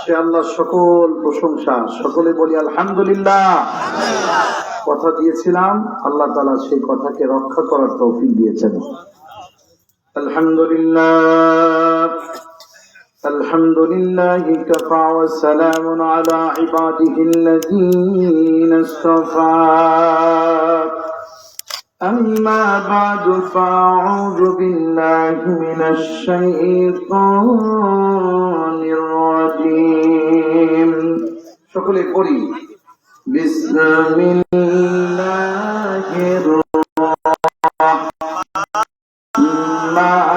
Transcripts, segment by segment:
সে আল্লাহ সকল প্রশংসা, সকলে বলি আলহামদুলিল্লাহ। কথা দিয়েছিলাম, আল্লাহ তাআলা সেই কথাকে রক্ষা করার তৌফিক দিয়েছেন। আলহামদুলিল্লাহ, আলহামদুলিল্লাহি কাফা ওয়া সালামুন আলা ইবাদিহিল্লাযীনা ইসতাফা। أما بعد فأعوذ بالله من الشيطان الرجيم. সকলে পড়ি বিসমিল্লাহির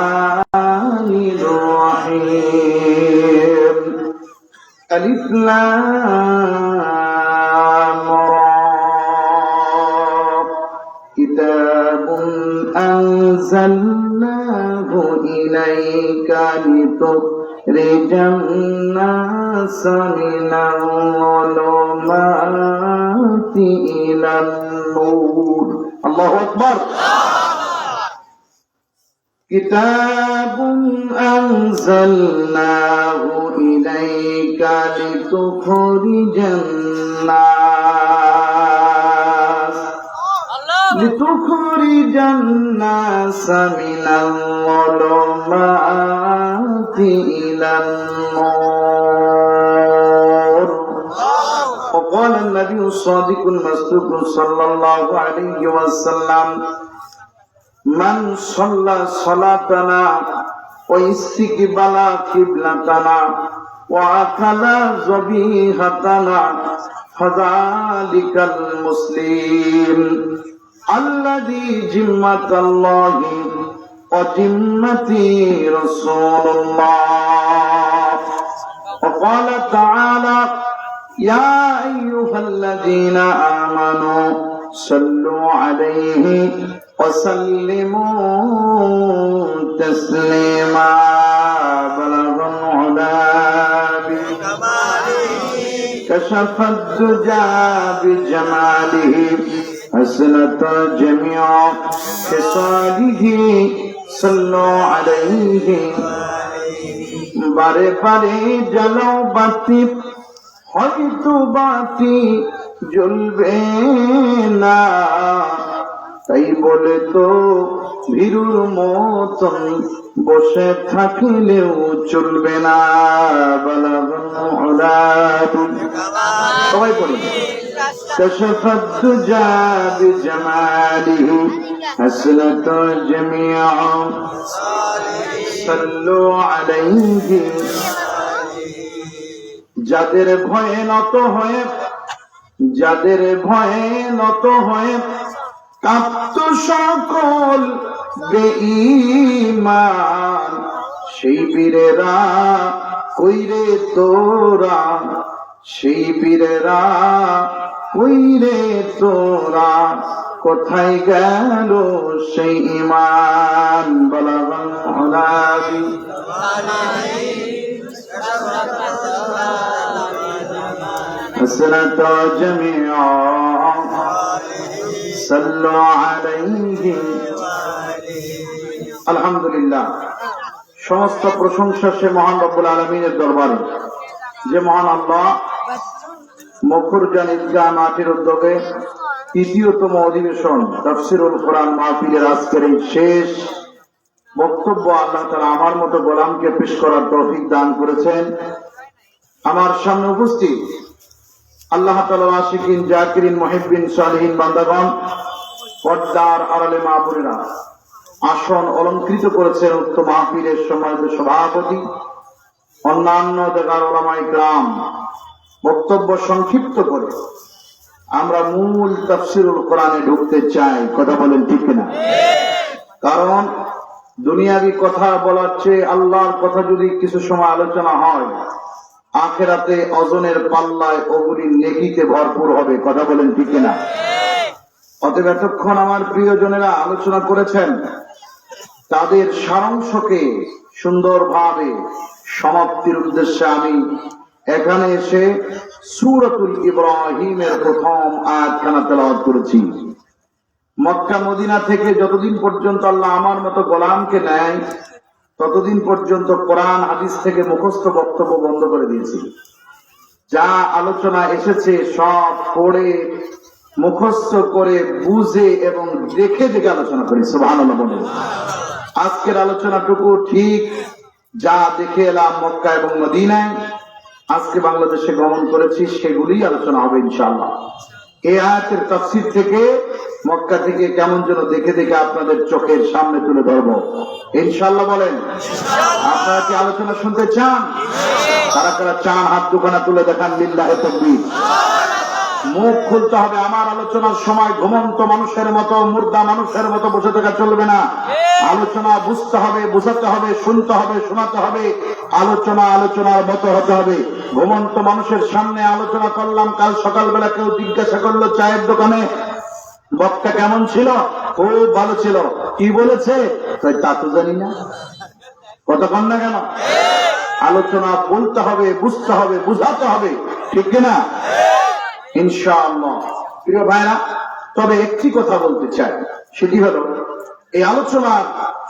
রহমানির রহিম। আলিফ লাম রা। কিতাবুন আনজালনাহু ইলাইকা লিতুখরিজান নাসা মিনাল যুলুমাতি ইলান নূর। আল্লাহু আকবার। কিতাবুন আনজালনাহু ইলাইকা লিতুখরিজান الناس من الظلمات إلى النور. وقال النبي الصادق المصدوق صلى الله عليه وسلم من صلى صلاتنا واستقبل قبلتنا وأكل ذبيحتنا فذلك المسلم الذي جمة الله وجمة رسول الله. وقال تعالى يا أيها الذين آمنوا صلوا عليه وسلموا تسليما. بلغ العلا بكماله كشف الدجى بجماله حسنت جميع خصاله صلوا عليه. বারে বারে জ্বালাও বাতি, হয়তো বাতি জ্বলবে না, তাই বলে তো ভীরুর মতন বসে থাকলেও চলবে না। সবাই বলি كشف الدجى بجماله حسنت جميع صلوا عليه. যাদের ভয়ে নত হয়ে, যাদের ভয়ে নত হয়ে কাঁপত সকল বেঈমান, সেই বীরেরা কইরে তোরা, সেই বীরেরা কইরে তোরা, কোথায় গেল সেই ঈমান। বালাগাল উলাবি হাসনাত জামিআ সাল্লু আলাইহি। আলহামদুলিল্লাহ, সমস্ত প্রশংসা সে মহান রব্বুল আলামিনের দরবারে, যে মহান আল্লাহ মখরজান ঈদগাহ মাঠের উদ্যোগে তৃতীয়তম অধিবেশন তাফসীরুল কোরআন মাহফিলের আজকের এই শেষ বক্তব্য আল্লাহ তাআলা আমার মতো গোলামকে পেশ করার তৌফিক দান করেছেন। আমার সামনে উপস্থিত আল্লাহ তাআলার আশিকিন, জাকিরিন, মুহিব্বিন, সালিহিন বান্দাগণ, পর্দার আড়ালে মা বোনেরা, আসন অলংকৃত করেছেন উক্ত মাহফিলের সম্মানিত সভাপতি, অন্যান্য দেগার উলামায়ে কিরাম। বক্তব্য সংক্ষিপ্ত করে আমরা মূল তাফসীরুল কোরআনে ঢুকতে চাই। কথা বলেন ঠিক না? কারণ দুনিয়াবি কথা বলার চেয়ে আল্লাহর কথা যদি কিছু সময় আলোচনা হয়, আখিরাতে ওজনের পাল্লায় ওগুলির নেকিতে ভরপুর হবে। কথা বলেন ঠিক না? অতএব এতক্ষণ আমার প্রিয়জনেরা আলোচনা করেছেন, তাদের সারাংশকে সুন্দরভাবে সমাপ্তির উদ্দেশ্যে আমি এখানে এসে সূরাতুল ইব্রাহিমের প্রথম আয়াতখানা তেলাওয়াত করেছি। মক্কা মদিনা থেকে যতদিন পর্যন্ত আল্লাহ আমার মতো গোলামকে নেয়, ততদিন পর্যন্ত কোরআন হাদিস থেকে মুখস্থ বক্তব্য বন্ধ করে দিয়েছি। যা আলোচনা এসেছে সব পড়ে মুখস্থ করে বুঝে এবং দেখে দেখে আলোচনা করি। সুবহানাল্লাহ বলেন। আজকের আলোচনাটুকু ঠিক যা দেখে এলাম মক্কা এবং মদিনায়, আজকে বাংলাদেশে গমন করেছি, সেগুলি আলোচনা হবে ইনশাআল্লাহ। এই আয়াতের তাফসীর থেকে মক্কা থেকে কেমন যেন দেখে দেখে আপনাদের চোখের সামনে তুলে ধরবো ইনশাআল্লাহ। বলেন, আপনারা কি আলোচনা শুনতে চান? কারা কারা চান হাত দুখানা তুলে দেখান। লিল্লাহি তাকবীর। মুখ খুলতে হবে। আমার আলোচনার সময় ঘুমন্ত মানুষের মতো, মুর্দা মানুষের মতো বসে থাকা চলবে না। আলোচনা বুঝতে হবে, বোঝাতে হবে, শুনতে হবে, শোনাতে হবে। আলোচনা আলোচনার মতো হতে হবে। ঘুমন্ত মানুষের সামনে আলোচনা করলাম, কাল সকালবেলা কেউ জিজ্ঞাসা করলো চায়ের দোকানে বক্তা কেমন ছিল? খুব ভালো ছিল। কি বলেছে? তা তো জানি না। কতক্ষণ না কেন? আলোচনা বলতে হবে, বুঝতে হবে, বুঝাতে হবে, ঠিক কিনা? ইনশাআল্লাহ। প্রিয় ভাইরা, তবে একটি কথা বলতে চাই, সেটি হলো এই আলোচনার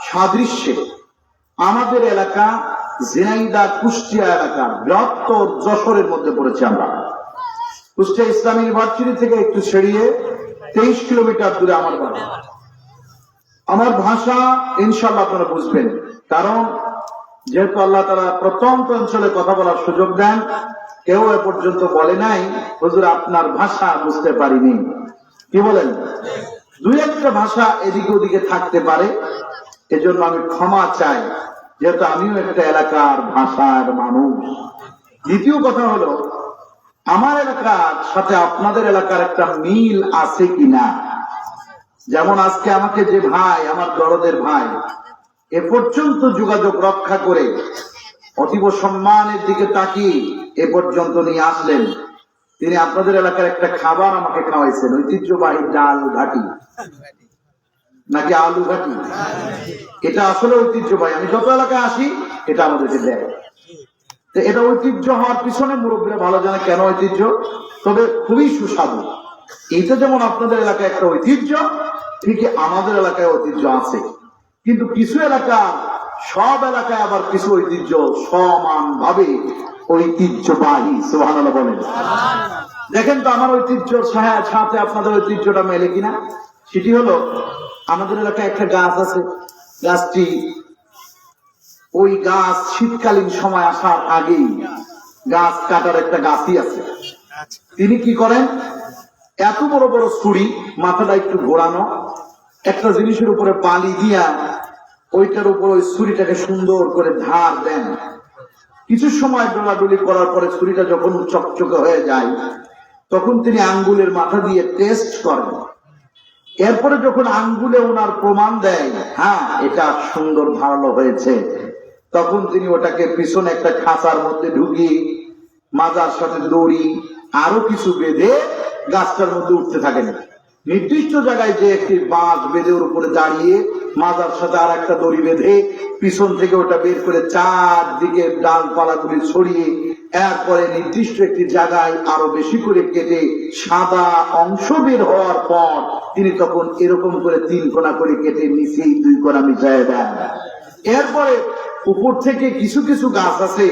সাদৃশ্যে আমাদের এলাকা ঝিনাইদহ কুষ্টিয়া এলাকা বৃহত্তর যশোরের মধ্যে পড়েছে। আমরা কুষ্টিয়া ইসলামী ইউনিভার্সিটি থেকে একটু ছড়িয়ে 23 কিলোমিটার দূরে আমার বাড়ি। আমার ভাষা ইনশাআল্লাহ আপনারা বুঝবেন, কারণ যেহেতু আল্লাহ তাআলা প্রত্যন্ত অঞ্চলে কথা বলার সুযোগ দেন, কেউ এ পর্যন্ত বলে নাই হুজুর আপনার ভাষা বুঝতে পারিনি। কি বলেন? দুই একটা ভাষা এদিকে ওদিকে থাকতে পারে, এজন্য আমি ক্ষমা চাই, যেহেতু আমিও একটা এলাকার ভাষার মানুষ। দ্বিতীয় কথা হলো, আমার এলাকার সাথে আপনাদের এলাকার একটা মিল আছে কিনা। যেমন আজকে আমাকে যে ভাই, আমার দরদের ভাই, এ পর্যন্ত যোগাযোগ রক্ষা করে অতীব সম্মানের দিকে তাকিয়ে এ পর্যন্ত নিয়ে আসলেন, তিনি আপনাদের এলাকার একটা খাবার আমাকে খাওয়াইছেন, ঐতিহ্যবাহী ডাল ঘাটি নাকি আলু ঘাটি। এটা আসলে ঐতিহ্যবাহী। আমি যত এলাকায় আসি এটা আমাদেরকে দেয়। তো এটা ঐতিহ্য হওয়ার পিছনে মুরব্বীরা ভালো জানে কেন ঐতিহ্য, তবে খুবই সুস্বাদু। এইটা যেমন আপনাদের এলাকায় একটা ঐতিহ্য, ঠিকই আমাদের এলাকায় ঐতিহ্য আছে। কিন্তু কিছু এলাকা, সব এলাকায় আবার কিছু ঐতিহ্য সমানভাবে ঐতিহ্যবাহী। সুবহানাল্লাহ বলেন। দেখেন তো আমার ঐতিহ্যর সাথে আপনাদের ঐতিহ্যটা মেলে কিনা। সেটি হলো, আমাদের এলাকায় একটা গাছ আছে, গাছটি, ওই গাছ শীতকালীন সময় আসার আগেই গাছ কাটার একটা গাছই আছে। তিনি কি করেন, এত বড় বড় ছুরি, মাথাটা একটু ঘোরানো, একটা জিনিসের উপরে পানি দিয়া ওইটার উপর ওই ছুরিটাকে সুন্দর করে ধার দেন। কিছু সময় ডোলাডুলি করার পরে ছুরিটা যখন চকচকে হয়ে যায়, তখন তিনি আঙ্গুলের মাথা দিয়ে টেস্ট করেন। এরপরে যখন আঙ্গুলে ওনার প্রমাণ দেয় হ্যাঁ এটা সুন্দর ধারালো হয়েছে, তখন তিনি ওটাকে পিছনে একটা খাঁচার মধ্যে ঢুকিয়ে মাজার সাথে দড়ি আরো কিছু বেঁধে গাছটার মধ্যে উঠতে থাকেন। নির্দিষ্ট জায়গায় যে একটি বাঁশ বেঁধে ওর উপরে দাঁড়িয়ে মাজার সাথে আর একটা দড়ি বেঁধে পিছন থেকে ওটা বের করে চারদিকে ডালপালাগুলি ছড়িয়ে এরপরে নির্দিষ্ট একটি জায়গায় আরো বেশি করে কেটে সাদা অংশ বের হওয়ার পর তিনি তখন এরকম করে 3 কোনা করে কেটে নিচেই 2 কোনা মিশিয়ে দেন। এরপরে উপর থেকে কিছু কিছু গাছ আছে,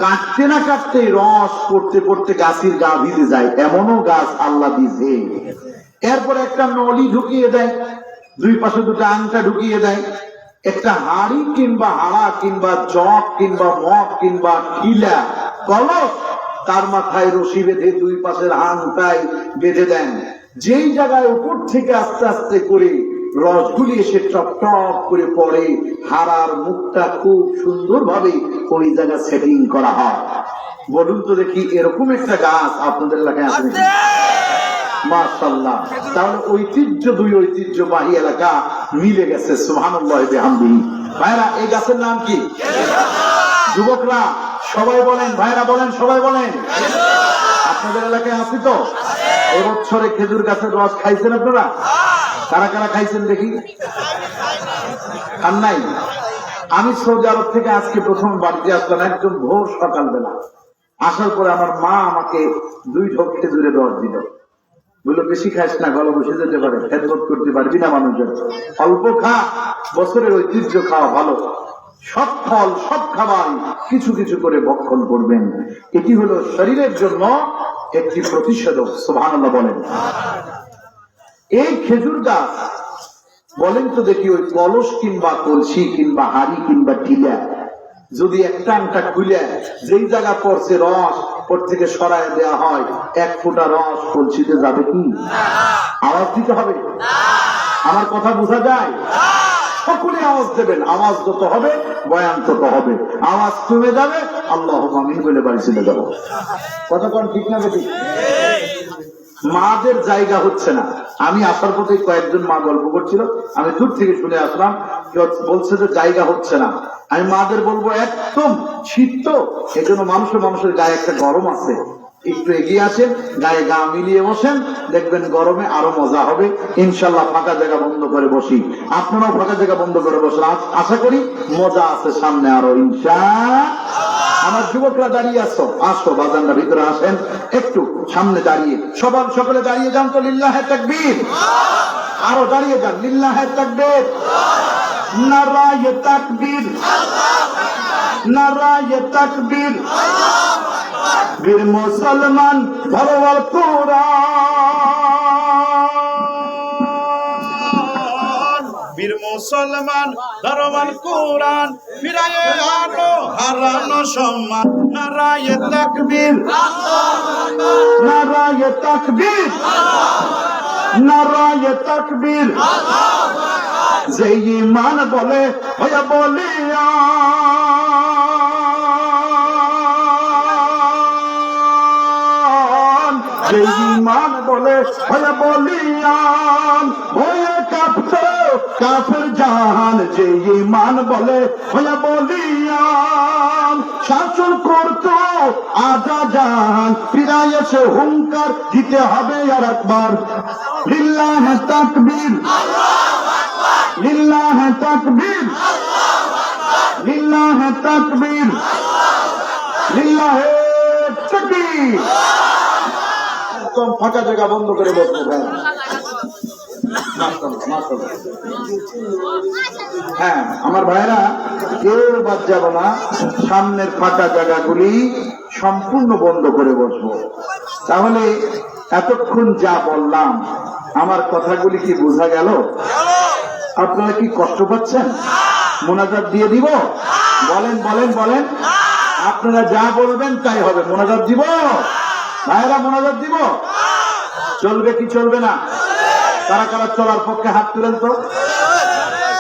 কাটতে না কাটতে রস পড়তে পড়তে গাছের গা ভিজে যায়, এমনও গাছ আল্লাহ দিয়েছে। এরপর একটা নলি ঢুকিয়ে দেয়, 2 পাশে 2টা আংটা ঢুকিয়ে দেয়, একটা হাড়ি কিংবা হাড়া কিংবা জগ কিংবা মগ কিংবা খিলা কলস, তার মাথায় রশি বেঁধে 2 পাশের আংটায় বেঁধে দেন। যেই জায়গায় উপর থেকে আস্তে আস্তে করে রসগুলি এসে টপ টপ করে পড়ে, হাড়ার মুখটা খুব সুন্দরভাবে ওই জায়গা সেটিং করা হয়। বলুন তো দেখি, এরকম একটা গাছ আপনাদের এলাকায় আছে? মাশাআল্লাহ। তাহলে ঐতিহ্য, 2 ঐতিহ্যবাহী এলাকা মিলে গেছে। সুবহানাল্লাহ বিহামদিহি। ভাইরা, এই গাছের নাম কি? যুবকরা সবাই বলেন, ভাইরা বলেন, সবাই বলেন। আপনাদের এলাকায় আছে তো? এবছরে খেজুর গাছের রস খাইছেন আপনারা? কারা কারা খাইছেন দেখি? খান নাই? আমি সৌদি আরব থেকে আজকে প্রথম বাড়িতে আসলাম, একদম ভোর সকালবেলা। আসার পরে আমার মা আমাকে 2 ঢোক খেজুরের রস দিল। বললো বেশি খাইস না, গলা বসে যেতে পারে, খেদমত করতে পারবি না মানুষের, অল্প খা, বছরের ঐতিহ্য খাওয়া ভালো। সব ফল সব খাবার কিছু কিছু করে ভক্ষণ করবেন। এটি হলো শরীরের জন্য একটি প্রতিষেধক। সুবহানাল্লাহ বলেন। এই খেজুর গাছ বলেন তো দেখি, ওই কলস কিংবা কলসি কিংবা হাড়ি কিংবা টিলা যদি একটা আংটা খুলে যেই জায়গা পড়ছে রস ওর থেকে সরায় দেওয়া হয়, এক ফোঁটা রস কলসিতে যাবে কি? আওয়াজ দিতে হবে। আমার কথা বোঝা যায়? সকলে আওয়াজ দেবেন। আওয়াজ যত হবে বয়ান তত হবে। আওয়াজ কমে যাবে আল্লাহুম্মা আমিন বলে বাড়ি চলে যাব। কথা কোন ঠিক না বেঠিক? মাদের জায়গা হচ্ছে না। আমি আসার পথে কয়েকজন মা গল্প করছিল, আমি দূর থেকে শুনে আসলাম, বলছে যে জায়গা হচ্ছে না। আমি মাদের বলবো একদম শীত তো, এজন্য মানুষের গায়ে একটা গরম আছে, একটু এগিয়ে আসেন, গায়ে গা মিলিয়ে বসেন, দেখবেন গরমে আরো মজা হবে ইনশাল্লাহ। ফাঁকা জায়গা বন্ধ করে বসি, আপনারাও ফাঁকা জায়গা বন্ধ করে বসেন, আশা করি মজা আছে সামনে আরো ইনশাআল্লাহ। আমার যুবকরা দাঁড়িয়ে আসো, আসো বাজানরা ভিতরে আসেন, একটু সামনে দাঁড়িয়ে সকলে দাঁড়িয়ে যান তো, লিল্লাহে তাকবীর। আরো দাঁড়িয়ে যান, লিল্লাহে তাকবীর, নারায়ে তাকবীর, নারায়ে তাকবীর। বীর মুসলমান ধরো আল কোরআন, বীর মুসলমান ধরো আল কোরআন, ফিরায়ে আনো হারানো সম্মান। নারায়ে তাকবীর, নারায়ে তাকবীর, নারায়ে তাকবীর। যে ঈমান বলে হয়ে বলিয়া, যে ঈমান বলে হয়ে বলিয়ান, হয়ে কাঁপতো কাফের জাহান। যে ঈমান বলে হয়ে বলিয়ান, শাসন করতো আজা জাহান। ফিরায় এসে হুঙ্কার দিতে হবে আর একবার, লিল্লাহে তাকবীর, লিল্লাহে তাকবীর, লিল্লাহে তাকবীর, লিল্লাহে তাকবীর। একদম ফাঁকা জায়গা বন্ধ করে বসবো। হ্যাঁ আমার ভাইরা, কেউ বাদ যাব না, সামনের ফাঁকা জায়গাগুলি সম্পূর্ণ বন্ধ করে বসবো। তাহলে এতক্ষণ যা বললাম আমার কথাগুলি কি বোঝা গেল? আপনারা কি কষ্ট পাচ্ছেন? মোনাজাত দিয়ে দিব? বলেন বলেন বলেন। আপনারা যা বলবেন তাই হবে। মোনাজাত দিব ভাইরা? মোনাজাত দিব? চলবে কি চলবে না? কারা কারা চলার পক্ষে হাত তুলেন তো।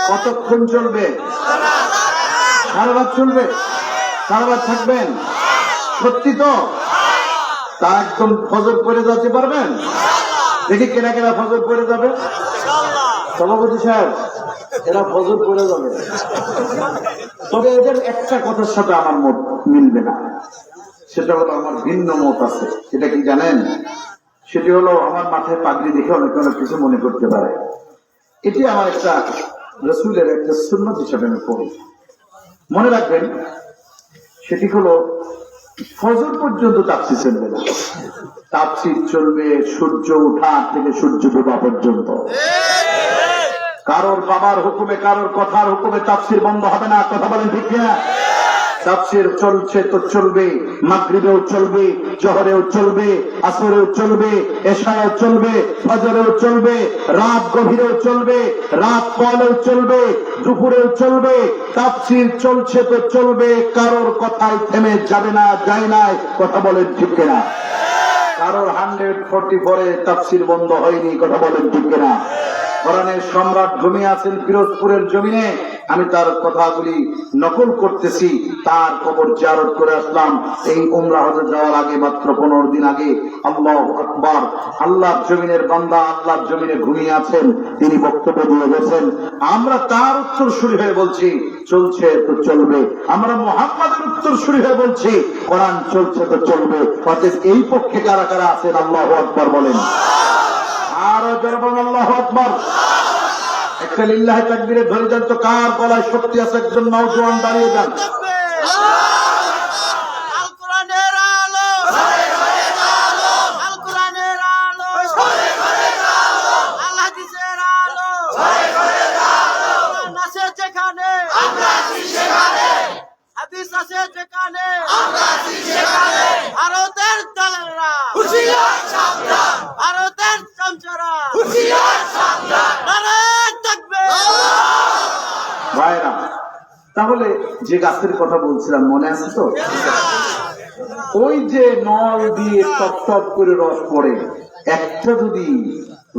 কতক্ষণ চলবে? সারা রাত চলবে? সারা রাত থাকবেন? সত্যি তো? তা একদম ফজর পড়ে যেতে পারবেন? দেখি কেনা কেনা ফজর পড়ে যাবে। সভাপতি সাহেব, এরা ফজর পড়ে যাবে, তবে এদের একটা কথার সাথে আমার মত মিলবে না। সেটা হলো আমার ভিন্ন মত আছে। এটা কি জানেন? সেটি হলো আমার মাথায় পাগড়ি দেখে অনেকে অনেক কিছু মনে করতে পারে। এটি আমার একটা রাসূলের একটা সুন্নাত হিসাবে আমি পড়ি। মনে রাখবেন, সেটি হলো ফজর পর্যন্ত তাফসীর চলবে না। তাফসীর চলবে সূর্য ওঠা থেকে সূর্য ডোবা পর্যন্ত। কারোর বাবার হুকুমে, কারোর কথার হুকুমে তাফসীর বন্ধ হবে না। কথা বলেন ঠিক না? তাফসীর চলছে তো চলবে, মাগরিবেও চলবে, জোহরেও চলবে, আসরেও চলবে, এশারেও চলবে, ফজরেও চলবে, রাত গভীরেও চলবে, রাত পরেও চলবে, দুপুরেও চলবে। তাফসীর চলছে তো চলবে, কারোর কথাই থেমে যাবে না, যায় না। কথা বলেন ঠিক না? কারোর 144 তাফসীর বন্ধ হয়নি। কথা বলেন ঠিক না? কোরআনের সম্রাট ঘুমিয়ে আছেন পিরোজপুরের জমিনে, আমি তার কথাগুলি নকল করতেছি। তার কবর জিয়ারত করে আসলাম এই উমরা হজে যাওয়ার আগে, মাত্র 15 দিন আগে। আল্লাহু আকবার। আল্লাহর জমিনের বান্দা আল্লাহর জমিনে ঘুমিয়ে আছেন, তিনি বক্তব্য দিয়ে গেছেন। আমরা তার উত্তরসূরি হয়ে বলছি চলছে তো চলবে। আমরা মুহাম্মাদের উত্তরসূরি হয়ে বলছি কোরআন চলছে তো চলবে। অতএব এই পক্ষে কারা কারা আছেন আল্লাহু আকবার বলেন। আরো জোরে আল্লাহু আকবার। একটা লিল্লাহে তাকবীরে ধরে যান তো। কার গলায় শক্তি আছে? একজন নওজোয়ান দাঁড়িয়ে যান। আল কোরআনের আলো, আল কোরআনের আলো, আল হাদিসের আলো, কোরআন আছে যেখানে আমরা আছি সেখানে। তাহলে যে গাছের কথা বলছিলাম মনে আছে তো? ওই যে নল দিয়ে টপ টপ করে রস পড়ে, একটা যদি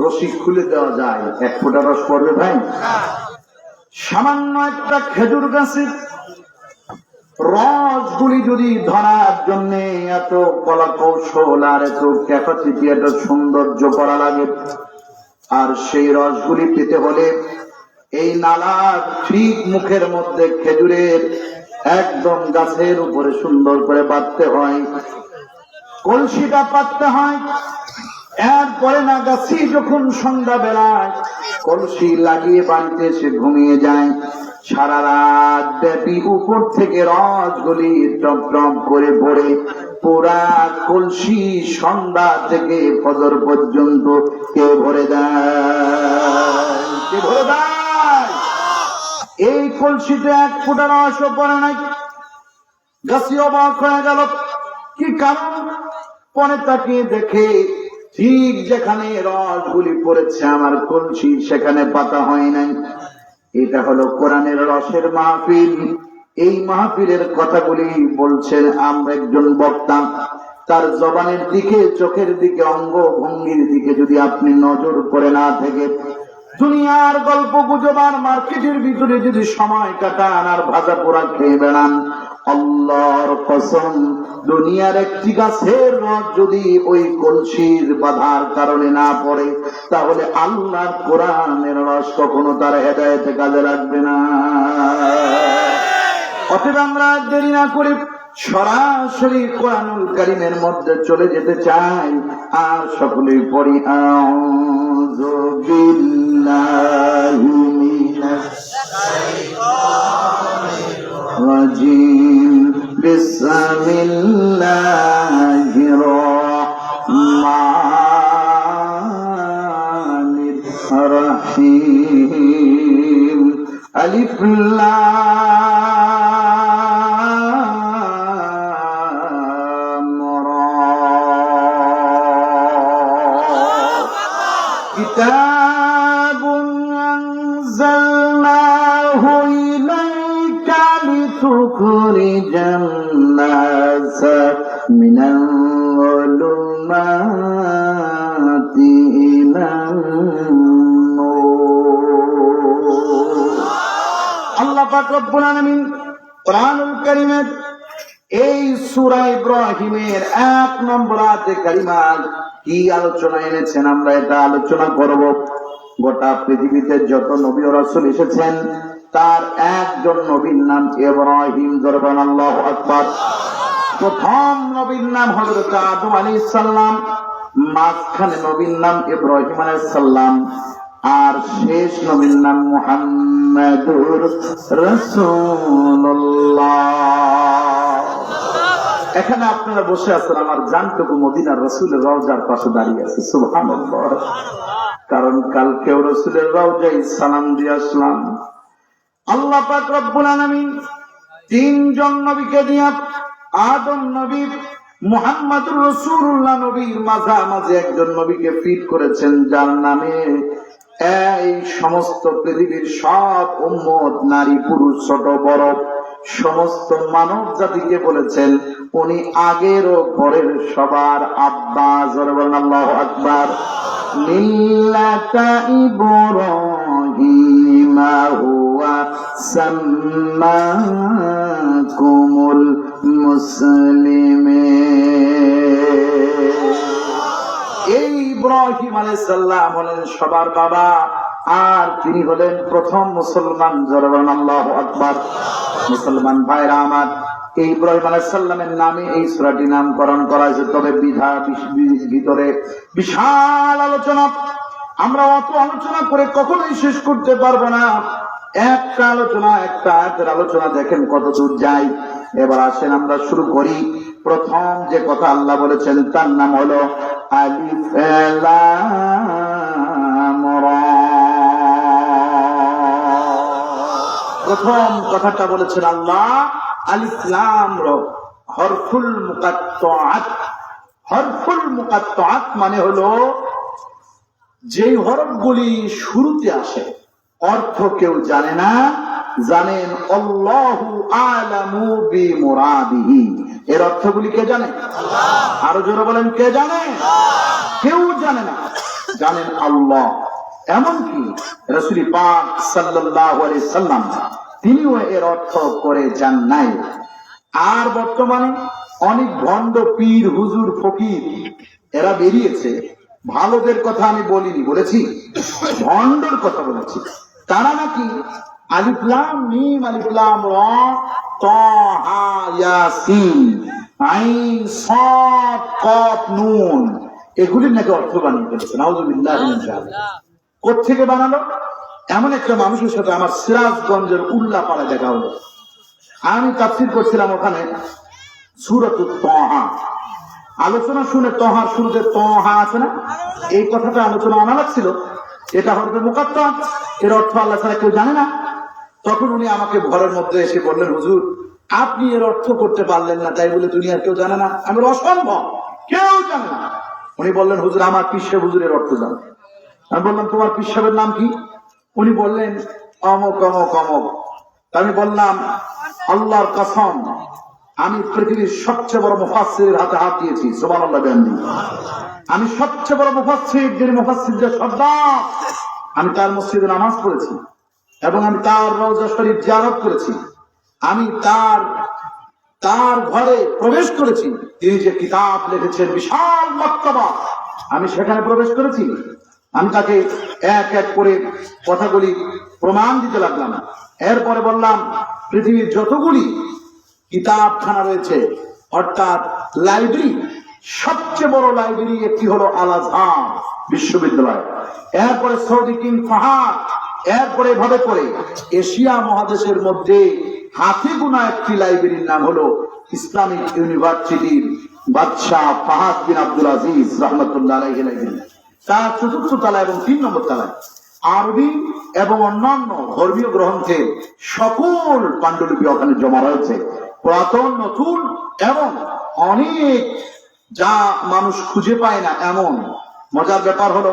রশি খুলে দেওয়া যায়, এক ফোঁটা রস পড়বে ভাই? সামান্য একটা খেজুর গাছের রসগুলি যদি ধরার জন্য এত কলা কৌশল আর এত ক্যাপাসিটি, এত সৌন্দর্য করা লাগে, আর সেই রসগুলি পেতে হলে এই নালার ঠিক মুখের মধ্যে খেজুরের একদম গাছের উপরে সুন্দর করে বাঁধতে হয়, কলসিটা পাততে হয়। এরপরে না গাছি যখন সন্ধ্যা বেলায় কলসি লাগিয়ে বাড়িতে এসে ঘুমিয়ে যায়, সারা রাত ব্যাপী উপর থেকে রসগুলি টপ টপ করে পড়ে পুরা কলসি সন্ধ্যা থেকে ফজর পর্যন্ত কে ভরে দেয়? কে ভরে দেয়? এই কলসিতে এক ফোঁটা রসও পড়ে নাই। গাছি অবাক হয়ে গেল, কি কারণ? পরে তাকে দেখে ঠিক যেখানে রসগুলি পড়েছে আমার কলসি, সেখানে পাতা হয় নাই। এটা হলো কোরআনের রসের মাহফিল। এই মাহফিলের কথাগুলি বলছেন আমরা একজন বক্তা, তার জবানের দিকে, চোখের দিকে, অঙ্গ ভঙ্গির দিকে যদি আপনি নজর করে না থেকে দুনিয়ার গল্প গুজব আর মার্কেটের ভিতরে যদি সময় কাটান আর ভাজা পোড়া খেয়ে বেড়ান, আল্লাহর কসম দুনিয়ার একটি গাছের রস যদি ওই কলসির বাধার কারণে না পড়ে, তাহলে আল্লাহর কোরআনের রস কখনো তার হেদায়েতে কাজে লাগবে না। অতএব আমরা দেরি না করে সরাসরি কোরআনুল কারীমের মধ্যে চলে যেতে চাই, আর সকলেই পড়ি আউযু বিল্লাহি মিনাশ শাইতানির রাজিম বিসমিল্লাহির রহমানির রহিম আলিফ লাম রা কিতাবুন আনজালনাহু ইলাইকা লিতুখরিজান নাসা মিনাল যুলুমাতি ইলান নূর। আল্লাহ পাক রব্বুল আলামিন কোরআনুল কারীমের এই সূরা ইব্রাহিমের 1 নম্বর আয়াতে কারিমার কি আলোচনা এনেছেন, আমরা এটা আলোচনা করব। গোটা পৃথিবীতে যত নবী ও রাসূল এসেছেন তার একজন নবীর নাম ইব্রাহিম। জরবান আল্লাহু আকবার। প্রথম নবীর নাম হযরত আদম আলাইহিস সালাম, মাঝখানে নবীর নাম ইব্রাহিম আলাইহিস সালাম, আর শেষ নবীর নাম মুহাম্মাদুর রাসূলুল্লাহ। এখানে আপনারা বসে আছেন, আমার জানটুকু মদিনার রাসূলের রওজার পাশে দাঁড়িয়ে আছে। সুবহানাল্লাহ। কারণ কালকেও রাসূলের রওজায় সালাম দিয়ে আসলাম। আল্লাহ পাক রব্বুল আলামিন তিনজন নবীকে দিয়া আদম নবী, মুহাম্মাদুর রাসূলুল্লাহ নবীর মাঝামাঝি একজন নবীকে ফিট করেছেন, যার নামে এই সমস্ত পৃথিবীর সব উম্মত, নারী পুরুষ ছোট বড় সমস্ত মানব জাতিকে বলেছেন উনি আগের ও পরের সবার আব্বা। আল্লাহু আকবার। মিল্লাতা ইব্রাহিম হুয়া সাম্মাকুমুল মুসলিমিন। এই ইব্রাহিম আলাইহিস সালাম হলেন সবার বাবা, আর তিনি হলেন প্রথম মুসলমান। জরবান আল্লাহু আকবার। মুসলমান ভাইরা আমার, এই ইব্রাহিম আলাইহিস সালামের নামে এই সূরাটি নামকরণ করা হয়েছে। তবে ভিতরে বিশাল আলোচনা, আমরা অত আলোচনা করে কখনোই শেষ করতে পারবো না। একটা আলোচনা, একটা আয়াতের আলোচনা দেখেন কত দূর যায়। এবার আসেন আমরা শুরু করি। প্রথম যে কথা আল্লাহ বলেছেন তার নাম হলো আলিফ লাম রা। প্রথম কথাটা বলেছেন আল্লাহ আলিফ লাম রা, হরফুল মুকাত্তাআত। হরফুল মুকাত্তাআত মানে হলো যেই হরফগুলি শুরুতে আসে, অর্থ কেউ জানে না, জানেন আল্লাহু আ'লামু বিমুরাদিহি। এর অর্থগুলি কে জানে? আরো জোরে বলেন, কে জানে? কেউ জানে না, জানেন আল্লাহ। এমনকি রাসূল পাক সাল্লাল্লাহু আলাইহি সাল্লাম তিনিও এর অর্থ করে যান নাই। আর বর্তমানে অনেক ভণ্ড পীর, হুজুর, ফকির এরা বেরিয়েছে। ভালোদের কথা আমি বলিনি, বলেছি ভণ্ডর কথা বলেছি। তারা নাকি আলিফ লাম মিম, আলিফ লাম র, ত হা ইয়াসিন, আইন সাদ কফ নুন, এগুলির নাকি অর্থ বানিয়ে ফেলেছে। নাউযুবিল্লাহি মিন যালিক। কোত্থেকে বানালো? এমন একটা মানুষের সাথে আমার সিরাজগঞ্জের উল্লাপাড়ায় দেখা হলো। আমি তাফসীর করছিলাম ওখানে সূরাতুত তাহা। আলোচনা শুনে তহার শুরুতে তহা আছে না, এই কথাটা আলোচনা আনা লাগছিল। এটা হরফে মুকাত্তার, এর অর্থ আল্লাহ ছাড়া কেউ জানে না। তখন উনি আমাকে ঘরের মধ্যে এসে বললেন, হুজুর আপনি এর অর্থ করতে পারলেন না, তাই বলে দুনিয়ার কেউ জানে না? আমি বললাম, অসম্ভব, কেউ জানে না। উনি বললেন, হুজুর আমার পীর সাহেব হুজুরের অর্থ জানে। আমি বললাম, তোমার পীর সাহেবের নাম কি? উনি বললেন, অমক অমক অমক। আমি বললাম, আল্লাহর কসম, আমি পৃথিবীর সবচেয়ে বড় মুফাসসিরের হাতে হাত দিয়েছি। সুবহানাল্লাহ বিহামদিহি। আমি সবচেয়ে বড় মুফাসসির, যিনি মুফাসসিরদের সর্দার, আমি তার মসজিদে নামাজ পড়েছি এবং আমি তার রওজা শরীফ জিয়ারত করেছি। আমি তার ঘরে প্রবেশ করেছি। তিনি যে কিতাব লিখেছেন, বিশাল মাকতাবা, আমি সেখানে প্রবেশ করেছি। আমি তাকে এক এক করে কথাগুলি প্রমাণ দিতে লাগলাম। এরপরে বললাম, পৃথিবীর যতগুলি কিতাবখানা রয়েছে, অর্থাৎ লাইব্রেরি, সবচেয়ে বড় লাইব্রেরি একটি হলো আল আজহার বিশ্ববিদ্যালয়, এরপরে সৌদি কিং ফাহাদ, এরপরে এভাবে করে এশিয়া মহাদেশের মধ্যে হাতে গোনা একটি লাইব্রেরির নাম হলো ইসলামিক ইউনিভার্সিটির বাদশাহ ফাহাদ বিন আব্দুল আজিজ রহমতুল্লাহ আলাইহি লাইব্রেরি। তার ৪র্থ তলা এবং ৩ নম্বর তলায় আরবি এবং অন্যান্য ধর্মীয় গ্রন্থের সকল পাণ্ডুলিপি ওখানে জমা রয়েছে, পুরাতন, নতুন এবং অনেক, যা মানুষ খুঁজে পায় না এমন। মজার ব্যাপার হলো,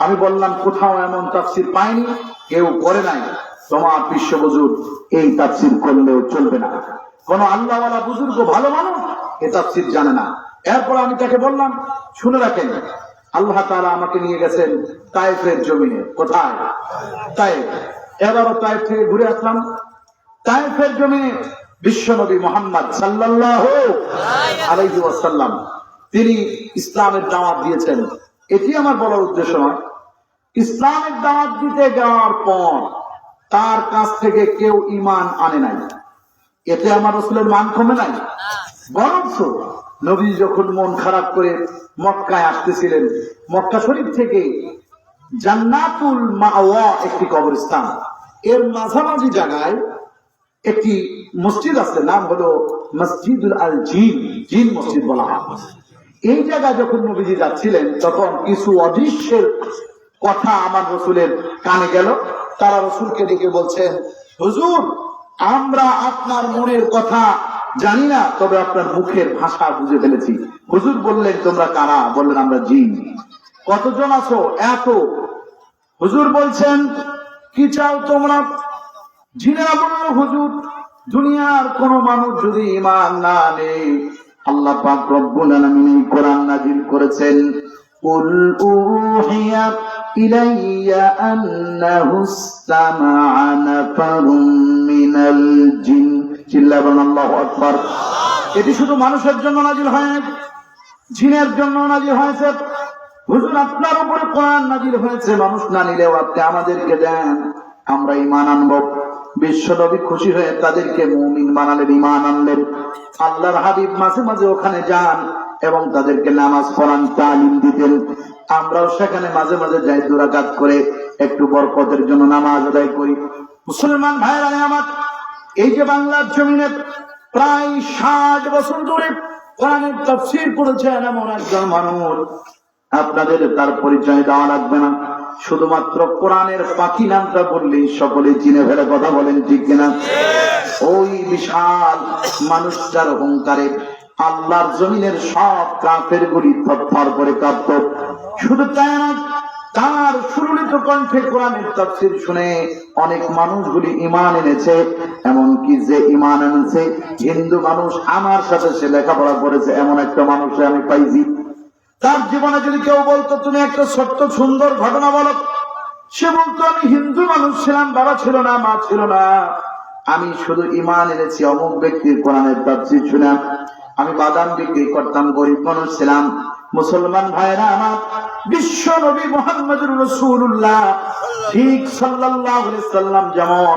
আমি বললাম কোথাও এমন তাফসীর পাইনি, কেউ করে নাই। তোমার বিশ্ব বুজুর্গ এই তাফসীর করলেও চলবে না। কোন আল্লাহওয়ালা বুজুর্গ, ভালো মানুষ এই তাফসীর জানে না। এরপর আমি তাকে বললাম, শুনে রাখেন, আল্লাহ তাআলা আমাকে নিয়ে গেছেন তায়েফের জমিনে। কোথায়? তায়েফ। এবারও তায়েফ থেকে ঘুরে আসলাম। তায়েফের জমিনে বিশ্বনবী মুহাম্মদ সাল্লাল্লাহু আলাইহি ওয়াসাল্লাম তিনি ইসলামের দাওয়াত দিয়েছেন। এটি আমার বলার উদ্দেশ্য নয়। ইসলামের দাওয়াত দিতে যাওয়ার পর তার কাছ থেকে কেউ ঈমান আনে নাই, এতে আমার রাসূলের মান কমে নাই। বরঞ্চ নবী যখন মন খারাপ করে মক্কায় আসতেছিলেন, মক্কা শরীফ থেকে জান্নাতুল মাওয়া একটি কবরস্থান, এর মাঝামাঝি জায়গায় একটি মসজিদ আছে, নাম হলো মসজিদুল আল জিন, জিন মসজিদ বলা হয়। এই জায়গায় যখন নবীজি যাচ্ছিলেন, তখন কিছু অদৃশ্যের কথা আমার রাসূলের কানে গেল। তারা রাসূলকে ডেকে বলছেন, হুজুর আমরা আপনার মনের কথা জানি না, তবে আপনার মুখের ভাষা বুঝে ফেলেছি। হুজুর বললেন, তোমরা কারা? বললেন, আমরা জিন। কতজন আছো? এত। হুজুর বলছেন, কি চাও তোমরা? জিনেরা বলল, হুজুর দুনিয়ার কোন মানুষ যদি ঈমান না আনে, আল্লাহ পাক রব্বুল আলামিন কোরআন নাযিল করেছেন, কুল উহিয়া ইলাইয়া আন্নাহু ইসতামা'a নাফারুম মিনাল জিন। চিল্লায় বলেন আল্লাহু আকবার। এটি শুধু মানুষের জন্য নাযিল হয় না, জিনের জন্য নাযিল হয়েছে। হুজুর আপনার উপরে কোরআন নাযিল হয়েছে, মানুষ না নিলেও আপনি আমাদেরকে দেন, আমরা ঈমান আনব। বিশ্বনবী খুশি হয়ে তাদেরকে মুমিন বানালেন, ঈমান আনলেন। আল্লাহর হাবিব মাঝে মাঝে ওখানে যান এবং তাদেরকে নামাজ পড়ান, তালিম দিতেন। আমরাও সেখানে মাঝে মাঝে যাই, 2 রাকাত করে একটু বরকতের জন্য নামাজ আদায় করি। মুসলমান ভাইরা আমার, এই যে বাংলার জমিনে প্রায় 60 বছর ধরে কোরআনের তাফসীর করেছেন এমন একজন মানুষ, আপনাদের তার পরিচয় দেওয়া লাগবে না। শুধুমাত্র কোরআনের পাখি নামটা বললেই সকলে চিনে ফেলে। কথা বলেন ঠিক কিনা? ওই বিশাল মানুষটার অহংকারে আল্লাহর জমিনের সব কাফের গুলি থরথর করে কাঁপত। শুধু তাই না, তার সুললিত কণ্ঠে কোরআনের তাফসীর শুনে অনেক মানুষগুলি ঈমান এনেছে। এমনকি যে ঈমান এনেছে হিন্দু মানুষ, আমার সাথে সে লেখাপড়া করেছে, এমন একটা মানুষ আমি পাইছি। তার জীবনে যদি কেউ বলতো তুমি একটা ছোট্ট সুন্দর ঘটনা বলো, সে বলতো আমি হিন্দু মানুষ ছিলাম, বাবা ছিল না, মা ছিল না, আমি শুধু ঈমান এনেছি অমুক ব্যক্তির কোরআনের তাফসীর শুনে। আমি বাদাম বিক্রি করতাম, গরিব মানুষ ছিলাম। মুসলমান ভাইরা আমার, বিশ্ব নবী মুহাম্মদুর রাসূলুল্লাহ ঠিক সাল্লাল্লাহু আলাইহি সাল্লাম যেমন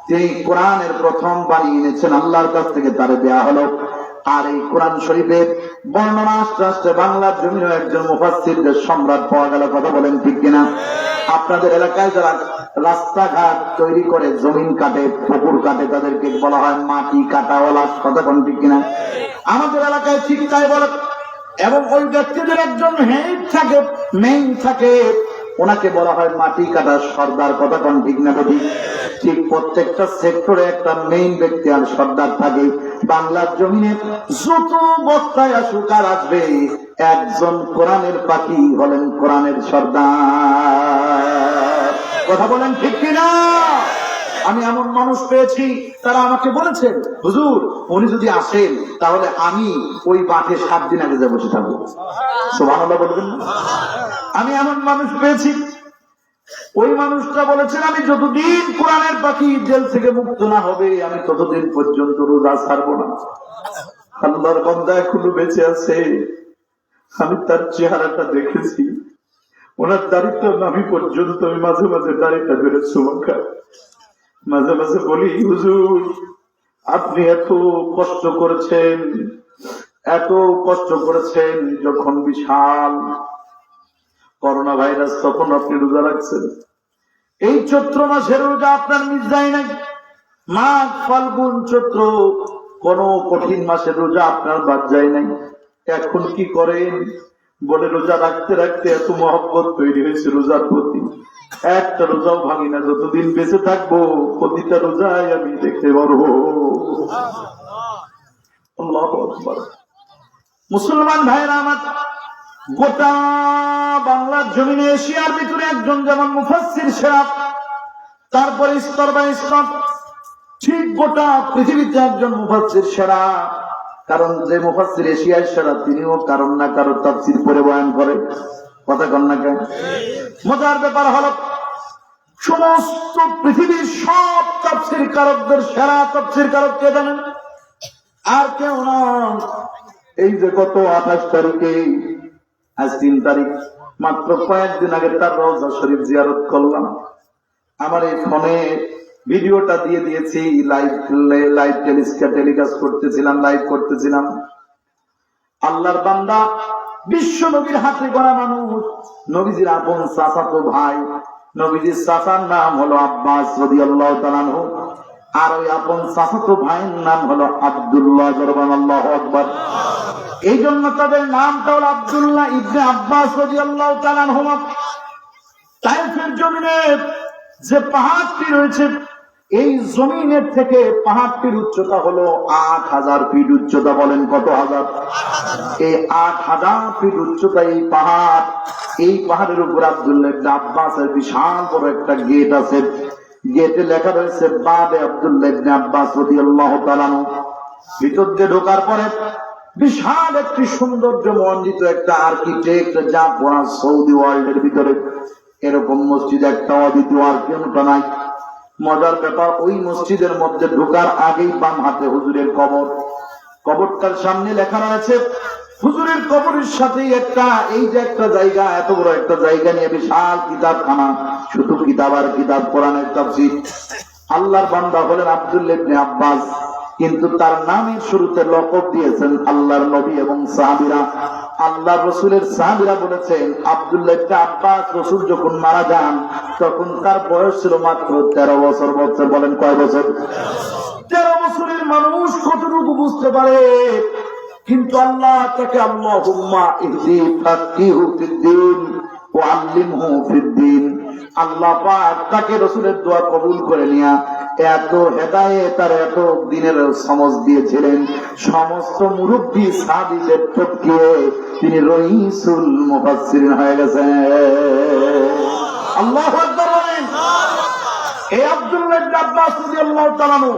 তিনি কোরআনের প্রথম বাণী এনেছেন, আল্লাহর কাছ থেকে তারে দেয়া হলো। আর এই কোরআন শরীফের বর্ণনা আস্তে আস্তে বাংলার জমিনে একজন মুফাসসিরদের সম্রাট পাওয়া গেল। কথা বলেন ঠিক কিনা? আপনাদের এলাকায় যারা রাস্তাঘাট তৈরি করে, জমিন কাটে, পুকুর কাটে, তাদেরকে বলা হয় মাটি কাটাওয়ালা। কথা কোন ঠিক কিনা? আমাদের এলাকায় ঠিক তাই বলে। এবং ওই ব্যক্তিদের একজন হেড থাকে, মেইন থাকে, ওনাকে বলা হয় মাটি কাটার সর্দার। কথা কোন ঠিক না? ঠিক প্রত্যেকটা সেক্টরে একটা মেইন ব্যক্তি আর সর্দার থাকে। বাংলার জমিনে যত বক্তায় আসুক আর আসবে, একজন কোরআনের পাখি হলেন কোরআনের সর্দার। কথা বলেন ঠিক কিনা? আমি এমন মানুষ পেয়েছি, তারা আমাকে বলেছেন হুজুর উনি যদি আসেন তাহলে আমি ওই মাঠে 7 দিন আগে বসে থাকবো। সুবহানাল্লাহ বলবেন না? আমি এমন মানুষ পেয়েছি, ওই মানুষটা বলেছেন আমি যতদিন কোরআনের পাখি জেল থেকে মুক্ত না হবে আমি ততদিন পর্যন্ত রোজা ছাড়বো না। আল্লাহর বান্দা এখনো বেঁচে আছে, আমি তার চেহারাটা দেখেছি, ওনার দাড়িটা নামি পর্যন্ত আমি মাঝে মাঝে দাড়িটা ধরে চুমা খাই। মাঝে মাঝে বলি হুজুর আপনি এত কষ্ট করেছেন, এত কষ্ট করেছেন, যখন বিশাল করোনা ভাইরাস তখন আপনি রোজা রাখছেন। এই চৈত্র মাসের রোজা আপনার মিস যায় নাই। মাঘ ফাল্গুন চৈত্র কোন কঠিন মাসের রোজা আপনার বাদ যায় নাই। এখন কি করেন? বলে রোজা রাখতে রাখতে এত মহব্বত তৈরি হয়েছে রোজার প্রতি, একটা রোজাও ভাঙি না, যতদিন বেঁচে থাকবো প্রতিটা রোজায় আমি দেখতে পারবো। আল্লাহু আকবার। মুসলমান ভাইরা আমার, গোটা বাংলার জমিনে এশিয়ার ভিতরে একজন যেমন মুফাসসির সেরা, তারপরে স্তর বাই স্তর ঠিক গোটা পৃথিবীতে একজন মুফাসসির সেরা। কারণ যে মুফাসসির এশিয়ার সেরা তিনিও কারণ না কারো তাফসীর পড়ে বয়ান করে। কথা কন না কেন? মজার ব্যাপার হলো সমস্ত পৃথিবীর সব তাফসীর কারকদের সেরা তাফসীর কারক কে জানেন? আর কেউ না, এই যে গত 28 তারিখে, আজ 3 তারিখ, মাত্র কয়েকদিন আগে তার রওজা শরীফ জিয়ারত করলাম। আমার এই ফোনে ভিডিওটা দিয়ে দিয়েছি, লাইভ টেলিকাস্ট করতেছিলাম, লাইভ করতেছিলাম। আল্লাহর বান্দা বিশ্ব নবীর হাতে গড়া মানুষ, নবীজির আপন চাচাতো ভাই, নবীজির চাচার নাম হলো আব্বাস রাদিয়াল্লাহু তাআলা আনহু, আর ওই আপন চাচাতো ভাইয়ের নাম হলো আব্দুল্লাহ। আল্লাহু আকবার। এই জন্য তাদের নামটা হলো আব্দুল্লাহ ইবনে আব্বাস রাদিয়াল্লাহু তাআলা আনহু। তায়েফের জমিনে যে পাহাড়টি রয়েছে, এই জমিনের থেকে পাহাড়টির উচ্চতা হলো 8000 ফিট উচ্চতা। বলেন কত হাজার? এই 8000 ফিট উচ্চতা এই পাহাড়। এই পাহাড়ের উপর আব্দুল্লাহ ইবনে আব্বাসের বিশাল বড় একটা গেট আছে। গেটে লেখা রয়েছে বাবে আব্দুল্লাহ ইবনে আব্বাস রাদিয়াল্লাহু তাআলা আনহু। ভিতর দিয়ে ঢোকার পরে বিশাল একটি সৌন্দর্য মণ্ডিত একটা আর্কিটেক্ট, যা পুরা সৌদি ওয়ার্ল্ডের ভিতরে এরকম মসজিদ একটা অদ্বিতীয় আর কোনটা নাই। মজার ব্যাপার, ওই মসজিদের মধ্যে ঢোকার আগেই বাম হাতে হুজুরের কবর। কবরটার সামনে লেখা রয়েছে, হুজুরের কবরের সাথে একটা, এই যে একটা জায়গা, এত বড় একটা জায়গা নিয়ে বিশাল কিতাবখানা, শুধু কিতাব আর কিতাব, কোরআনের তাফসীর। আল্লাহর বান্দা হলেন আব্দুল্লাহ ইবনে আব্বাস, কিন্তু তার নামের শুরুতে লকব দিয়েছেন আল্লাহর নবী এবং সাহাবীরা। আল্লাহ রসুলের সাহাবীরা বলেছেন আব্দুল্লাহ ইবনে আব্বাস রসুল যখন মারা যান তখন তার বয়স ছিল মাত্র 13 বছর। বলেন কয় বছর? 13 বছরের মানুষ কতটুকু বুঝতে পারে? কিন্তু আল্লাহ তাকে আল্লাহুম্মা ইহদি ফাক্কিহু ফিদ্দীন ওয়া আল্লিমহু ফিদ্দীন, আল্লাহ পাক তাকে রসুলের দোয়া কবুল করে নিয়া এত হেদায়েত আর এত দিনের সমজ দিয়েছিলেন, সমস্ত মুরব্বী সাহাবীদের টপকিয়ে তিনি রইসুল মুফাসসিরিন হয়ে গেছেন। আল্লাহু আকবার বলেন। এই আব্দুল্লাহ ইবনে আব্বাস রাদিয়াল্লাহু তাআলা আনহু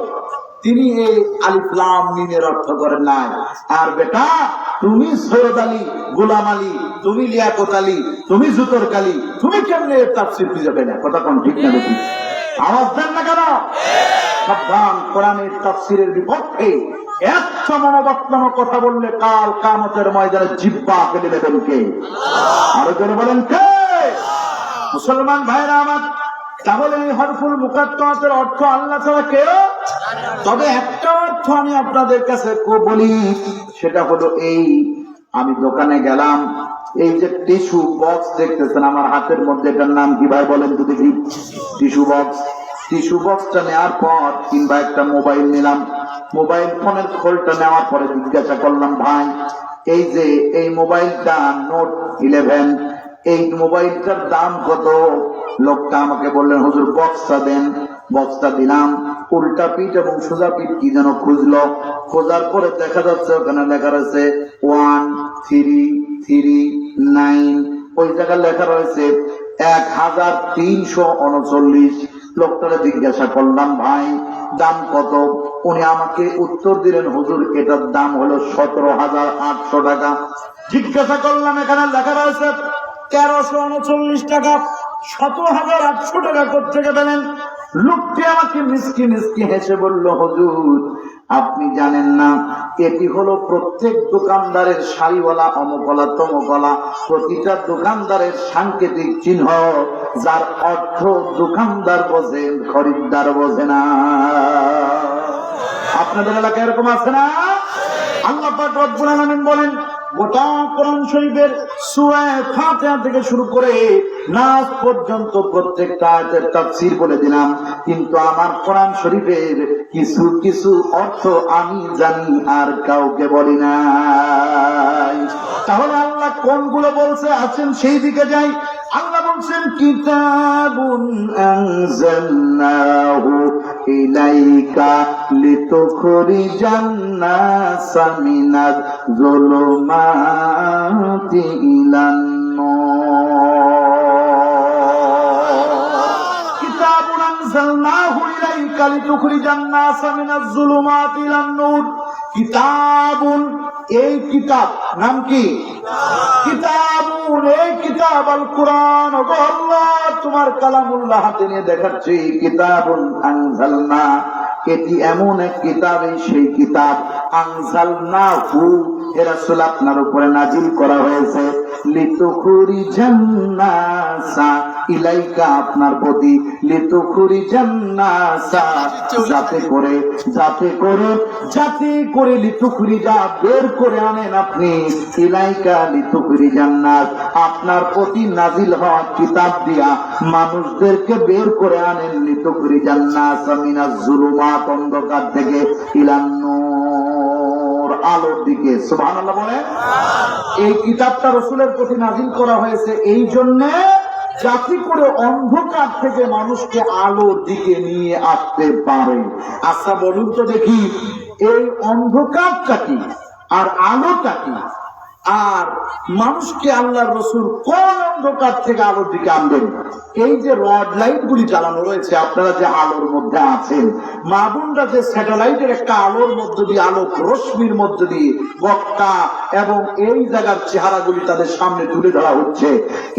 তিনি এই আলিফ লাম মিমের অর্থ করেন নাই। আর বেটা তুমি সৈয়দ আলী, গোলাম আলী, তুমি লিয়াকত আলী, তুমি জুতর কালী, তুমি কেমনে তাফসীর খুঁজে পেলে? কথা কোন ঠিক না দেখি? আওয়াজ দেন না কেন? সাবধান, কোরআনের তাফসীরের বিপক্ষে একটা মনোবাক্যম কথা বললে কাল কিয়ামতের ময়দানে জিহ্বা ফেলে দেবেন কে? আরো জোরে বলেন কে? মুসলমান ভাইরা আমার, তাহলে এই হরফুল মুকাত্তাতের অর্থ আল্লাহ ছাড়া কেউ। তবে একটা অর্থ আমি আপনাদের কাছে বলি, সেটা হলো এই, আমি দোকানে গেলাম, এই যে টিস্যু বক্স দেখতেছেন আমার হাতের মধ্যে, এটার নাম কি ভাই বলেন তো দেখি? Tissue box. টিস্যু বক্সটা নেওয়ার পর কিংবা একটা মোবাইল নিলাম, মোবাইল ফোনের খোলটা নেওয়ার পরে জিজ্ঞাসা করলাম, ভাই এই যে এই মোবাইলটা নোট 11, এই মোবাইলটার দাম কত? লোকটা আমাকে বললেন, হুজুর বক্সটা দেন। বক্সটা দিলাম, উল্টা পিঠ এবং সোজা পিঠ কি যেন খুঁজলো, খোঁজার পরে দেখা যাচ্ছে ওখানে লেখা রয়েছে 1339, ওই জায়গায় লেখা রয়েছে 1339। লোকটারে জিজ্ঞাসা করলাম, ভাই দাম কত? উনি আমাকে উত্তর দিলেন, হুজুর এটার দাম হলো 17,800 টাকা। জিজ্ঞাসা করলাম, এখানে লেখা রয়েছে 1339 টাকা, 17,800 টাকা কোত্থেকে পেলেন? লোকটি আমাকে মিসকি মিসকি হেসে বলল, হুজুর আপনি জানেন না, এটি হলো প্রত্যেক দোকানদারের শাড়িওয়ালা, অমকলা তমকলা, প্রতিটা দোকানদারের সাংকেতিক চিহ্ন, যার অর্থ দোকানদার বোঝে, খরিদ্দার বোঝে না। আপনাদের এলাকায় এরকম আছে না? আল্লাহ পাক রব্বুল আলামিন বলেন, গোটা কোরআন শরীফের সূরা ফাতিহা থেকে শুরু করে নাস পর্যন্ত প্রত্যেকটা আয়াতের তাফসীর বলে দিলাম, কিন্তু আমার কোরআন শরীফের কিছু কিছু অর্থ আমি জানি আর কাউকে বলি না। তাহলে আল্লাহ কোনগুলো বলছে আছেন সেই দিকে যাই। আল্লাহ বলছেন, কিতাবুন আনজালনাহু ইলাইকা লিতুখরিজান নাসা মিনাজ যুলুমাতি ইলান নূর। কিতাবুন আনজালনাহু ইলাইকা লিতুখরিজান নাসা মিনাজ যুলুমাতি ইলান নূর। কিতাবুন, এই কিতাব নাম কি? কিতাবুন, এই কিতাব আল কোরআন। আল্লাহ তোমার কালামুল্লাহ হাতে নিয়ে দেখাচ্ছি, কিতাবুন আনজালনা, এটি এমন এক কিতাব, সেই কিতাব আনজালনাহু হে রাসূল আপনার উপরে নাজিল করা হয়েছে, লিতুখরিজান নাসা ইলাইকা আপনার প্রতি, লিতুখরিজান নাসা যাতে করে লিতুখরিজা বের করে আনেন আপনি, ইলাইকা লিতুখরিজান নাস আপনার প্রতি নাজিল হওয়া কিতাব দিয়া মানুষদেরকে বের করে আনেন, লিতুখরিজান নাস মিনাজ যুলুমাত অন্ধকার থেকে ইলান নূর আলোর দিকে। সুবহানাল্লাহ বলে। এই কিতাবটা রাসূলের প্রতি নাজিল করা হয়েছে এই জন্য যাতে করে অন্ধকার থেকে মানুষকে আলোর দিকে নিয়ে আসতে পারে। আচ্ছা বলুন তো দেখি, এই অন্ধকারটা কি আর আলোটা কি? আর মানুষকে আল্লাহর রাসূল কোন অন্ধকার থেকে আলোর দিকে আনবেন? এই যে রড লাইট গুলি চালানো রয়েছে, আপনারা যে আলোর মধ্যে আছেন, মা বোনরা যে স্যাটেলাইটের একটা আলোর মধ্য দিয়ে, আলোক রশ্মির মধ্য দিয়ে বক্তা এবং এই জায়গার চেহারাগুলি তাদের সামনে তুলে ধরা হচ্ছে,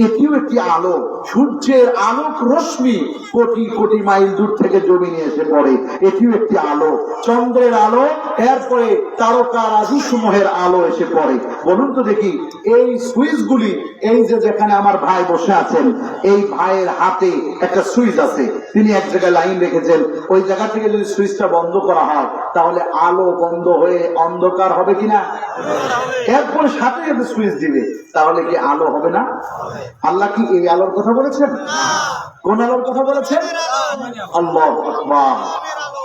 এটিও একটি আলো। সূর্যের আলোক রশ্মি কোটি কোটি মাইল দূর থেকে জমিনে এসে পড়ে, এটিও একটি আলো। চন্দ্রের আলো, এরপরে তারকা রাজি সমূহের আলো এসে পড়ে। বলুন তো দেখি, এই সুইচগুলি, এই যে যেখানে আমার ভাই বসে আছেন, এই ভাইয়ের হাতে একটা সুইচ আছে, তিনি এক জায়গায় লাইন রেখেছেন, ওই জায়গা থেকে যদি সুইচটা বন্ধ করা হয় তাহলে আলো বন্ধ হয়ে অন্ধকার হবে কিনা? এরপরে সাথে যদি সুইচ দিবে তাহলে কি আলো হবে না? আল্লাহ কি এই আলোর কথা বলেছেন? কোন আলোর কথা বলেছেন? আল্লাহু আকবার।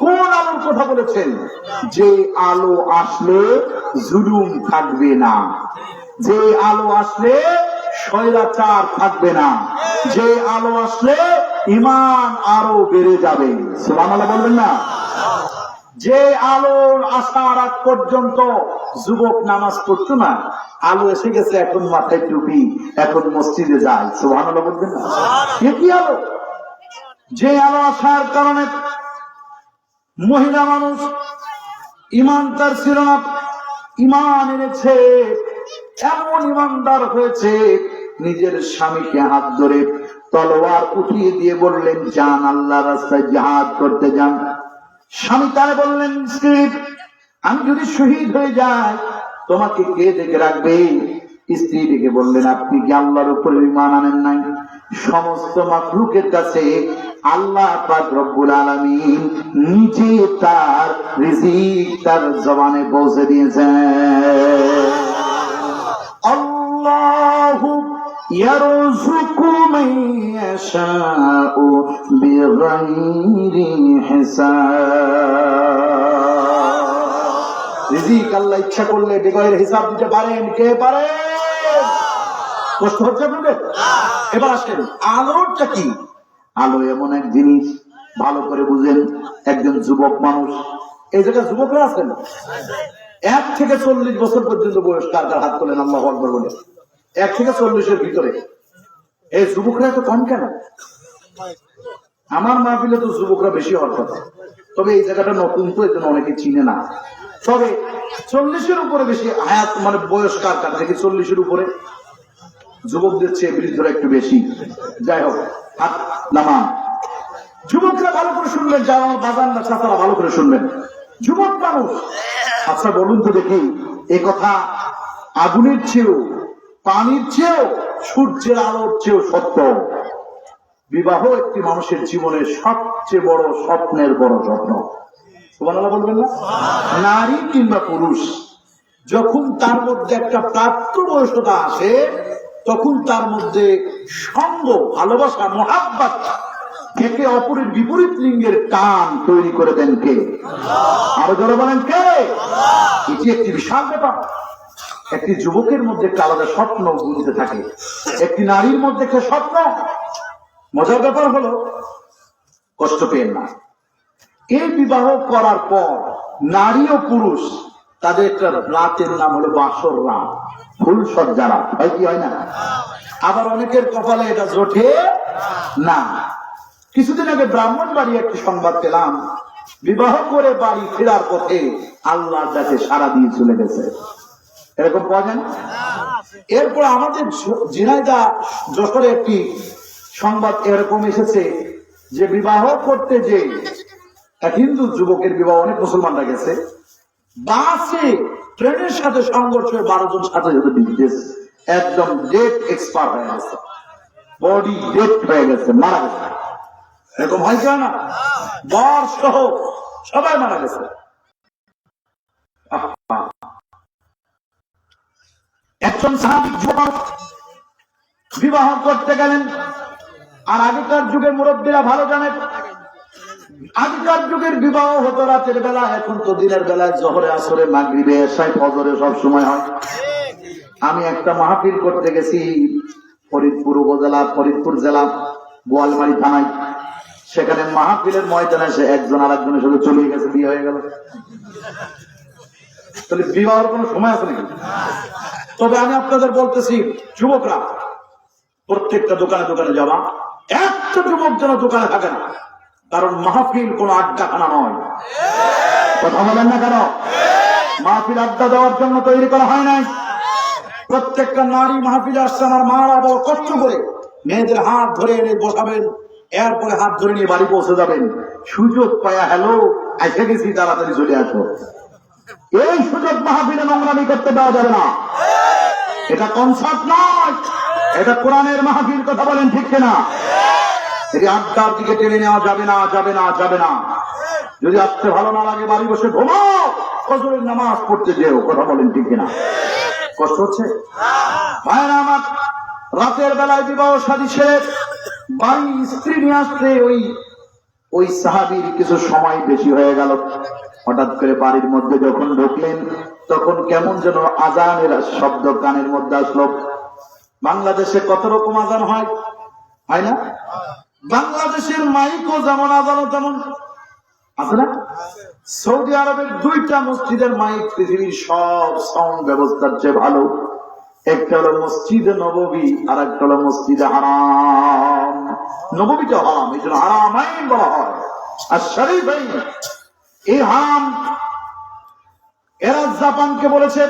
কোন আলোর কথা বলেছেন? যে আলো আসলে জুলুম থাকবে না, যে আলো আসলে স্বৈরাচার থাকবে না, যে আলো আসলে ঈমান আরো বেড়ে যাবে। সুবহানাল্লাহ বলবেন না? যে আলোর আসার আগ পর্যন্ত যুবক নামাজ পড়তো না, আলো এসে গেছে, এখন মাথায় টুপি, এখন মসজিদে যায়। সুবহানাল্লাহ বলবেন না? এ কি আলো? যে আলো আসার কারণে মহিলা মানুষ ঈমান তার ছিল না, ঈমান এনেছে, এমন ঈমানদার হয়েছে, নিজের স্বামীকে হাত ধরে তলোয়ার উঠিয়ে দিয়ে বললেন, যান আল্লাহর রাস্তায় জিহাদ করতে যান। স্বামী তারে বললেন, স্ত্রী, আমি যদি শহীদ হয়ে যাই তোমাকে কে দেখে রাখবে? স্ত্রী ডেকে বললেন, আপনি কি আল্লাহর উপর ঈমান আনেন নাই? সমস্ত মাখলুকের কাছে আল্লাহ পাক রব্বুল আলামিন নিজে তার রিজিক তার জবানে পৌঁছে দিয়েছেন। আল্লাহু ইয়ারযুকু মান ইয়াশাউ বিগাইরি হিসাব। রিজিক আল্লাহ ইচ্ছা করলে বেগয়ের হিসাব দিতে পারেন। কে পারে? কষ্ট হচ্ছে আপনাদের? এবার আসেন, আলোটা কি? আলো এমন এক জিনিস, ভালো করে বুঝেন। একজন যুবক মানুষ, এই জায়গায় যুবকরা আছেন 1 থেকে 40 বছর পর্যন্ত বয়স, কার কার হাত তোলেন আল্লাহু আকবার বলে। 1 থেকে 40-এর ভিতরে এই যুবকরা এত কম কেন? আমার মাহফিলে তো যুবকরা বেশি হওয়ার কথা, তবে এই জায়গাটা নতুন তো, এই জন্য অনেকে চিনে না। তবে 40-এর উপরে বেশি হায়াত, মানে বয়স কার কার থেকে 40-এর উপরে যুবকদের চেয়ে বৃদ্ধরা একটু বেশি। যাই হোক, হাত নামান। যুবকরা ভালো করে শুনবেন, যারা আমার বাজান না চাচারা ভালো করে শুনবেন। যুবক মানুষ, আচ্ছা বলুন তো দেখি, এ কথা আগুনের চেয়েও, পানির চেয়েও, সূর্যের আলোর চেয়েও সত্য। বিবাহ একটি মানুষের জীবনের সবচেয়ে বড় স্বপ্নের বড় স্বপ্ন। সুবহানাল্লাহ বলবেন না? নারী কিংবা পুরুষ যখন তার মধ্যে একটা প্রাপ্তবয়স্কতা আসে, তখন তার মধ্যে সঙ্গ, ভালোবাসা, মহাব্বত, একে অপরের বিপরীত লিঙ্গের টান তৈরি করে দেন কে? আরো জোরে বলেন কে? এটি একটি বিশাল ব্যাপার। একটি যুবকের মধ্যে একটা আলাদা স্বপ্ন গুনতে থাকে, একটি নারীর মধ্যে একটা স্বপ্ন। মজার ব্যাপার হলো, কষ্ট পেন না, এই বিবাহ করার পর নারী ও পুরুষ তাদের একটা রাতের নাম হলো বাসর রাত, ফুল সজ্জা রাত। হয় কি হয় না? আবার অনেকের কপালে এটা জোটে না। কিছুদিন আগে ব্রাহ্মণবাড়ি একটি সংবাদ পেলাম, বিবাহ করে বাড়ি ফেরার পথে আল্লাহর কাছে সাড়া দিয়ে চলে গেছে। এরকম পাওয়া যায় না? এরপর আমাদের ঝিনাইদহ যশোরে একটি সংবাদ এরকম এসেছে যে বিবাহ করতে যে এক হিন্দু যুবকের বিবাহ, অনেক মুসলমানরা গেছে, বাসে ট্রেনের সাথে সংঘর্ষ হয়ে 12 জন সাথে সাথে বিদ্যুৎ, একদম ডেট এক্সপায়ার হয়ে গেছে, বডি ডেট হয়ে গেছে, মারা গেছে। এরকম হয় না? বর সহ সবাই মারা গেছে। একজন সাহাবী যুবক বিবাহ করতে গেলেন, আর আগেকার যুগের মুরব্বীরা ভালো জানেন, আগেকার যুগের বিবাহ হতো রাতের বেলা, এখন তো দিনের বেলায়, জোহরে, আসরে, মাগরিবে, এশায়, ফজরে সব সময় হয়। আমি একটা মাহফিল করতে গেছি ফরিদপুর উপজেলা, ফরিদপুর জেলা, বোয়ালমারী থানায়। সেখানে মাহফিলের ময়দানে এসে একজন আর একজনের সাথে চলে গেছে, বিয়ে হয়ে গেল। তাহলে বিবাহের কোনো সময় আছে নাকি? তবে আমি আপনাদের বলতেছি, যুবকরা প্রত্যেকটা দোকানে দোকানে যাওয়া, একটা যুবক যেন দোকানে থাকে না, কারণ মাহফিল কোন আড্ডাখানা নয়। কথা বলেন না কেন? মাহফিল আড্ডা দেওয়ার জন্য তৈরি করা হয় নাই। প্রত্যেকটা নারী মাহফিলে আসছে, আমার মারা বড় কষ্ট করে মেয়েদের হাত ধরে এনে বসাবেন, এরপরে হাত ধরে নিয়ে বাড়ি পৌঁছে যাবেন। সুযোগ পায়া, হ্যালো এসে গেছি, তাড়াতাড়ি চলে আসো। এই সুযোগ মাহফিলে নোংরামি করতে দেওয়া যাবে না। এটা কনসার্ট নয়, এটা কোরআনের মাহফিল। কথা বলেন ঠিক কিনা? এটি আড্ডার দিকে টেনে নেওয়া যাবে না, যাবে না, যাবে না। যদি আসতে ভালো না লাগে, বাড়ি বসে ঘুমাও, ফজরের নামাজ পড়তে যেও। কথা বলেন ঠিক কিনা? কষ্ট হচ্ছে ভাইরা আমার? রাতের বেলায় বিবাহ শাদী সেরে বাড়ি স্ত্রী নিয়ে আসতে ওই সাহাবীর কিছু সময় বেশি হয়ে গেল। হঠাৎ করে বাড়ির মধ্যে যখন ঢুকলেন, তখন কেমন যেন আজানের শব্দ কানের মধ্যে আসলো। বাংলাদেশে কত রকম আজান হয়, হয় না? বাংলাদেশের মাইকও যেমন আজানও তেমন আছে না? সৌদি আরবের 2টা মসজিদের মাইক পৃথিবীর সব সাউন্ড ব্যবস্থার চেয়ে ভালো। একটা হলো মসজিদে নববী, আর একটা হলো মসজিদে হারাম। নববীটা হারাম, এই জন্য হারামাইন বলা হয়। আর শরীফাইন, এই হারাম। এরা জাপানকে বলেছে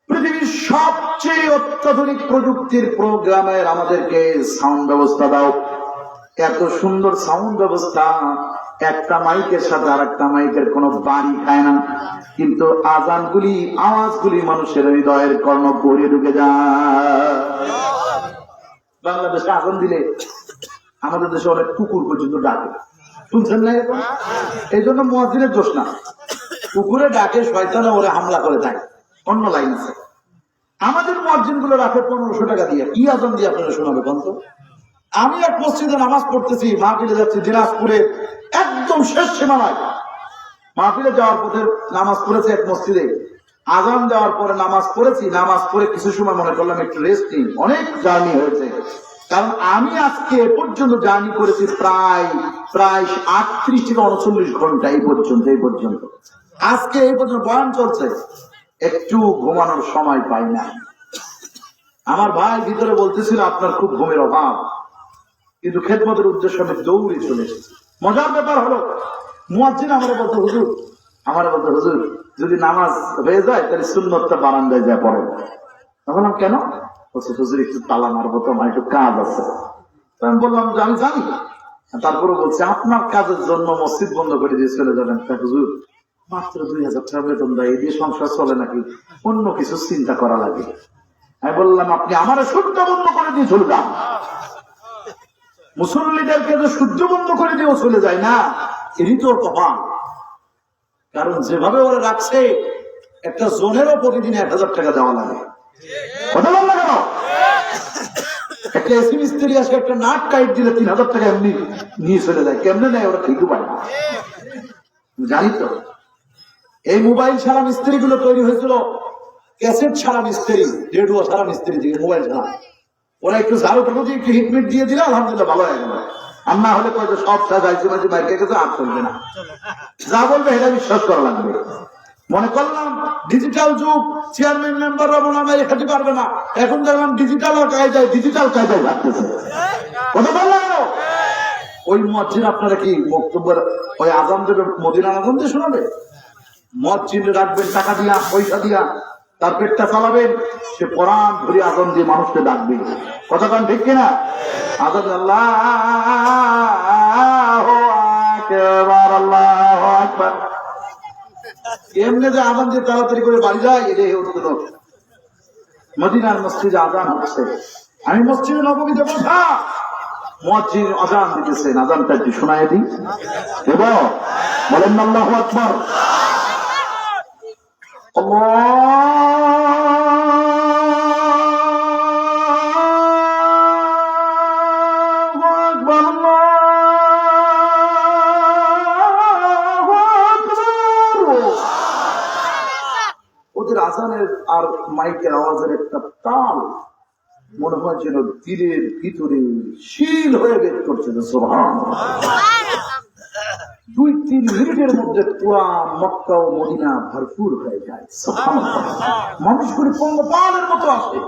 পৃথিবীর সবচেয়ে অত্যাধুনিক প্রযুক্তির প্রোগ্রামের আমাদেরকে সাউন্ড ব্যবস্থা দাও। এত সুন্দর সাউন্ড ব্যবস্থা, একটা মাইকের সাথে আর একটা মাইকের কোনো বাড়ি খায় না, কিন্তু আজানগুলি, আওয়াজগুলি মানুষের হৃদয়ের কর্ণ পড়িয়ে ঢুকে যায়। বাংলাদেশে আজান দিলে আমাদের দেশে অনেক কুকুর পর্যন্ত ডাকে, শুনছেন না? এই জন্য মুয়াজ্জিনের দোষ না, কুকুরে ডাকে শয়তানে ওরে হামলা করে থাকে। অন্য লাইন আছে। আমাদের মুয়াজ্জিন গুলো রাখে 1500 টাকা দিয়ে, কি আজান দিয়ে আপনারা শোনাবে বন্ধ? আমি এক মসজিদে নামাজ পড়তেছি, মাহফিলে যাচ্ছি দিনাজপুরে, একদম শেষ সীমানায়। মাহফিলে যাওয়ার পথে নামাজ পড়েছি এক মসজিদে, আজান দেওয়ার পরে নামাজ পড়েছি। নামাজ পড়ে কিছু সময় মনে করলাম একটু রেস্ট নিই, অনেক জার্নি হয়েছে। কারণ আমি আজকে এ পর্যন্ত জার্নি করেছি প্রায় 38 থেকে 39 ঘন্টা। এই পর্যন্ত আজকে এই পর্যন্ত বয়ান চলছে, একটু ঘুমানোর সময় পাই না। আমার ভাই ভিতরে বলতেছিল আপনার খুব ঘুমের অভাব, কিন্তু খেদমতের উদ্দেশ্যে আমি দৌড়ে চলে এসেছি। মজার ব্যাপার হলো, মুয়াজ্জিন আমারে বলতো হুজুর যদি নামাজ হয়ে যায় তাহলে সুন্নতটা বারান্দায় যায় পড়ে। বললাম কেন? বলছে হুজুর একটু তালা মারবো তো, আমার একটু কাজ আছে। আমি বললাম যে আমি জানি। তারপরে বলছে আপনার কাজের জন্য মসজিদ বন্ধ করে দিয়ে চলে যাবেন। হুজুর মাত্র 2000 টাকা বেতন দেয়, এই দিয়ে সংসার চলে নাকি? অন্য কিছু চিন্তা করা লাগে। আমি বললাম আপনি আমার সূর্য বন্ধ করে দিয়ে চলে যান। মুসল্লিদেরকে যে সূর্য বন্ধ করে দিয়েও চলে যায় না, এরই তো কপাল। কারণ যেভাবে ওরা রাখছে, একটা জোনেরও প্রতিদিন 1000 টাকা দেওয়া লাগে। কথা বল না কেন? একটা এসি মিস্ত্রি আসে, একটা নাট টাইট দিলে 3000 টাকা এমনি নিয়ে চলে যায়। কেমনে নেয় ওরা ঠিক পায় না, জানি তো। এই মোবাইল ছাড়া মিস্ত্রি গুলো তৈরি হয়েছিল ক্যাসেট ছাড়া মিস্ত্রি, রেডিও ছাড়া মিস্ত্রি থেকে মোবাইল ছাড়া। ওরা একটু ঝাড়ু টাড়ু দিয়ে একটু হিটমিট দিয়ে দিলে আলহামদুলিল্লাহ ভালো হয়ে গেল। আর না হলে কয়েক সব সাজাইছে মাঝে বাইরে গেছে, আর চলবে না। যা বলবে এটা বিশ্বাস করা লাগবে। মনে করলাম ডিজিটাল যুগ, চেয়ারম্যান মেম্বাররা মনে হয় খাতে পারবে না। এখন দেখলাম ডিজিটাল কায়দায় লাগতেছে। কথা বললাম ওই মসজিদ আপনারা কি বক্তব্যের ওই আজান দেবে, মদিনার আজান দিয়ে শোনাবে? মসজিদে রাখবেন টাকা দিয়া, পয়সা দিয়া, তার পেটটা চালাবেন, সে কোরআন ধরে আজান দিয়ে মানুষকে ডাকবে। কথা কান ঠিক কিনা? আজান আল্লাহু আকবার, আল্লাহু আকবার, এমনি যে আজান দিয়ে তাড়াতাড়ি করে বাড়ি যায়, এটাই হতো না। মদিনার মসজিদে আজান হচ্ছে, আমি মসজিদে নববীতে বসা, মুয়াজ্জিন আজান দিতেছেন, আজানটা একটু শোনায় দিই দেব? বলেন আল্লাহু আকবার। ওদের আজানের আর মাইকের আওয়াজের একটা তাল মনে হয় যেন দিলের ভিতরে শীল হয়ে বের করছে। সুবহানাল্লাহ। 2-3 মিনিটের মধ্যে পুরা মক্কা ও মদিনা ভরপুর হয়ে যায়। সুবহানাল্লাহ। মানুষগুলি পঙ্গপালের মতো আসে,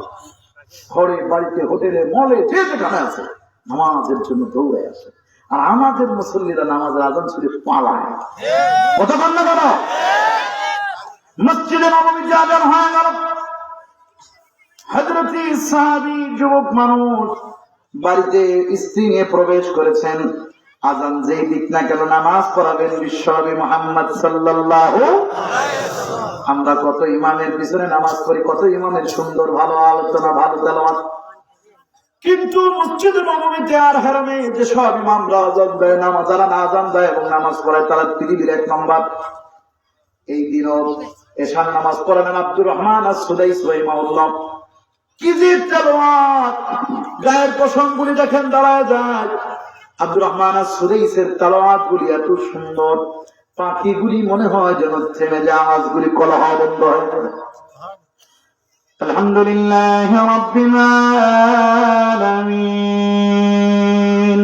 ঘরে বাড়িতে হোটেলে মলে যে যেখানে আছে নামাজের জন্য দৌড়ে আসে। আর আমাদের মুসল্লিরা নামাজের আজান শুনে পালায়। কথা বল না কেন? মসজিদে নববীতে আজান হয়ে গেল, হযরতি সাহাবী যুবক মানুষ বাড়িতে স্ত্রী নিয়ে প্রবেশ করেছেন। আজান যেই দিক না কেন নামাজ পড়াবেন বিশ্বনবী মুহাম্মদ সাল্লাল্লাহু আলাইহি ওয়াসাল্লাম। আমরা কত ইমামের পিছনে নামাজ পড়ি, কত ইমামের সুন্দর ভালো আলোচনা, ভালো তেলাওয়াত, কিন্তু মসজিদে নববীতে আর হারামে যে সব ইমামরা আজান দেয়, নামাজ যারা না আজান দেয় এবং নামাজ পড়ায় তারা পৃথিবীর 1 নম্বর। এই দিনও এশার নামাজ পড়ালেন আব্দুর রহমান আস-সুদাইসি রাহিমাহুল্লাহ। কি যে তেলাওয়াত, গায়ের পশমগুলি দেখেন দাঁড়ায় যায়। আব্দুর রহমান আস-সুদাইসির তেলাওয়াত গুলি এত সুন্দর, পাখিগুলি মনে হয় যেন থেমে যায়, আওয়াজগুলি কলহ বন্ধ হয়ে যায়। আলহামদুলিল্লাহি রাব্বিল আলামিন।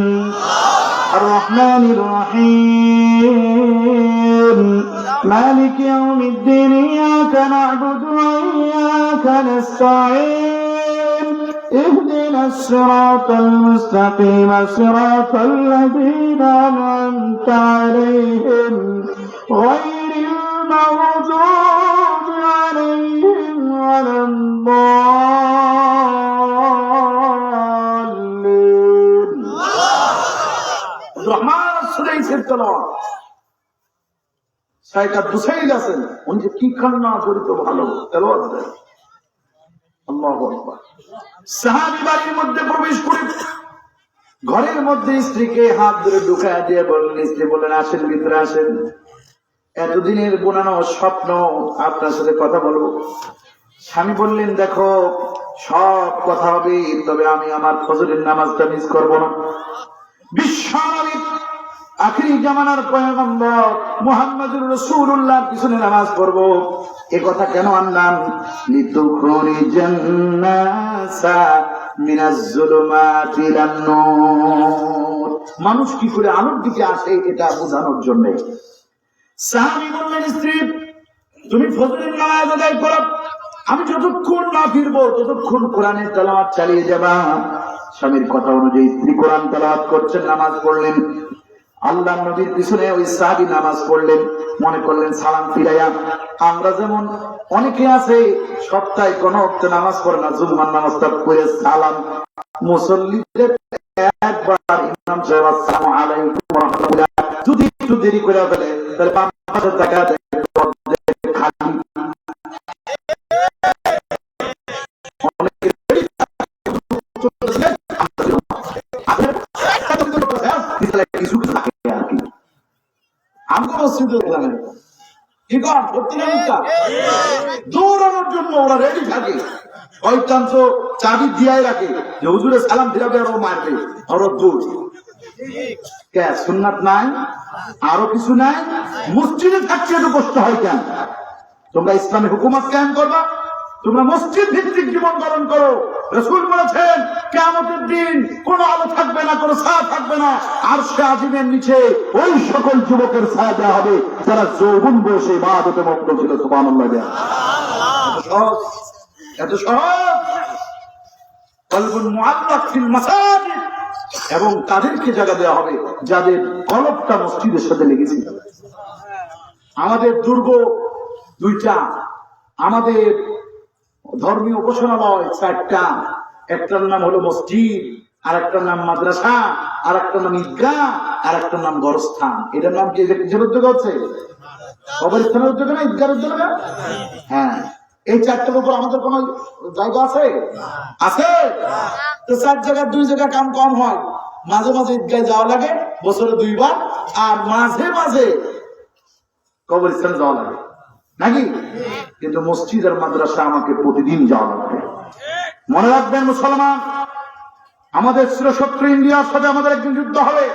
الرحمن الرحيم مالك يوم الدين إياك نعبد وإياك نستعين اهدنا الصراط المستقيم صراط الذين أنعمت عليهم غير المغضوب عليهم ولا الضالين রহমান সুলাইসের তেলাওয়াত শাইখ বুসাইল আছেন উনি যে কি খান্না জড়িত ভালো তেলাওয়াত দেন আল্লাহু আকবার সাহাবী বাড়ির মধ্যে প্রবেশ করে ঘরের মধ্যে স্ত্রীকে হাত ধরে ঢুকায় দিয়ে বললেন, স্ত্রী বললেন আসেন ভিতরে আসেন, এতদিনের বোনানো স্বপ্ন আপনার সাথে কথা বলবো। স্বামী বললেন দেখো সব কথা হবে, তবে আমি আমার ফজরের নামাজটা মিস করবো না। বিশ্বনবী আখিরি জামানার পয়গম্বর মুহাম্মদুর রাসূলুল্লাহর পিছনে নামাজ পড়বো এ কথা কেন আনলাম? লিতুখরিজান নাসা মিনাজ যুলুমাতি ইলান নূর, মানুষ কি করে আলোর দিকে আসে এটা বোঝানোর জন্য। সাহাবী বললেন স্ত্রী তুমি ফজরের নামাজ আদায় করো, আমি যতক্ষণ না ফিরবো ততক্ষণ কোরআনের তেলাওয়াত চালিয়ে যাবা। স্বামীর কথা অনুযায়ী স্ত্রী কোরআন তেলাওয়াত করছেন, নামাজ পড়লেন। আল্লাহ নবীর পিছনে ওই সাহাবী নামাজ পড়লেন, মনে করলেন সালাম ফিরাইয়া। আমরা যেমন অনেকে আছে সপ্তাহে কোনো ওয়াক্তে নামাজ পড়ে না, জুমার নামাজটা পড়ে সালাম মুসল্লিদের একবার ইমাম সাহেব আসসালামু আলাইকুম ওয়া রাহমাতুল্লাহ যদি একটু দেরি করে ফেলে তাহলে বাম পাশের জায়গা খালি কিছু থাকে আর কি। আমি মসজিদে দৌড়ানোর জন্য ওরা রেডি থাকে, শয়তান তো চাবি দিয়াই রাখে যে হুজুরে সালাম ফিরাবে আর ও মারবে, ওরা দৌড়। সুন্নাত নাই, আরো কিছু নাই, মসজিদে থাকছে এত কষ্ট হয় কেন? তোমরা ইসলামী হুকুমত কায়েম করবা, তোমরা মসজিদ ভিত্তিক জীবন ধারণ করো। রাসূল বলেছেন কিয়ামতের দিন কোন আলো থাকবে না, কোন ছায়া থাকবে না, আরশে আজিমের নিচে ওই সকল যুবকের ছায়া দেওয়া হবে যারা যৌবন বয়সে ইবাদতে মগ্ন ছিল। সুবহানাল্লাহ। এত সহজ। কলবুন মুআল্লাক ফিল মাসাজিদ, এবং তাদেরকে জায়গা দেওয়া হবে যাদের কলবটা মসজিদের সাথে লেগেছে। আমাদের দুর্গ দুইটা, আমাদের ধর্মীয় উপাসনালয় চারটা, একটার নাম হলো মসজিদ, আর একটার নাম মাদ্রাসা, আর একটার নাম ঈদগাহ, আর একটার নাম গরস্থান। এটার নাম কি কিসের উদ্যোগ হচ্ছে? কবরস্থানের উদ্যোগে না, ঈদগাহের উদ্যোগে না? হ্যাঁ, এই চারটার উপর আমাদের কোন জায়গা আছে? আছে তো চার জায়গায় দুই জায়গা কাম কম হয়, মাঝে মাঝে ঈদগাহে যাওয়া লাগে বছরে 2 বার, আর মাঝে মাঝে কবরস্থানে যাওয়া লাগে নাকি? কিন্তু মসজিদ আর মাদ্রাসা আমাকে প্রতিদিন যাওয়া লাগবে। মনে রাখবেন মুসলমান, আমাদের চিরশত্রু ইন্ডিয়ার সাথে আমাদের একদিন যুদ্ধ হবে।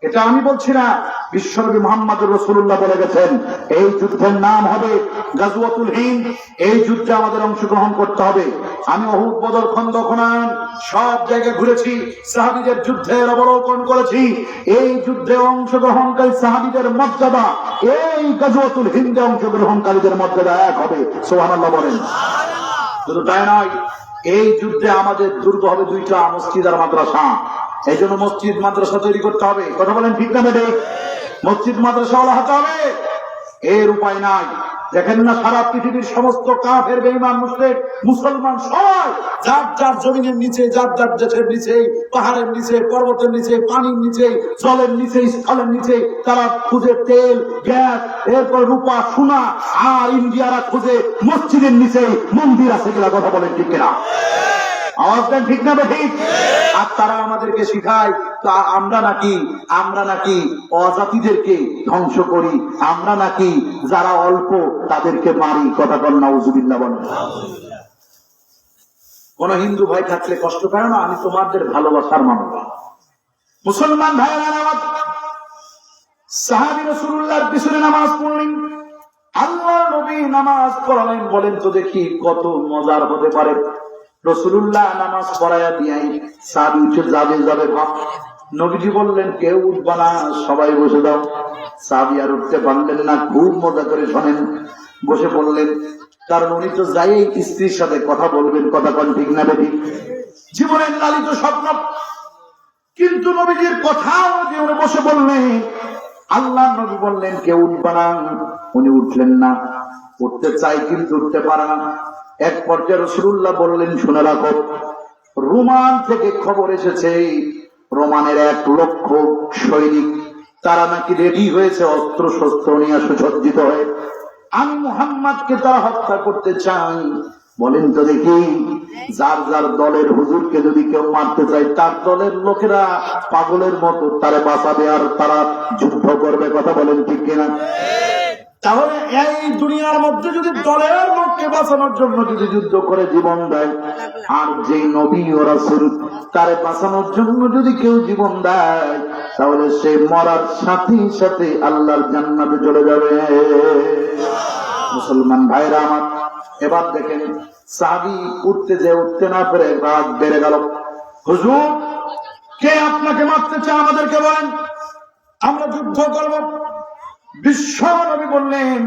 এটা আমি বলছি না, বিশ্বনবী মুহাম্মদুর রাসূলুল্লাহ বলে গেছেন এই যুদ্ধের নাম হবে গাজওয়াতুল হিন্দ। এই যুদ্ধে আমাদের অংশগ্রহণ করতে হবে। আমি উহুদ, বদর, খন্দক, হুনাইন সব জায়গায় ঘুরেছি, সাহাবীদের যুদ্ধের অবলোকন করেছি। এই যুদ্ধে অংশগ্রহণকারী সাহাবীদের মর্যাদা এই গাজওয়াতুল হিন্দে অংশগ্রহণকারীদের মর্যাদা এক হবে। সুবহানাল্লাহ বলেন। শুধু তাই নয়, এই যুদ্ধে আমাদের দুর্গ হবে 2টা, মসজিদ আর মাদ্রাসা। এই জন্য মসজিদ মাদ্রাসা তৈরি করতে হবে। কথা বলেন ঠিক না বেটে? মসজিদ মাদ্রাসা ওয়ালা হতে হবে, এর উপায় নাই। দেখেন না সারা পৃথিবীর সমস্ত কাফের, বেঈমান, মুশরিক, মুসলমান সবাই যার যার জমিনের নিচে, যার যার দেশের নিচে, পাহাড়ের নিচে, পর্বতের নিচে, পানির নিচে, জলের নিচে, স্থলের নিচে তারা খুঁজে তেল, গ্যাস, এরপর রূপা, সোনা। আর ইন্ডিয়ারা খুঁজে মসজিদের নিচে মন্দির আছে কিনা। কথা বলেন ঠিক কিনা? আওয়াজ দেন ঠিক না ঠিক? আর তারা আমাদেরকে শিখায় তা আমরা নাকি অজাতিদেরকে ধ্বংস করি, আমরা নাকি যারা অল্প তাদেরকে মারি। কথা বল নাউজুবিল্লাহ বলেন। কোন হিন্দু ভাই থাকলে কষ্ট পায় না, আমি তোমাদের ভালোবাসার মানুষ। মুসলমান ভাইয়েরা, নামাজ সাহাবী রাসূলুল্লাহর পিছনে নামাজ পড়লেন, আল্লাহ নবী নামাজ পড়ালেন। বলেন তো দেখি কত মজার হতে পারে। রাসূলুল্লাহ নামাজ পড়ায়া দিয়াই সাহাবী উঠে যাবে ভাব। নবীজি বললেন কেউ উঠবা না, সবাই বসে দাও। সাহাবী আর উঠতে পারলেন না, খুব মজা করে শোনেন, বসে পড়লেন। কারণ উনি তো যাই স্ত্রীর সাথে কথা বলবেন, কথা কোন ঠিক না বেঠিক, জীবনের লালিত স্বপ্ন। কিন্তু নবীজির কথাও যে উনি বসে বললেন, আল্লাহ নবী বললেন কেউ উঠবা না, উনি উঠলেন না। উঠতে চাই কিন্তু উঠতে পারে না। এক পর্যায়ে রাসূলুল্লাহ বললেন, শুনে রাখো, রোমান থেকে খবর এসেছে, রোমানের 1,00,000 সৈনিক, তারা নাকি রেডি হয়েছে অস্ত্র শস্ত্র নিয়ে সুসজ্জিত হয়ে। আমি মুহাম্মদকে তারা হত্যা করতে চাই। বলেন তো দেখি, যার যার দলের হুজুরকে যদি কেউ মারতে চায়, তার দলের লোকেরা পাগলের মতো তারে বাঁচাবে আর তারা যুদ্ধ করবে। কথা বলেন ঠিক কিনা? তাহলে এই দুনিয়ার মধ্যে যদি দলের লোককে বাঁচানোর জন্য যদি যুদ্ধ করে জীবন দেয়, আর যে নবী ও রাসূল তারে বাঁচানোর জন্য যদি কেউ জীবন দেয়, তাহলে সে মরার সাথে সাথে আল্লাহর জান্নাতে চলে যাবে। মুসলমান ভাইরা আমার, এবার দেখেন সাহাবী উঠতে যে উঠতে না পেরে রাগ বেড়ে গেল। হুজুর, কে আপনাকে মারতে চায় আমাদেরকে বলেন, আমরা যুদ্ধ করব। বিশ্ব নবী বললেন,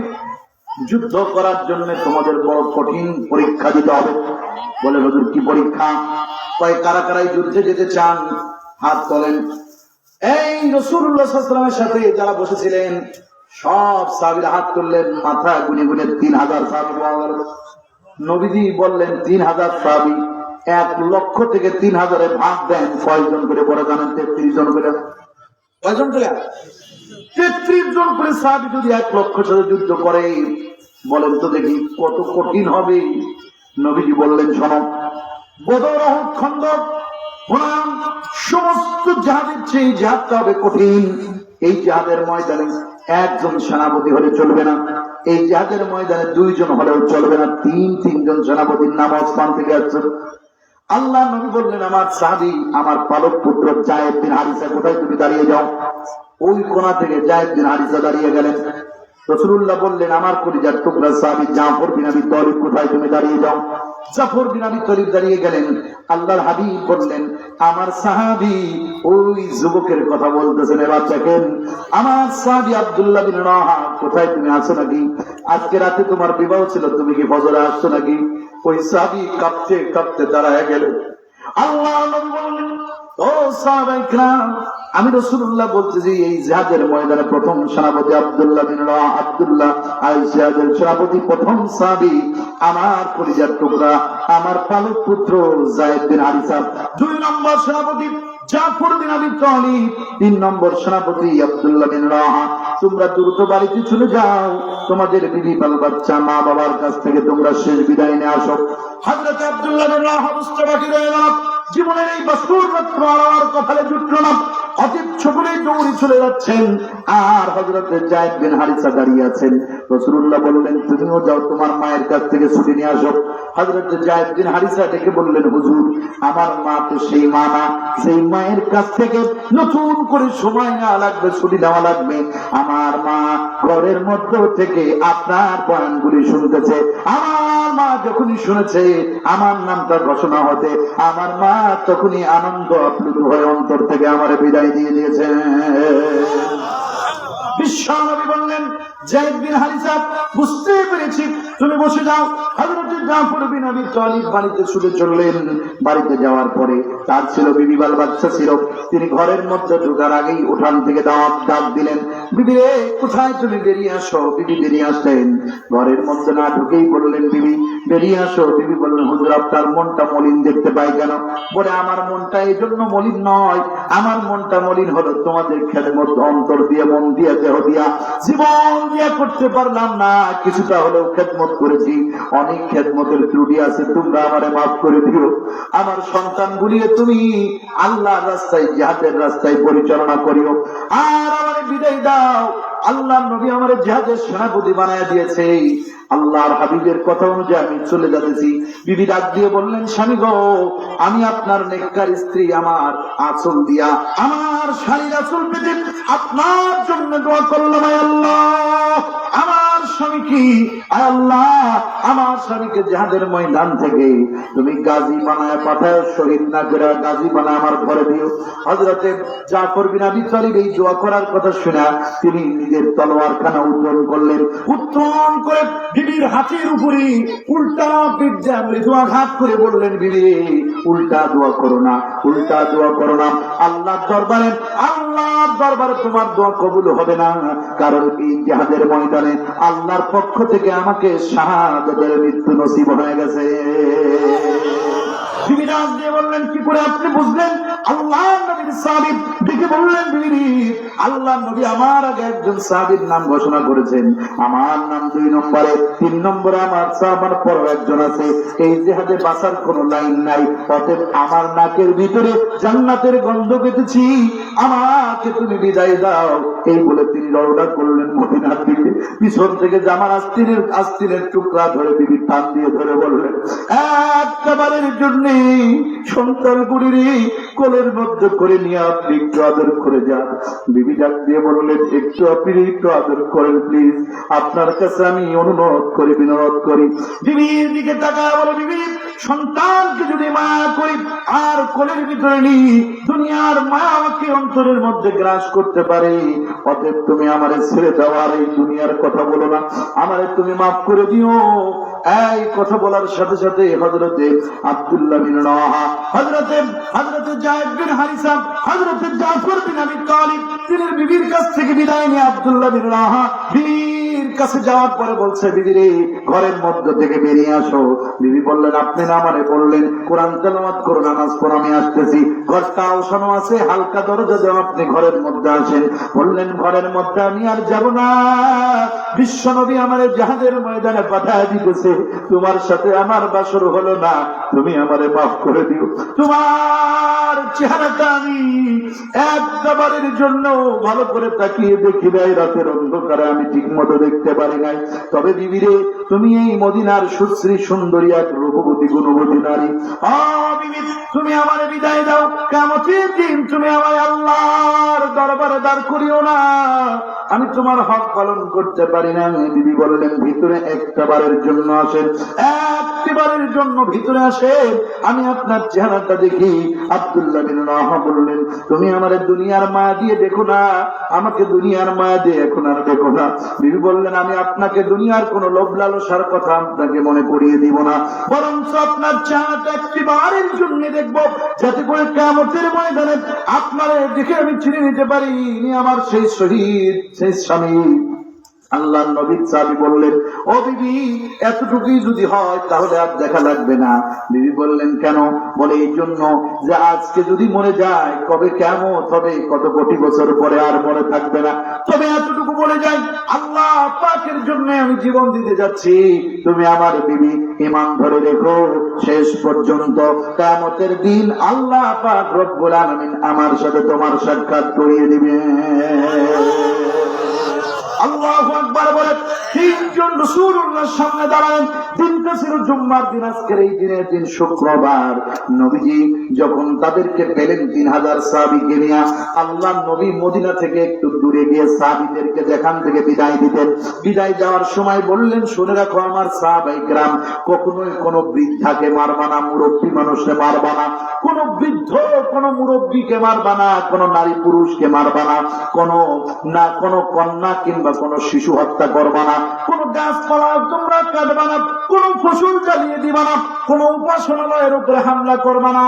যুদ্ধ করার জন্য তোমাদের বড় কঠিন পরীক্ষা দিতে হবে। বলে হুজুর কি পরীক্ষা? কয় কারা কারাই যুদ্ধে যেতে চান হাত তোলেন। এই রাসূলুল্লাহ সাল্লাল্লাহু আলাইহি ওয়াসাল্লামের সাথে যারা বসেছিলেন সব সাহাবীরা হাত তুললেন, মাথা গুনে গুনে 3,000 সাহাবী পাওয়া গেল। নবীজি বললেন 3,000 সাহাবী, 1,00,000 থেকে 3,000-এ ভাগ দেন কয়জন করে? বলে জানেন? 33 জন করে। কয়জন করে? 33 জন করে সাহাবী যদি 1,00,000 সাথে যুদ্ধ করে, বলেন তো দেখি কত কঠিন হবে। নবীজি বললেন, শোনো, বদর, উহুদ, খন্দক, হুনাইন, সমস্ত জিহাদের চেয়ে জিহাদটা হবে কঠিন। এই জিহাদের ময়দানে একজন সেনাপতি হলে চলবে না, এই জিহাদের ময়দানে 2 জন হলেও চলবে না, 3 জন সেনাপতির নাম ওসমান থেকে আসছে। আল্লাহ নবী বললেন, আমার সাহাবী, আমার পালক পুত্র যায়েদ বিন হারিসা, কোথায় তুমি দাঁড়িয়ে যাও। ওই কোণা থেকে যায়েদ বিন হারিসা দাঁড়িয়ে গেলেন। রাসূলুল্লাহ বললেন, আমার কলিজার টুকরা সাহাবী জাফর বিন আবী তালিব, কোথায় তুমি দাঁড়িয়ে যাও। জাফর বিন আবী তালিব দাঁড়িয়ে গেলেন। আল্লাহর হাবিব বললেন, আমার সাহাবী ওই যুবকের কথা বলতেছেন। এবার দেখেন, আমার সাহাবী আব্দুল্লাহ বিন রাহা, কোথায় তুমি আছো নাকি? আজকে রাতে তোমার বিবাহ ছিল, তুমি কি ফজরে আসছো নাকি? ওই সাহাবী কাঁপতে কাঁপতে দাঁড়ায় গেলেন। আল্লাহ নবী বললেন, ও সাহাবায়ে কিরাম, আমি রাসূলুল্লাহ বলতেছি, এই জিহাদের ময়দানে প্রথম সেনাপতি আব্দুল্লাহ বিন রাহা, আব্দুল্লাহ আর জিহাদের সেনাপতি প্রথম সাহাবী আমার কলিজার টুকরা, আমার পালক পুত্র যায়েদ বিন হারিসা। 2 নম্বর সেনাপতি জাফর বিন আবী তালিব, 3 নম্বর সেনাপতি আব্দুল্লাহ বিন রাহা। তোমরা দ্রুত বাড়িতে চলে যাও, তোমাদের বিবি বাল বাচ্চা মা বাবার কাছ থেকে তোমরা শেষ বিদায় নিয়ে আসো। হযরত আব্দুল্লাহ বিন রাহা বুঝতে বাকি রইল না, জীবনের এই বছর মাত্র আর কথালে জুটল না, অতীত সকলেই দৌড়ে চলে যাচ্ছেন, আর হযরত যায়েদ বিন হারিসা দাঁড়িয়ে আছেন। রাসূলুল্লাহ বললেন, তুমিও যাও, তোমার মায়ের কাছ থেকে ছুটি নিয়ে আসো। হযরত যায়েদ বিন হারিসা ডেকে বললেন, হুজুর, আমার মা তো সেই মা না, সেই মায়ের কাছ থেকে নতুন করে সময় নেওয়া লাগবে, ছুটি নেওয়া লাগবে। আমার মা ঘরের মধ্য থেকে আপনার বয়ানগুলি শুনতেছে। আমার মা যখনই শুনেছে আমার নামটা ঘোষণা হতে, আমার মা তখনই আনন্দ আপ্লুত হয়ে অন্তর থেকে আমার বিদায় দিয়ে দিয়েছে। বিশ্বনবী বললেন, যায়েদ বিন হারিসা, বুঝতে পেরেছি, তুমি বসে যাও। হযরত জাফর বিন আবী তালিব বাড়িতে ছুটে চললেন। বাড়িতে যাওয়ার পরে তার ছিল বিবি বাল বাচ্চা ছিল। তিনি ঘরের মধ্যে ঢোকার আগেই উঠান থেকে ডাক দিলেন, বিবি রে, কোথায় তুমি? বেরিয়ে আসো। বিবি বেরিয়ে আসলেন। ঘরের মধ্যে না ঢুকেই বললেন, বিবি বেরিয়ে আসো। বিবি বললেন, হুজুর, আপনার মনটা মলিন দেখতে পাই কেন? বলে, আমার মনটা এই জন্য মলিন নয়, আমার মনটা মলিন হলো তোমাদের খেদমত অন্তর দিয়ে, মন দিয়ে, দেহ দিয়া, জীবন দিয়ে করতে পারলাম না। কিছুটা হলেও খেদমত করেছি, অনেক খেদমতের ত্রুটি আছে, তোমরা আমারে মাফ করে দিও। আমার সন্তান গুলিয়ে তুমি আল্লাহর রাস্তায়, জিহাদের রাস্তায় পরিচালনা করিও, আর আমারে বিদায় দাও। আল্লাহ নবী আমার জিহাদের সেনাপতি বানায় দিয়েছে। আল্লাহর হাবিবের কথা অনুযায়ী আমি চলে যাচ্ছি। বিবি ডাক দিয়ে বললেন, স্বামী গো, আমি আপনার নেককার স্ত্রী, আমার আঁচল দিয়া, আমার শাড়ির আঁচল পেতে আপনার জন্য দোয়া করলাম। আল্লাহ, আমার স্বামী কি? আয় আল্লাহ, আমার স্বামীকে জিহাদের ময়দান থেকে তুমি গাজী বানায় পাঠায়, শহীদ না করে গাজী বানায় আমার ঘরে দিও। হযরতে জাফর বিন আবী তালিব এই দোয়া করার কথা শুনে তিনি নিজের তলোয়ারখানা উত্তোলন করলেন। উত্তোলন করে বিবির হাতের উপরে উল্টা বিদ্যা মৃদুয়াঘাত করে বললেন, বিবি উল্টা দোয়া করো না, উল্টা দোয়া করো না। আল্লাহর দরবারে তোমার দোয়া কবুল হবে না, কারণ এই জিহাদের ময়দানে আল্লাহর পক্ষ থেকে আমাকে শাহাদাতের মৃত্যু নসিব হয়ে গেছে। বিবি ডাক দিয়ে বললেন, কি করে আপনি বুঝলেন? আল্লাহ নবীর সাহাবী দেখে বললেন, বিবি আল্লাহ নবী আমার আগে একজন সাহাবীর নাম ঘোষণা করেছেন, আমার নাম 2 নম্বরে, 3 নম্বরে আমার সাহাবার পর একজন আছে। এই জিহাদে বাঁচার কোন লাইন নাই, অতএব আমার নাকের ভিতরে জান্নাতের গন্ধ পেতেছি, আমাকে তুমি বিদায় দাও। এই বলে তিনি রওনা করলেন মদিনার দিকে। পিছন থেকে জামার আস্তিনের টুকরা ধরে বিবি টান দিয়ে ধরে বললেন, একবারের জন্য সন্তান গুড়ির কোলের মধ্যে করে নিয়ে আপনি একটু আদর করে যান। বিবি ডাক দিয়ে বললেন, আপনি একটু আদর করেন প্লিজ, আপনার কাছে আমি অনুরোধ করি, বিনোদ করি। বিবির দিকে তাকায় বলে, বিবি সন্তানকে যদি মায়া করি আর কোলের ভিতরে নি, দুনিয়ার মায়া আমাকে অন্তরের মধ্যে গ্রাস করতে পারে, অতএব তুমি আমারে ছেড়ে দাও, আর এই দুনিয়ার কথা বলো না, আমারে তুমি মাফ করে দিও। এই কথা বলার সাথে সাথে হযরতে আব্দুল্লাহ বিন রাওয়াহা, হযরতে যায়েদ বিন হারিসা, হযরতে জাফর বিন আবী তালিব তিনি বিবির কাছ থেকে বিদায় নিয়ে আব্দুল্লাহ বিন রাওয়াহা বিবির কাছে যাওয়ার পরে বলছে, বিবি রে ঘরের মধ্য থেকে বেরিয়ে আসো। বিবি বললেন, আপনি না আমারে বললেন কোরআন তেলাওয়াত করো, নামাজ পড়ো, আমি আসতেছি, ঘরটা ওসানো আছে, হালকা দরজা দেও, আপনি ঘরের মধ্যে আসেন। বললেন, ঘরের মধ্যে আমি আর যাব না, বিশ্ব নবী আমারে জিহাদের ময়দানে পাঠায় দিতেছে, তোমার সাথে আমার বাসর হলো না, তুমি আমারে মাফ করে দিও। তোমার চেহারাটা আমি একবারের জন্য ভালো করে তাকিয়ে দেখি নাই, রাতের অন্ধকারে আমি ঠিক মতো দেখতে পারি নাই। তবে বিবিরে তুমি এই মদিনার সুশ্রী সুন্দরী এক রূপবতী গুণবতী নারী, বিবি তুমি আমারে বিদায় দাও, কিয়ামতের দিন তুমি আমায় আল্লাহর দরবারে দাঁড় করিও না, আমি তোমার হক পালন করতে পারি না। বিবি বললেন, ভিতরে একবারের জন্য আসেন, একবারের জন্য ভিতরে আসেন, আমি আপনার চেহারাটা দেখি। আব্দুল্লাহ বিন রাওয়াহা বললেন, তুমি আমারে দুনিয়ার মায়া দিয়ে দেখো না, আমাকে দুনিয়ার মায়া দিয়ে এখন আর দেখো না। বিবি বললেন, আমি আপনাকে দুনিয়ার কোন লোভ লালসার কথা আপনাকে মনে করিয়ে দিব না, বরং আপনার চেহারাটা একবারের জন্য দেখবো, যাতে করে কিয়ামতের ময়দানে আপনারে দেখে আমি চিনে নিতে পারি ইনি আমার সেই শহীদ, সেই স্বামী। আল্লাহ নবীর সাহাবী বললেন, ও বিবি এতটুকুই যদি হয় তাহলে আর দেখা লাগবে না। বিবি বললেন, কেন? বলে, এই জন্য যে আজকে যদি মরে যায় কবে কিয়ামত হবে, কত কোটি বছর পরে আর মরে থাকবে না। তবে এতটুকু বলে যাই, আল্লাহ পাকের জন্য আমি জীবন দিতে যাচ্ছি, তুমি আমার বিবি ঈমান ধরে রেখো, শেষ পর্যন্ত কিয়ামতের দিন আল্লাহ পাক রব্বুল আলামিন আমার সাথে তোমার সাক্ষাৎ করিয়ে দিবেন। আল্লাহু আকবার বলে 3 জন রাসূলুল্লাহর সামনে দাঁড়ান। দিনটা ছিল জুম্মার দিন, আজকের এই দিনের দিন শুক্রবার। নবীজি যখন তাদেরকে পেলেন 3000 সাহাবীকে নিয়ে, আল্লাহ নবী মদিনা থেকে একটু দূরে গিয়ে সাহাবীদেরকে যেখান থেকে বিদায় দিতেন, বিদায় দেওয়ার সময় বললেন, শুনে রাখো আমার সাহাবায়ে কেরাম, কখনোই কোনো বৃদ্ধাকে মারবা না, মুরব্বী মানুষকে মারবা না, কোন বৃদ্ধ কোন মুরব্বীকে মারবা না, কোন নারী পুরুষকে মারবা না, কোন কন্যা কিংবা কোন শিশু হত্যা করবা না, কোন গাছপালা তোমরা কাটবা না, কোন ফসল জ্বালিয়ে দিবা না, কোন উপাসনালয়ের উপরে হামলা করবা না,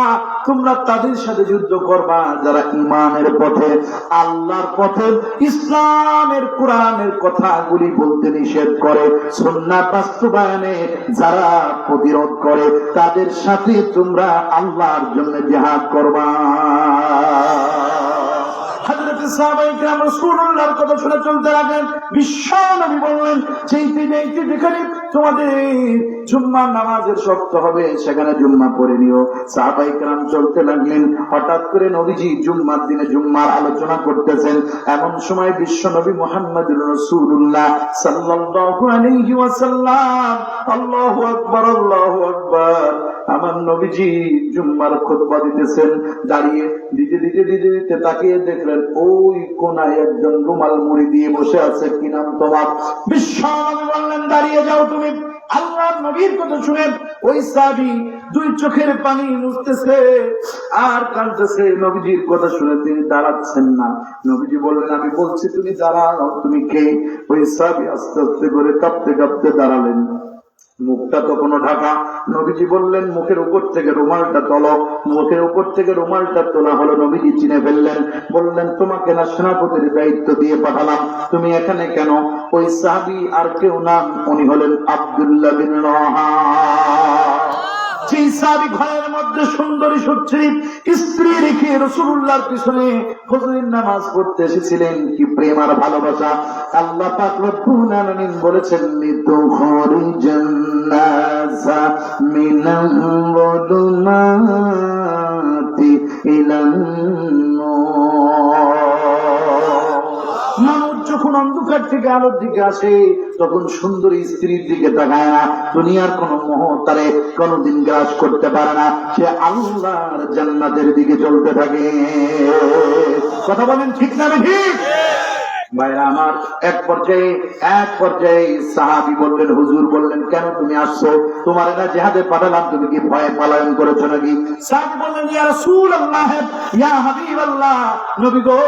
তোমরা তাদের সাথে যুদ্ধ করবা যারা ঈমানের পথে, আল্লাহর পথে, ইসলামের কোরআনের কথাগুলি বলতে নিষেধ করে, সুন্নাত বাস্তবায়নে যারা প্রতিরোধ করে, তাদের সাথে তোমরা আল্লাহর জন্য জিহাদ করবা। হযরতে সাহাবায়ে কেরাম রাসূলুল্লাহর কথা শুনে চলতে লাগলেন। বিশ্ব নবী বললেন, যেখানে তোমাদের জুম্মার নামাজের শক্ত হবে সেখানে জুম্মা পড়ে নিও। সাহাবায়ে কেরাম চলতে লাগলেন। হঠাৎ করে নবীজি জুম্মার দিনে জুম্মার আলোচনা করতেছেন। এমন সময় বিশ্ব নবী মুহাম্মদুর রাসূলুল্লাহ সাল্লাল্লাহু আলাইহি ওয়াসাল্লাম, আল্লাহু আকবার, আল্লাহু আকবার, আমার নবীজি জুম্মার খুতবা দিতেছেন। দাঁড়িয়ে দিতে দিতে দিতে দিতে তাকিয়ে দেখলেন ওই কোনায় একজন রুমাল মুড়ি দিয়ে বসে আছে। কি নাম তোমার? বিশ্ব নবী বললেন, দাঁড়িয়ে যাও তুমি। আল্লাহর নবীর কথা শুনে ওই সাহাবী দুই চোখের পানি মুছতেছে আর কাঁদতেছে। নবীজির কথা শুনে তিনি দাঁড়াচ্ছেন না। নবীজি বললেন, আমি বলছি তুমি দাঁড়াও। তুমি কে? ওই সাহাবী আস্তে আস্তে করে কাঁপতে কাঁপতে দাঁড়ালেন। মুখটা তখনও ঢাকা। নবীজি বললেন, মুখের উপর থেকে রুমালটা তোলো। মুখের উপর থেকে রুমালটা তোলা হলো। নবীজি চিনে ফেললেন। বললেন, তোমাকে না সেনাপতির দায়িত্ব দিয়ে পাঠালাম, তুমি এখানে কেন? ওই সাহাবী আর কেউ না, উনি হলেন আব্দুল্লাহ বিন রাওয়াহা। সেই সাহাবী ঘরের মধ্যে সুন্দরী সুশ্রী স্ত্রী রেখে রাসূলুল্লাহর পিছনে ফজরের নামাজ পড়তে এসেছিলেন। কি প্রেম আর ভালোবাসা! আল্লাহ পাক রব্বুল আলামিন বলেছেন, লিতুখরিজান নাসা মিনাল যুলুমাতি ইলান নূর। মানুষ যখন অন্ধকার থেকে আলোর দিকে আসে তখন সুন্দরী স্ত্রীর দিকে তাকায় না। দুনিয়ার কোন মোহ তারে কোনদিন গ্রাস করতে পারে না। সে আল্লাহর জান্নাতের দিকে চলতে থাকে। কথা বলেন ঠিক না ঠিক? ভাইরা আমার, এক পর্যায়ে সাহাবী বললেন, হুজুর বললেন, কেন তুমি আসছো? তোমার না জিহাদে পাঠালাম, তুমি কি ভয়ে পলায়ন করেছো নাকি? সাহাবী বললেন, ইয়া রাসূলুল্লাহ, ইয়া হাবিবাল্লাহ, নবী গো,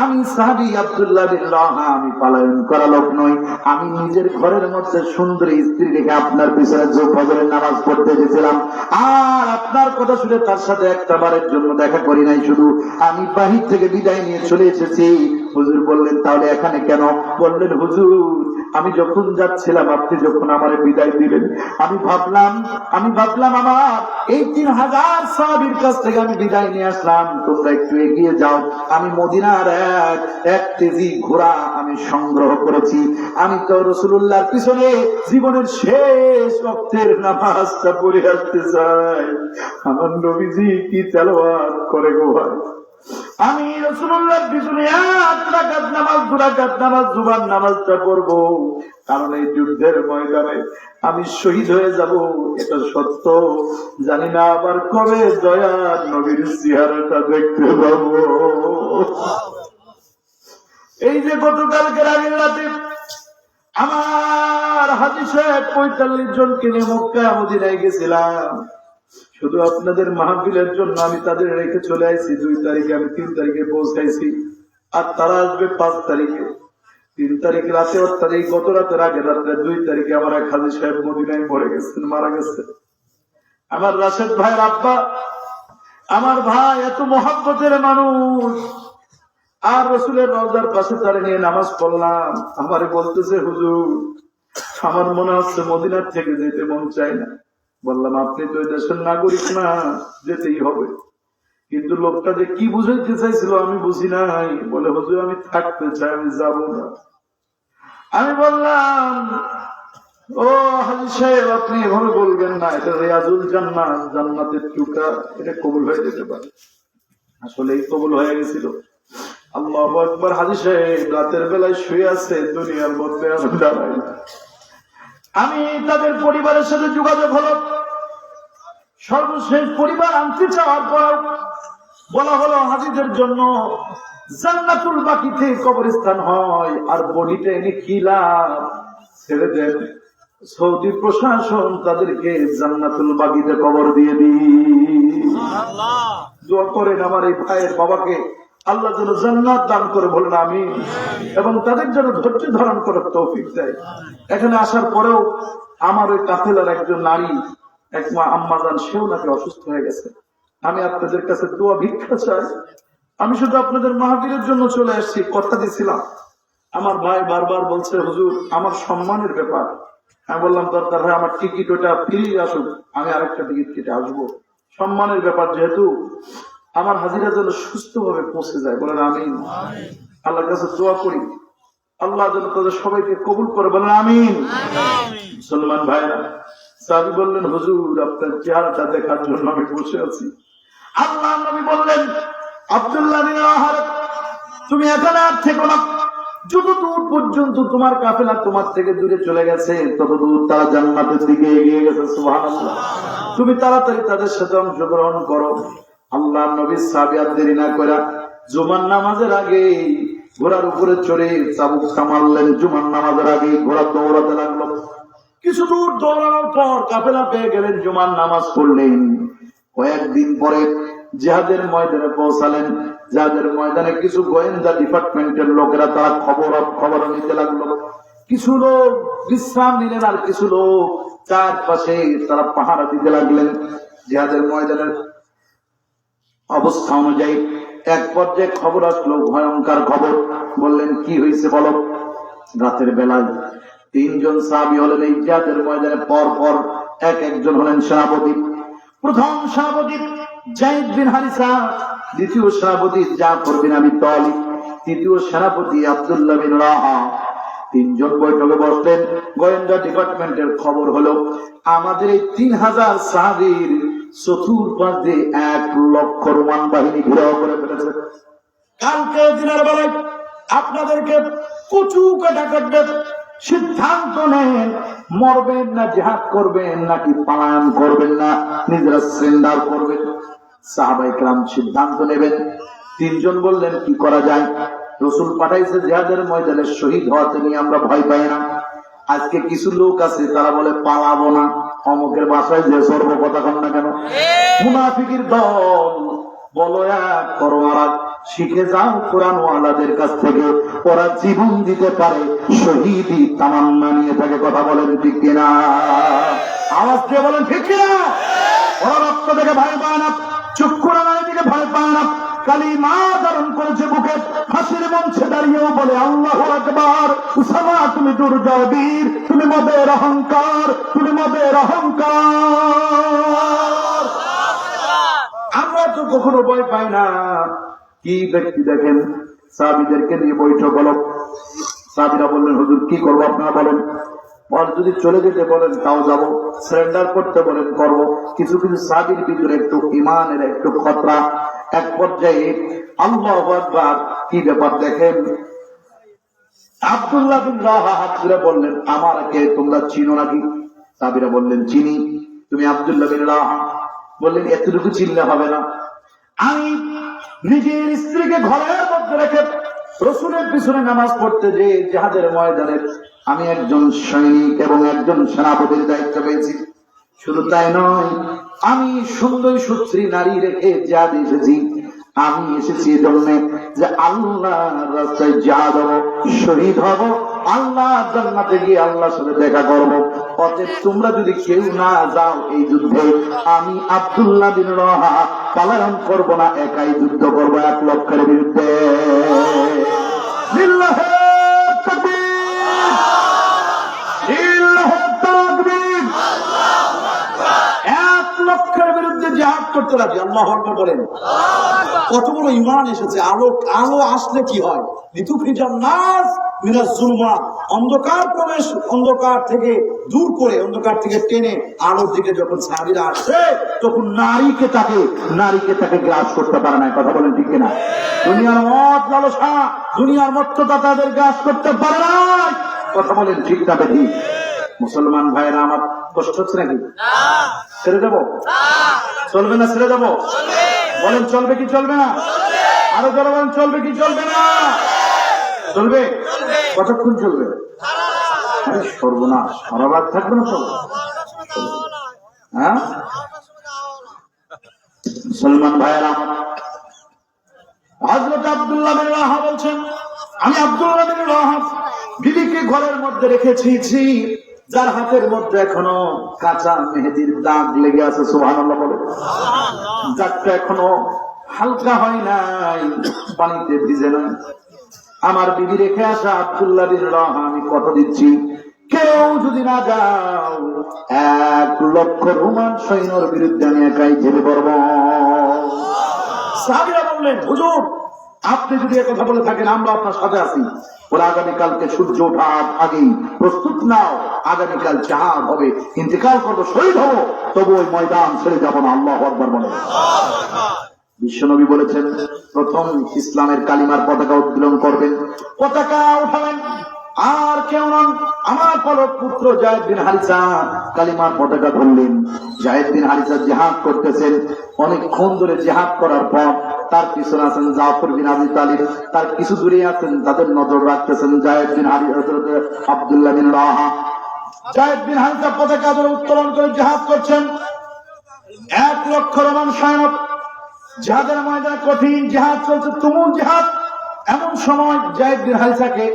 আমি সাহাবী আব্দুল্লাহ বিন রাওয়াহা, আমি পলায়ন করা লোক নই। আমি নিজের ঘরের মধ্যে সুন্দরী স্ত্রী রেখে আপনার পিছনে ফজরের নামাজ পড়তে এসেছিলাম। আর আপনার কথা শুনে তার সাথে একটা বারের জন্য দেখা করি নাই, শুধু আমি বাহির থেকে বিদায় নিয়ে চলে এসেছি। হুজুর বললেন, তাহলে এখানে কেন? বললেন, হুজুর, আমি যখন যাচ্ছিলাম, আপনি যখন আমারে বিদায় দিলেন, আমি ভাবলাম আমার এই 3000 সাহাবীর কাছ থেকে আমি বিদায় নিয়ে আসলাম, তোমরা একটু এগিয়ে যাও। আমি মদিনার এক তেজি ঘোড়া আমি সংগ্রহ করেছি। আমি তো রাসূলুল্লাহর পিছনে জীবনের শেষ ওয়াক্তের নামাজটা পড়ে আসতে চাই। আমার নবীজি কি তেলাওয়াত করে গো ভাই! আমি রাসূলুল্লাহর পিছনে 1 রাকাত নামাজ, 2 রাকাত নামাজ, জুমার নামাজটা পড়বো, কারণ এই যুদ্ধের ময়দানে আমি শহীদ হয়ে যাব, এটা সত্য। জানি না আবার কবে দয়ার নবীর চেহারাটা দেখতে পাবো। এই যে গতকালকে আগের রাতে আমার হাজী সাহেব 45 জনকে নিয়ে মক্কা মদিনায় গেছিলাম। শুধু আপনাদের মাহফিলের জন্য আমি তাদের রেখে চলে আসছি। 2 তারিখে আমি 3 তারিখে পৌঁছাইছি, আর তারা আসবে 5 তারিখে। 3 তারিখ রাতে, অর্থাৎ এই গত রাতের আগে রাত্রে 2 তারিখে আমার এক হাজী সাহেব মদিনায় মরে গেছেন, মারা গেছেন। আমার রাশেদ ভাইয়ের আব্বা, আমার ভাই, এত মহব্বতের মানুষ। আর রাসূলের রওজার পাশে তারে নিয়ে নামাজ পড়লাম। আমারে বলতেছে, হুজুর, আমার মনে হচ্ছে মদিনার থেকে যেতে মন চায় না। বললাম, আপনি তো এই দেশের নাগরিক না, যেতেই হবে। কিন্তু লোকটা যে কি বুঝাইতে চাইছিল আমি বুঝি নাই। বলে, হুজুর, আমি থাকতে চাই, আমি যাব না। আমি বললাম, ও হাজী সাহেব, আপনি এভাবে বলবেন না, এটা রিয়াজুল জান্নাত, জান্নাতের টুকরা, এটা কবুল হয়ে যেতে পারে। আসলেই কবুল হয়ে গেছিল। আল্লাহু আকবার। হাজী সাহেব রাতের বেলায় শুয়ে আছে, দুনিয়ার মধ্যে আর দাঁড়ায়। আমি তাদের পরিবারের সাথে যোগাযোগ হলো। সর্বশেষ পরিবার আনতে চাওয়ার পর বলা হলো, হাজীদের জন্য জান্নাতুল বাকিতে কবরস্থান হয়, আর বডিটা এনে কি লাভ, ছেড়ে দেন। সৌদি প্রশাসন তাদেরকে জান্নাতুল বাকিতে কবর দিয়ে দিই। দোয়া করেন আমার এই ভাইয়ের বাবাকে আল্লাহ যেন জান্নাত দান করে, বলেন আমিন। এবং তাদের জন্য ধৈর্য ধারণ করার তৌফিক দেয়। এখানে আসার পরেও আমার ওই কাফেলার একজন নারী, এক মা আম্মাজান, সেও নাকি অসুস্থ হয়ে গেছে। আমি আপনাদের কাছে দোয়া ভিক্ষা চাই। আমি শুধু আপনাদের মাহফিলের জন্য চলে আসছি, কথা দিয়েছিলাম। আমার ভাই বারবার বলছে, হুজুর, আমার সম্মানের ব্যাপার। আমি বললাম, দরকার হয় আমার টিকিট ওটা ফ্রি আসুক, আমি আরেকটা টিকিট কেটে আসবো। সম্মানের ব্যাপার যেহেতু, আমার হাজিরা যেন সুস্থ ভাবে পৌঁছে যায়, বলেন আমিন। আল্লাহর কাছে দোয়া করি, আল্লাহ যেন তাদের সবাইকে কবুল করে, বলেন আমিন। মুসলমান ভাইরা, সাহাবী বললেন, হুজুর আপনার চেহারাটা দেখার জন্য আমি বসে আছি। আল্লাহ নবী বললেন, আব্দুল্লাহ বিন রাওয়াহা, তুমি এখানে আর থেকো না, যত দূর পর্যন্ত তোমার কাফেলা তোমার থেকে দূরে চলে গেছে তত দূর তারা জান্নাতের দিকে এগিয়ে গেছে। সুবহানাল্লাহ। তুমি তাড়াতাড়ি তাদের সাথে অংশগ্রহণ করো। আল্লাহ নবী সাহাবী আর দেরি না করে জুমার নামাজের আগে ঘোড়ার উপরে চড়ে চাবুক সামাললেন। জুমার নামাজের আগে ঘোড়া দৌড়াতে লাগলো। কিছু দূর দৌড়ানোর পর কাফেলা পেয়ে গেলেন, জুমার নামাজ পড়লেন। কয়েকদিন পরে জিহাদের ময়দানে পৌঁছালেন। জিহাদের ময়দানে কিছু গোয়েন্দা ডিপার্টমেন্টের লোকেরা তারা খবর নিতে লাগলো। কিছু লোক বিশ্রাম নিলেন, আর কিছু লোক চারপাশে তারা পাহারা দিতে লাগলেন। জিহাদের ময়দানের অবস্থা অনুযায়ী এক পর্যায়ে খবর আসলো, ভয়ঙ্কর খবর। বললেন, কি হয়েছে বলো। রাতের বেলায় তিনজন সাহাবী হলেন এই জিহাদের ময়দানে পর পর একজন হলেন সেনাপতি। প্রথম সেনাপতি যায়েদ বিন হারিসা, দ্বিতীয় সেনাপতি জাফর বিন আবি তালিব, তৃতীয় সেনাপতি আব্দুল্লাহ বিন রাওয়াহা। তিনজন বৈঠকে বসলেন। গোয়েন্দা ডিপার্টমেন্টের খবর হলো, আমাদের এই 3000 সাহাবীর চতুর্পাশ দিয়ে 1 লক্ষ রোমান বাহিনী ঘেরাও করে ফেলেছে। কালকে দিনের বেলায় আপনাদেরকে কচু কাটা কাটবে। সিদ্ধান্ত নেন, মরবেন না জিহাদ করবেন, নাকি পালায়ন করবেন, না নিজেরা সারেন্ডার করবেন। সাহাবায়ে কেরাম সিদ্ধান্ত নেবেন। তিনজন বললেন, কি করা যায়। রাসূল পাঠাইছে জিহাদের ময়দানে শহীদ হওয়াতে নিয়ে আমরা ভয় পাই না। আজকে কিছু লোক আছে তারা বলে পালাবো না। অমুকের বাসায় যে সর্ব কথা কন না কেন, মুনাফিকের দল। বলো এক করো আর শিখে যাও কোরআন ওয়ালাদের কাছ থেকে, ওরা জীবন দিতে পারে, শহীদি তামান্না নিয়ে থাকে। কথা বলেন ঠিক কিনা? আওয়াজ দিয়ে বলেন ঠিক কিনা? ওরা রক্ত থেকে ভয় পায় না, চক্ষু রাঙানি থেকে ভয় পায় না, কালিমা ধারণ করেছে বুকে, ফাঁসির মঞ্চে দাঁড়িয়েও বলে আল্লাহু আকবার। উসামা তুমি দূর যাও বীর, তুমি মদের অহংকার, তুমি মদের অহংকার। আমরা তো কখনো ভয় পাই না। কি ব্যক্তি দেখেন, সাহাবীদেরকে নিয়ে বৈঠক হলো। সাহাবীরা বললেন, হুজুর কি করবো আপনারা বলেন। আর যদি চলে যেতে বলেন তাও যাবো, সারেন্ডার করতে বলেন করবো। কিছু কিছু সাহাবীর ভিতরে একটু ইমানের একটু খতরা। এক পর্যায়ে আল্লাহু আকবার, কি ব্যাপার দেখেন, আব্দুল্লাহ বিন রাওয়াহা হাত তুলে বললেন, আমাকে তোমরা চিনো নাকি? সাহাবীরা বললেন, চিনি। তুমি আব্দুল্লাহ বিন রাওয়াহা? বললেন, এতটুকু চিনলে হবে না। আমি নিজের স্ত্রীকে ঘরের মধ্যে রেখে রাসূলের পিছনে নামাজ পড়তে যে জিহাদের ময়দানে আমি একজন সৈনিক এবং একজন সেনাপতির দায়িত্ব পেয়েছি। শুধু তাই নয়, আমি সুন্দর সুশ্রী নারী রেখে জিহাদে এসেছি। আমি এসেছি এজন্য যে আল্লাহর রাস্তায় জিহাদ হব, শহীদ হব, আল্লাহ জান্নাতে গিয়ে আল্লাহর সাথে দেখা করব। অতএব তোমরা যদি কেউ না যাও এই যুদ্ধে, আমি আব্দুল্লাহ বিন রাওয়াহা পালায়ন করব না, একাই যুদ্ধ করব 1 লক্ষের বিরুদ্ধে। লিল্লাহি তাকবীর, লিল্লাহি তাকবীর। 1 লক্ষের বিরুদ্ধে জিহাদ করতে রাজি। আল্লাহু আকবার বলেন। কত বড় ঈমান এসেছে। আলো আসলে কি হয়? লিতুখরিজান নাস মিনাজ যুলুমাত, অন্ধকার প্রবেশ, অন্ধকার থেকে দূর করে, অন্ধকার থেকে টেনে আলোর দিকে যখন সাহাবীরা আসে, তখন নারীকে তাকে গ্রাস করতে পারে না। কথা বলেন ঠিক কিনা? দুনিয়ার মদ লালসা, দুনিয়ার মত্ততা তাদের গ্রাস করতে পারে না। কথা বলেন ঠিক না বেঠিক? মুসলমান ভাইরা আমার, কষ্ট হচ্ছে নাকি? ছেড়ে দেবো? চলবে না? ছেড়ে দেবো? বলেন চলবে কি চলবে না? আরো জোরে বলেন, চলবে কি চলবে না? চলবে। কতক্ষণ চলবে? আরে সর্বনাশ, সারা রাত থাকবে না চলবে? হ্যাঁ মুসলমান ভাইয়েরা আমার, হযরত আব্দুল্লাহ বিন রাওয়াহা বলছেন, আমি আব্দুল্লাহ বিন রাওয়াহা বিবিকে ঘরের মধ্যে রেখেছি, যার হাতের মধ্যে এখনো কাঁচা মেহেদির দাগ লেগে আছে। সুবহানাল্লাহ বলে। দাগটা এখনো হালকা হয় নাই, পানিতে ভিজে নাই। আমার বিবি রেখে আসা আব্দুল্লাহ বিন রাওয়াহা আমি কথা দিচ্ছি, কেউ যদি না যাও 1 লক্ষ রোমান সৈন্যের বিরুদ্ধে আমি একাই ঝেড়ে পড়ব। সাহাবীরা বললেন, হুজুর আপনি যদি কথা বলে থাকেন আমরা আপনার সাথে আছি, ওরা আগামীকালকে সূর্য ওঠার আগেই প্রস্তুত নাও, আগামীকাল জাহাদ হবে, ইন্তেকাল করবো, শহীদ হবো, তবু ওই ময়দান ছেড়ে যাবো না। আল্লাহু আকবার বলে। বিশ্বনবী বলেছেন, প্রথম ইসলামের কালিমার পতাকা উত্তোলন করবেন, পতাকা উঠাবেন আর কেউ নন, আমার পলক পুত্র জায়েদ বিন হারিসা কালিমার পতাকা ধরলেন। জায়েদ বিন হারিসা জিহাদ করতেছেন, অনেকক্ষণ ধরে জিহাদ করার পর তার পিছনে আছেন জাফর বিন আবি তালিব, তার কিছু দূরে আছেন, তাদের নজর রাখতেছেন জায়েদ বিন হারিসা, আব্দুল্লাহ বিন রাহা। জায়েদ বিন হারিসা পতাকা ধরে উত্তোলন করে জিহাদ করছেন। 1 লক্ষ রোমান সৈন্য জিহাদের ময়দানে, কঠিন জিহাদ চলছে, তুমুল জিহাদ। এমন সময় জায়েদ বিন হারিসাকে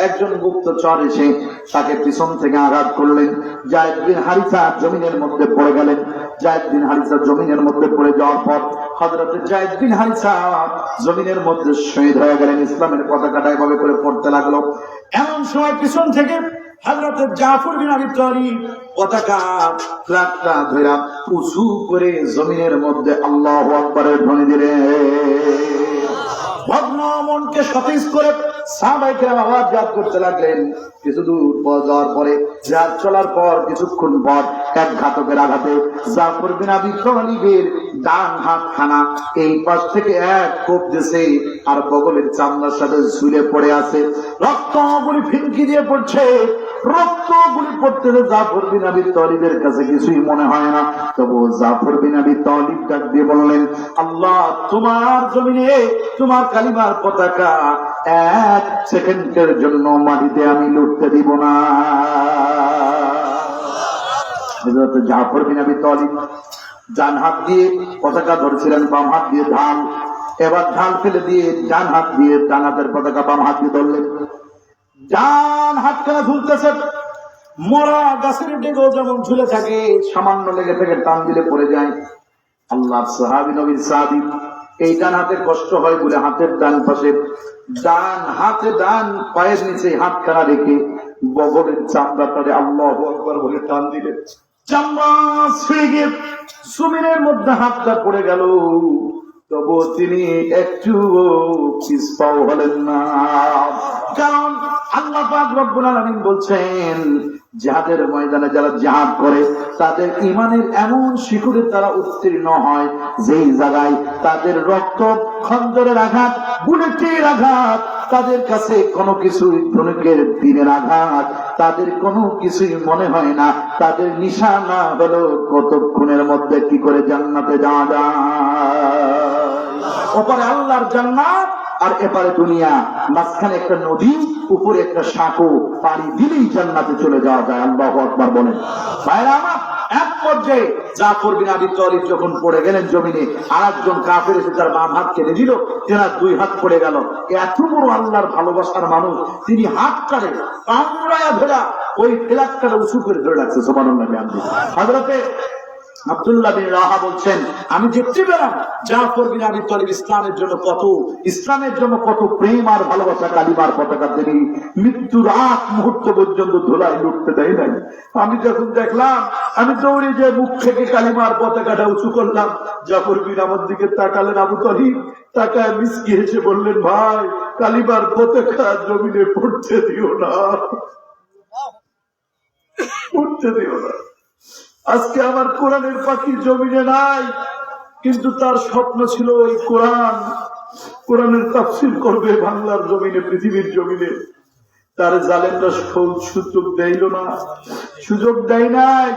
একজন গুপ্তচর এসে তাকে পিছন থেকে আঘাত করলেন। জায়েদ বিন হারিসা জমিনের মধ্যে পড়ে গেলেন। জায়েদ বিন হারিসা জমিনের মধ্যে পড়ে যাওয়ার পর হযরত জায়েদ বিন হারিসা জমিনের মধ্যে শহীদ হয়ে গেলেন। ইসলামের পতাকাটা এভাবে করে পড়তে লাগলো। এমন সময় পিছন থেকে হযরত জাফর বিন আবি তালিব পতাকা ফ্ল্যাগটা ধরে উঁচু করে জমিনের মধ্যে আল্লাহু আকবারের ধ্বনি দিলেন। ভগ্ন মনকে সতেজ করে সাহাবায়ে কেরাম আওয়াজ জাত করতে লাগলেন। কিছু দূর পর যাওয়ার পরে, জাত চলার পর কিছুক্ষণ পর এক ঘাতকের আঘাতে জাফর বিন আবি তালিবের ডান হাত খানা এই পাশ থেকে এক কোপ দিয়েছে আর বগলের চামড়ার সাথে ঝুলে পড়ে আছে। রক্তগুলি ফিনকি দিয়ে পড়ছে, রক্তগুলি পড়তেছে। জাফর বিন আবি তালিবের কাছে কিছুই মনে হয় না, তবু জাফর বিন আবি তালিব ডাক দিয়ে বললেন, আল্লাহ তোমার জমিনে তোমার কালিমার পতাকা 1 সেকেন্ডের জন্য মাটিতে আমি লুটতে দিব না। হযরত জাফর বিন আবি তালিব ডান হাত দিয়ে পতাকা ধরেছিলেন, বাম হাত দিয়ে ঢাল, এবার ঢাল ফেলে দিয়ে ডান হাত দিয়ে ডান হাতের পতাকা বাম হাত দিয়ে ধরলেন। ডান হাত কেন ঝুলতেছে? মরা গাছের ডেগো যেমন ঝুলে থাকে, সামান্য লেগে থেকে টান দিলে পড়ে যায়। আল্লাহ সাহাবী নবীর সাহাবী, এই ডান হাতের কষ্ট হয় বলে হাতের ডান পাশে, ডান হাতে ডান পায়ের নিচে হাত খানা রেখে বগলের চামড়াটারে আল্লাহু আকবার বলে টান দিলেন। চামড়া ছিঁড়ে গিয়ে জমিনের মধ্যে হাতটা পড়ে গেল, তবু তিনি একটু পিছপাও হলেন না। কারণ আল্লাহ পাক রব্বুল আলামিন বলছেন, জিহাদের ময়দানে যারা জিহাদ করে তাদের ঈমানের এমন শিখরে তারা উত্তীর্ণ হয় যেই জায়গায় তাদের রক্ত খঞ্জরের আঘাত, বুলেটের আঘাত তাদের কাছে কোনো কিছুই, ধনুকের তীরের আঘাত তাদের কোনো কিছুই মনে হয় না। তাদের নিশানা হলো কতক্ষণের মধ্যে কি করে জান্নাতে যাওয়া যায়। ওপারে আল্লাহর জান্নাত আর এপারে দুনিয়া, মাঝখানে একটা নদী, উপরে একটা সাঁকো, পানি দিলেই জান্নাতে চলে যাওয়া যায়। আল্লাহু আকবার বলেন। ভাইরা আমার, এক পর্যায়ে জাফর বিন আবি তালিব যখন পড়ে গেলেন জমিনে, আরেকজন কাফের এসে তার বাম হাত কেটে দিল, তেনার 2 হাত পড়ে গেল। এত বড় আল্লাহর ভালোবাসার মানুষ, তিনি হাতটারে কামড়ায়া ধরা ওই ফ্ল্যাগটারে উঁচু করে ধরে রাখছে। সুবহানাল্লাহ। হযরতে আব্দুল্লাহ বিন রাহা বলছেন, আমি দেখতে পেলাম জাফর বিন আবি তালিব ইসলামের জন্য কত প্রেম আর ভালোবাসা। কালিমার পতাকা তিনি মৃত্যুর আগ মুহূর্ত পর্যন্ত ধুলায় লুটতে দেয় নাই। আমি যখন দেখলাম, আমি দৌড়ে যে মুখ থেকে কালিমার পতাকাটা উঁচু করলাম। জাফর বিন আমার দিকে তাকালেন, আবু তালিব তাকায় মিসকি হেসে বললেন, ভাই কালিমার পতাকা জমিনে পড়তে দিও না, পড়তে দিও না। আজকে আমার কোরআনের পাখি জমিনে নাই, কিন্তু তার স্বপ্ন ছিল এই কোরআনের তাফসীর করবে বাংলার জমিনে, পৃথিবীর জমিনে। তার জালেমরা সুযোগ দেইল না, সুযোগ দেয় নাই।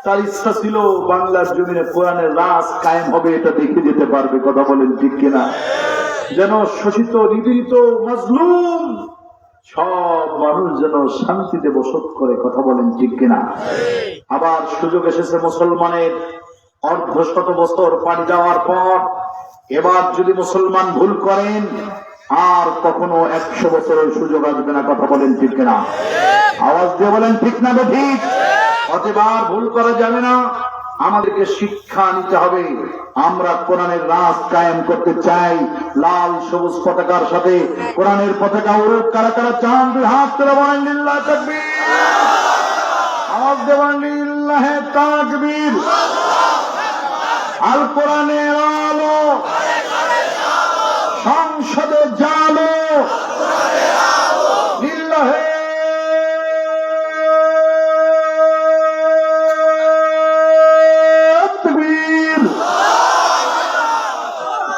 তার ইচ্ছা ছিল বাংলার জমিনে কোরআনের রাজ কায়েম হবে, এটা দেখে যেতে পারবে। কথা বলেন ঠিক কিনা? যেন শোষিত, নিপীড়িত, মাজলুম সব মানুষ যেন শান্তিতে বসত করে। কথা বলেন ঠিক কিনা? আবার সুযোগ এসেছে মুসলমানের 150 বছর পাড়ি যাওয়ার পর। এবার যদি মুসলমান ভুল করেন, আর কখনো 100 বছরের সুযোগ আসবে না। কথা বলেন ঠিক কিনা? আওয়াজ দিয়ে বলেন ঠিক না ঠিক? অতবার ভুল করা যাবে না। আমাদেরকে শিক্ষা নিতে হবে। আমরা কোরআনের রাজ কায়েম করতে চাই। লাল সবুজ পতাকার সাথে কোরআনের পতাকা উড়ুক। কারা কারা চান? 2 হাত তুলে বলেন লিল্লাহ তাকবীর। আওয়াজ দিয়ে বলেন লিল্লাহে তাকবীর। আল কোরআনের আলো, সংসদে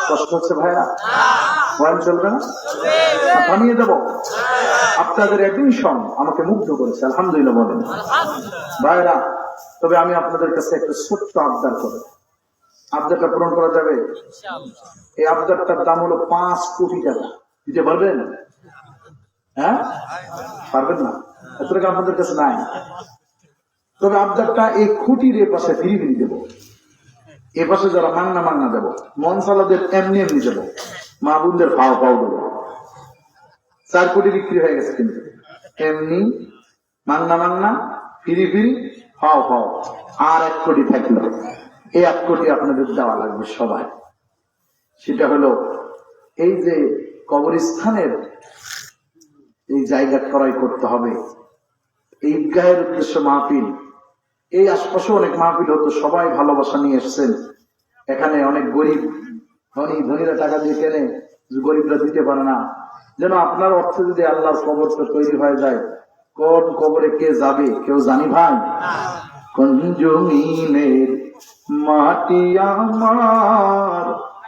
কষ্ট হচ্ছে ভাইরা? বয়ান চলবে না? থামিয়ে দেব। আপনাদের অ্যাটেনশন আমাকে মুগ্ধ করেছে, আলহামদুলিল্লাহ বলেন ভাইরা। তবে আমি আপনাদের কাছে একটা ছোট্ট আবদার করব, আবদারটা পূরণ করা যাবে? এই আবদারটার দাম হলো 5 কোটি টাকা। দিতে পারবেন? হ্যাঁ, পারবেন না? এত টাকা আপনাদের কাছে নাই। তবে আবদারটা এই খুঁটির এ পাশে ফিরি ফিরি দেবো, এ পাশে যারা মাংনা মাংনা দেবো, মনসালাদের এমনি এমনি দেবো, মা বোনদের পাও পাও দেবো। 4 কোটি বিক্রি হয়ে গেছে, কিন্তু এমনি মাংনা মাংনা ফিরি ফিরি পাও পাও। আর 1 কোটি থাকলো, এই 1 কোটি আপনাদের দেওয়া লাগবে সবাই। সেটা হলো এই যে কবরস্থানের এই জায়গা ক্রয় করতে হবে, এই ঈদগাহের উদ্দেশ্য মাহফিল। এই আশপাশে অনেক মাহফিল হতো, সবাই ভালোবাসা নিয়ে এসছেন। এখানে অনেক গরিব ধনীরা টাকা দিয়ে কেনে, গরিবরা দিতে পারে না। যেন আপনার অর্থে যদি আল্লাহর কবরটা তৈরি হয়ে যায়, কোন কবরে কে যাবে কেউ জানি ভাই? কোন জমিনের মাটি আমার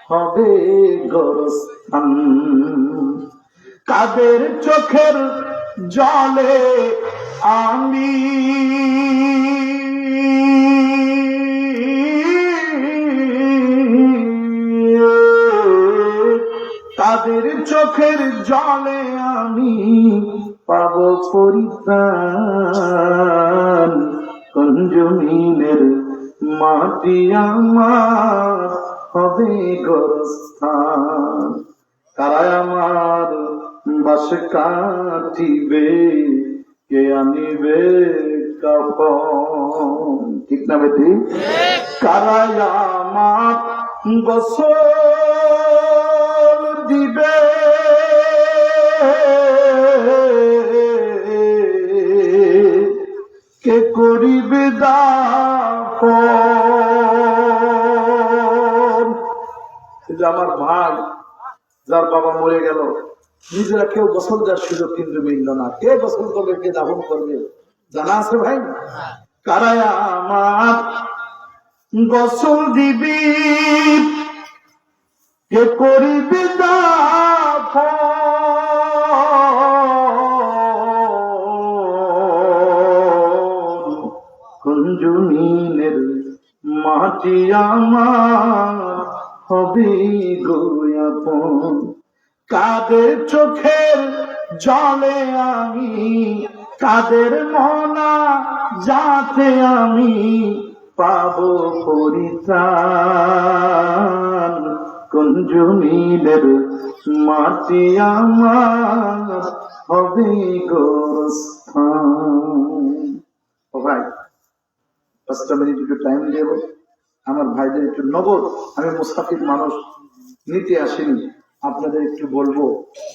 হবে গোরস্থান, কাদের চোখের জলে আমি তাদের চোখের জলে আমি পাব পরিত্রাণ, কোন জমিনের মাটি আমার হবে গোরস্থান, তারা আমার বাস কাটিবে, কে আনিবে কাফন। ঠিক না বেটি? কারা আমার গোসল দিবে, কে করিবে দাফন। আমার ভাই যার বাবা মরে গেল, নিজেরা কেউ গোসল দেওয়ার সুযোগ কিন্তু মিলল না। কে গোসল করবে, কে দাফন করবে, জানা আছে ভাই? কারা আমার গোসল দিবি, কে করিবে দাফন, কোন জমিনের মাটি আমার হবে গোয়াপন, কাদের চোখের জলে আমি, কাদের মনা যাতে আমি পাব পরিত্রাণ, কোন জমিনের মাটি আমার হবে গোরস্থান। ও ভাই, 5 মিনিট একটু টাইম দেব আমার ভাইদের একটু নগদ। আমি মুসাফির মানুষ, নিতে আসিনি, আপনাদের একটু বলবো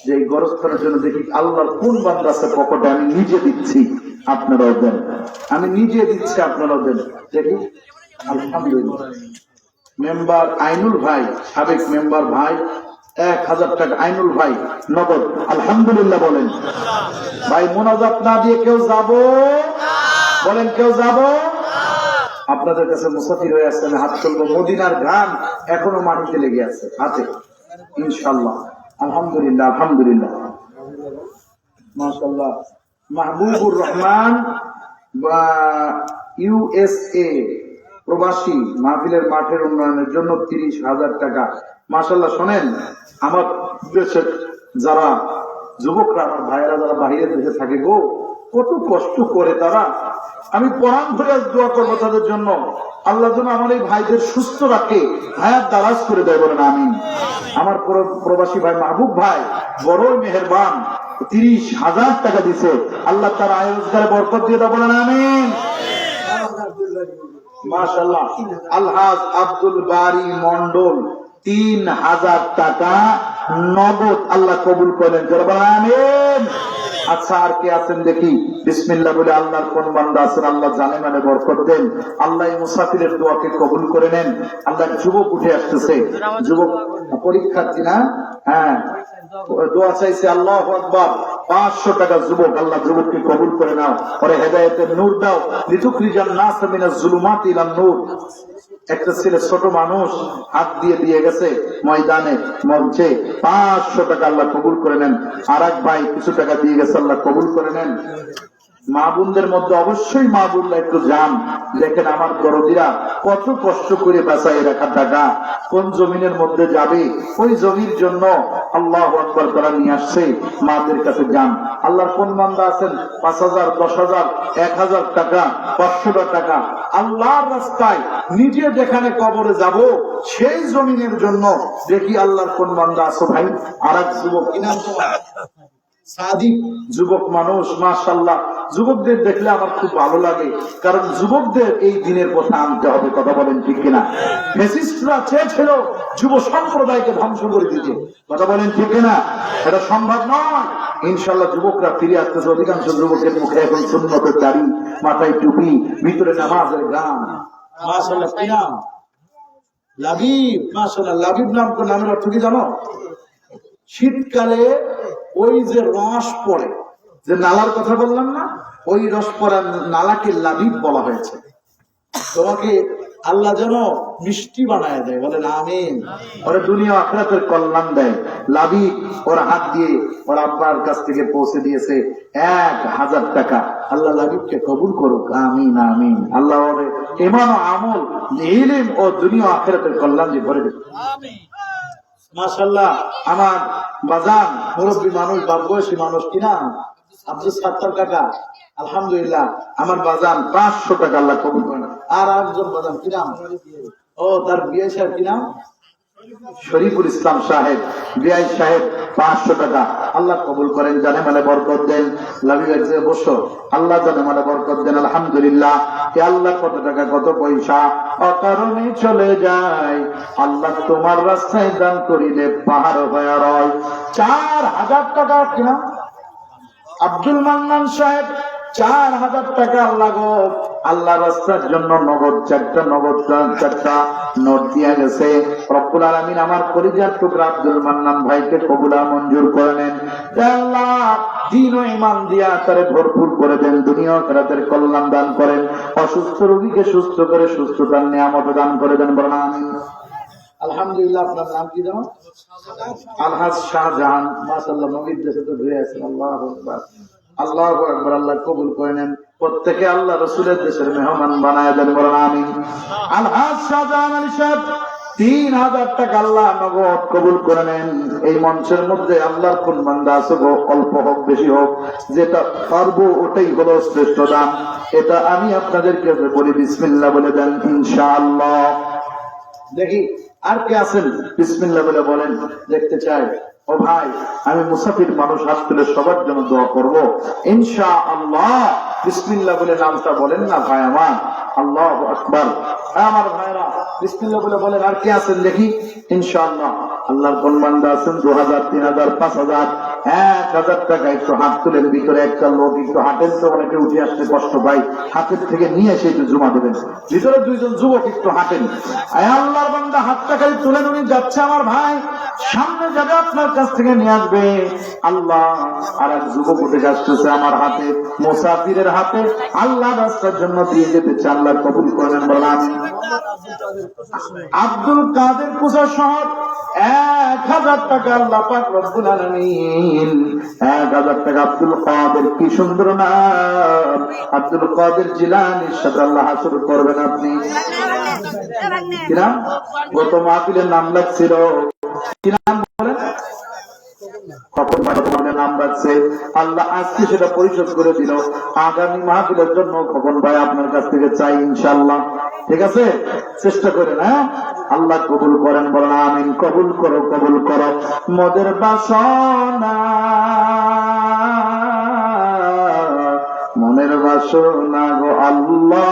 যে এই গোরস্থানের জন্য দেখি আল্লাহর কোন বান্দা আছে পকেটে, আমি নিজে দিচ্ছি আপনারাও দেন, আমি নিজে দিচ্ছি আপনারাও দেন, দেখি। আলহামদুলিল্লাহ, মেম্বার আইনুল ভাই, সাবেক মেম্বার ভাই 1000 টাকা, আইনুল ভাই নগদ, আলহামদুলিল্লাহ বলেন। ভাই মোনাজাত না দিয়ে কেউ যাব? বলেন, কেউ যাব? আপনাদের কাছে মুসাফির হয়ে আসছেন, হাত তুলবো। মদিনার গান এখনো মাটিতে লেগে আছে হাতে, ইনশাল্লাহ। আলহামদুলিল্লাহ, আলহামদুলিল্লাহ, মাশাআল্লাহ। মাহবুবুর রহমান USA প্রবাসী, মাহফিলের মাঠের উন্নয়নের জন্য 30,000 টাকা। মাশাআল্লাহ। শোনেন, আমার দেশের যারা যুবকরা, আমার ভাইয়েরা যারা বাহিরের দেশে থাকে গো, কত কষ্ট করে তারা। আমি পরাণ ধরে দোয়া করবো তাদের জন্য, আল্লাহ যেন আমার এই ভাইদের সুস্থ রাখে, হায়াত দারাজ করে দেয়, বলেন আমিন। আমার প্রবাসী ভাই মাহবুব ভাই বড়ই মেহেরবান, 30,000 টাকা দিছে, আল্লাহ তার আয় রোজগারে বরকত দিয়ে দেয়, বলেন আমিন। মাশাআল্লাহ। আলহাজ আব্দুল বারী মন্ডল 3,000 টাকা নগদ, আল্লাহ কবুল করেন, বলেন আমিন। আচ্ছা, আর কে আছেন দেখি? বিসমিল্লাহ বলে আল্লাহর কোন বান্দা আছেন? আল্লাহ জানে মানে বরকত দেন, আল্লাহ এই মুসাফিরের দোয়াকে কবুল করে নেন। আল্লাহ যুবক উঠে আসতেছে, যুবক পরীক্ষার্থী না? হ্যাঁ, দোয়া চাইছে, আল্লাহু আকবার। 500 টাকা যুবক, আল্লাহ যুবককে কবুল করে নাও, পরে হেদায়েতের নূর দাও, লিতুখরিজান নাস মিনাজ জুলুমাতি ইলান নূর। একটা ছেলে ছোট মানুষ হাত দিয়ে গেছে ময়দানে মঞ্চে 500 টাকা আল্লাহ কবুল করে নেন। আর এক ভাই কিছু টাকা দিয়ে গেছে, আল্লাহ কবুল করে নেন। মা বোনদের মধ্যে অবশ্যই মা বোনরা একটু যান, দেখেন আমার দরদিরা কত কষ্ট করে বাঁচাই রাখা টাকা কোন জমিনের মধ্যে যাবে, ওই জমির জন্য আল্লাহু আকবার তারা নিয়ে আসছে। মাদের কাছে যান। আল্লাহর কোন বান্দা আছেন 5,000, 10,000, 1,000 টাকা, 500 টাকা আল্লাহর রাস্তায় নিজে যেখানে কবরে যাব সেই জমিনের জন্য দেখি আল্লাহর কোন বান্দা আছো ভাই। আর এক যুবক কিনা সাদিক যুবক মানুষ, মাশাআল্লাহ। যুবকদের দেখলে আমার খুব ভালো লাগে, কারণ যুবকদের এই দিনের কথা আনতে হবে। কথা বলেন ঠিক কিনা? ফ্যাসিস্টরা চেয়েছিল যুব সম্প্রদায়কে ধ্বংস করে দিতে। কথা বলেন ঠিক কিনা? এটা সম্ভব নয়। ইনশাআল্লাহ যুবকরা ফিরে আসতেছে। অধিকাংশ যুবকের মুখে এখন সুন্নতের দাড়ি, মাথায় টুপি, ভিতরে নামাজের গান। মাশাআল্লাহ। কি নাম? লাবিব। মাশাআল্লাহ। লাবিব নামের অর্থ কি জানো? শীতকালে ওই যে রস পড়ে, যে নালার কথা বললাম না, ওই রস পড়া নালাকে লাবিব বলা হয়েছে। তোমাকে আল্লাহ যেন মিষ্টি বানায় দেয়, বলেন আমিন। ওরা দুনিয়া আখিরাতের কল্যাণ দেয়। লাবিব ওর হাত দিয়ে ওর আব্বার কাছ থেকে পৌঁছে দিয়েছে 1,000 টাকা। আল্লাহ লাবিবকে কবুল করুক, আমিন আমিন। আল্লাহ ওর ঈমান ও আমল, ইলম ও দুনিয়া আখিরাতের কল্যাণ দিয়ে ভরে দেবে। মাশাআল্লাহ। আমার বাজান মুরব্বী মানুষ, বাপ বয়সী মানুষ কিনা আব্দুল সাত্তার কাকা, আলহামদুলিল্লাহ আমার বাজান 500 টাকা আল্লাহ কবুল করেন। আর একজন বাজান কিনা, ও তার বিয়ে সাহেব কিনা শরীফুল ইসলাম সাহেব, বিআই সাহেব 500 টাকা আল্লাহ কবুল করেন, জানে মানে বরকত দেন। লাবিবের যে বসো, আল্লাহ জানে মানে বরকত দেন। আলহামদুলিল্লাহ। কে আল্লাহ কত টাকা কত পয়সা অকারণে চলে যায়, আল্লাহ তোমার রাস্তায় দান করিলে পাহাড় হয়ে রয়। 4,000 টাকা কিনা আব্দুল মান্নান সাহেব, 4,000 টাকা আল্লাহ গো আল্লাহ রাস্তার জন্য নগদ চারটা নোট দিয়া গেছে। রব্বুল আলামিন আমার কলিজার টুকরা আব্দুল মান্নান ভাইকে কবুলা মঞ্জুর করে নেন। আল্লাহ দ্বীন ও ঈমান দিয়া তারে ভরপুর করে দেন, দুনিয়া ও আখিরাতের কল্যাণ দান করেন। অসুস্থ রোগীকে সুস্থ করে সুস্থতার নিয়ামত দান করে দেন, বলেন আমিন। আলহামদুলিল্লাহ। আপনার নাম কি জানো? আলহাজ শাহজাহান। মাশাআল্লাহ। নবীর দেশে তো ঘুরে আছেন। আল্লাহু আকবার, আল্লাহু আকবার। আল্লাহ কবুল করে নেন। প্রত্যেকে আল্লাহ রাসূলের দেশের মেহমান বানায় দেন, বলেন আমিন। আলহাজ শাহজাহান আলী সাহেব 3,000 টাকা আল্লাহ নগদ কবুল করে নেন। এই মঞ্চের মধ্যে আল্লাহর কোন বান্দা আছে গো, অল্প হোক বেশি হোক, যেটা পারবো ওটাই হলো শ্রেষ্ঠ দান। এটা আমি আপনাদেরকে বলি, বিসমিল্লাহ বলে দেন ইনশাআল্লাহ। দেখি আর কে আছেন বিসমিল্লাহ বলে বলেন, দেখতে চাই। ও ভাই, আমি মুসাফির মানুষ, হাত তুলে সবার জন্য দোয়া করবো ইনশাআল্লাহ। বিসমিল্লাহ বলে নামটা বলেন না ভাই আমার। আল্লাহু আকবার। আমার ভাইরা বিসমিল্লাহ বলে বলেন। আর কে আছেন দেখি ইনশাআল্লাহ। আল্লাহর কোন বান্দা আছেন 2,000, 3,000, 5,000, 1,000 টাকা একটু হাত তুলেন। ভিতরে একটা লোক একটু হাঁটেন তো, অনেকে উঠে আসতে কষ্ট পাই, হাতের থেকে নিয়ে এসে একটু জমা দেবেন। ভিতরে 2জন যুবক একটু হাঁটেন। আল্লাহর বান্দা হাতটা খালি তুলে উনি যাচ্ছে, আমার ভাই সামনে যাবে, আপনার কাছ থেকে নিয়ে আসবে। আল্লাহ আর এক যুবক উঠে আসতেছে আমার হাতে, মুসাফিরের হাতে, আল্লাহ রাস্তার জন্য দিয়ে যেতে চান, আল্লাহ কবুল করেন, বললাম আব্দুল কাদের কুসা শহর 1,000 টাকা আল্লাহ পাক রব্বুল আলামিন 1,000 টাকা। আব্দুল কাদের, কি সুন্দর নাম, আব্দুল কাদের জিলানীর সাথে আল্লাহ হাসর করবেন। আপনি কি নাম? গত মাহফিলের নাম লাগছিল, কি নাম বলেন? কখন নাম রাখছে আল্লাহ আজকে সেটা পরিশোধ করে দিল। আগামী মাহফিলের জন্য কখন ভাই আপনার কাছ থেকে চাই ইনশাআল্লাহ। ঠিক আছে, চেষ্টা করেন। হ্যাঁ, আল্লাহ কবুল করেন, বলেন আমিন। কবুল করো, কবুল করো। মদের বাসনা, মনের বাসনা গো আল্লাহ,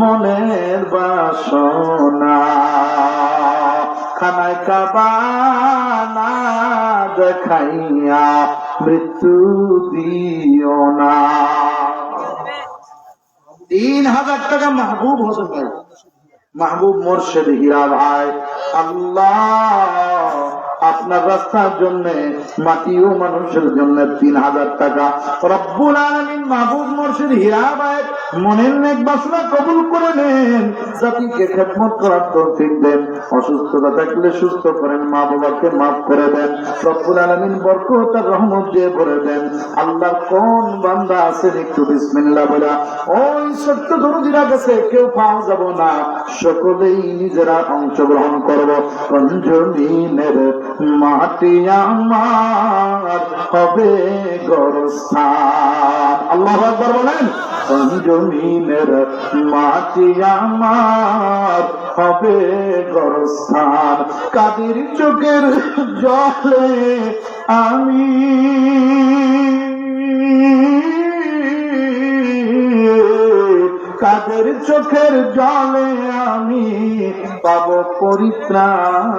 মনের বাসনা, খানায় কাবা না দেখাইয়া মৃত্যু দিও না। 3,000 টাকা মাহবুব হোসেন ভাই, মাহবুব মোর্শেদ হীরা ভাই। আল্লাহ আপনার রাস্তার জন্য মাটি ও মানুষের জন্য 3000 টাকা। রব্বুল আলামিন মাহবুব মুর্শিদ হীরাবাই মনের নেক বাসনা কবুল করে নেন, জাতিকে খেদমত করার তৌফিক দেন, অসুস্থতা থাকলে সুস্থ করেন, মা বাবাকে মাফ করে দেন। রব্বুল আলামিন বরকত আর রহমত দিয়ে ভরে দেন। আল্লাহর কোন বান্দা আছেন একটু বিসমিল্লাহ বলা ওই সত্য দরুদিরা কাছে কেউ পাওয়া যাব না, সকলেই নিজেরা অংশগ্রহণ করব। জমিনের মাটি আমার হবে গোরস্থান। আল্লাহু আকবার বলেন। জমিনের মাটি আমার হবে গোরস্থান। কাদের চোখের জলে আমি কাদের চোখের জলে আমি পাব পরিত্রাণ।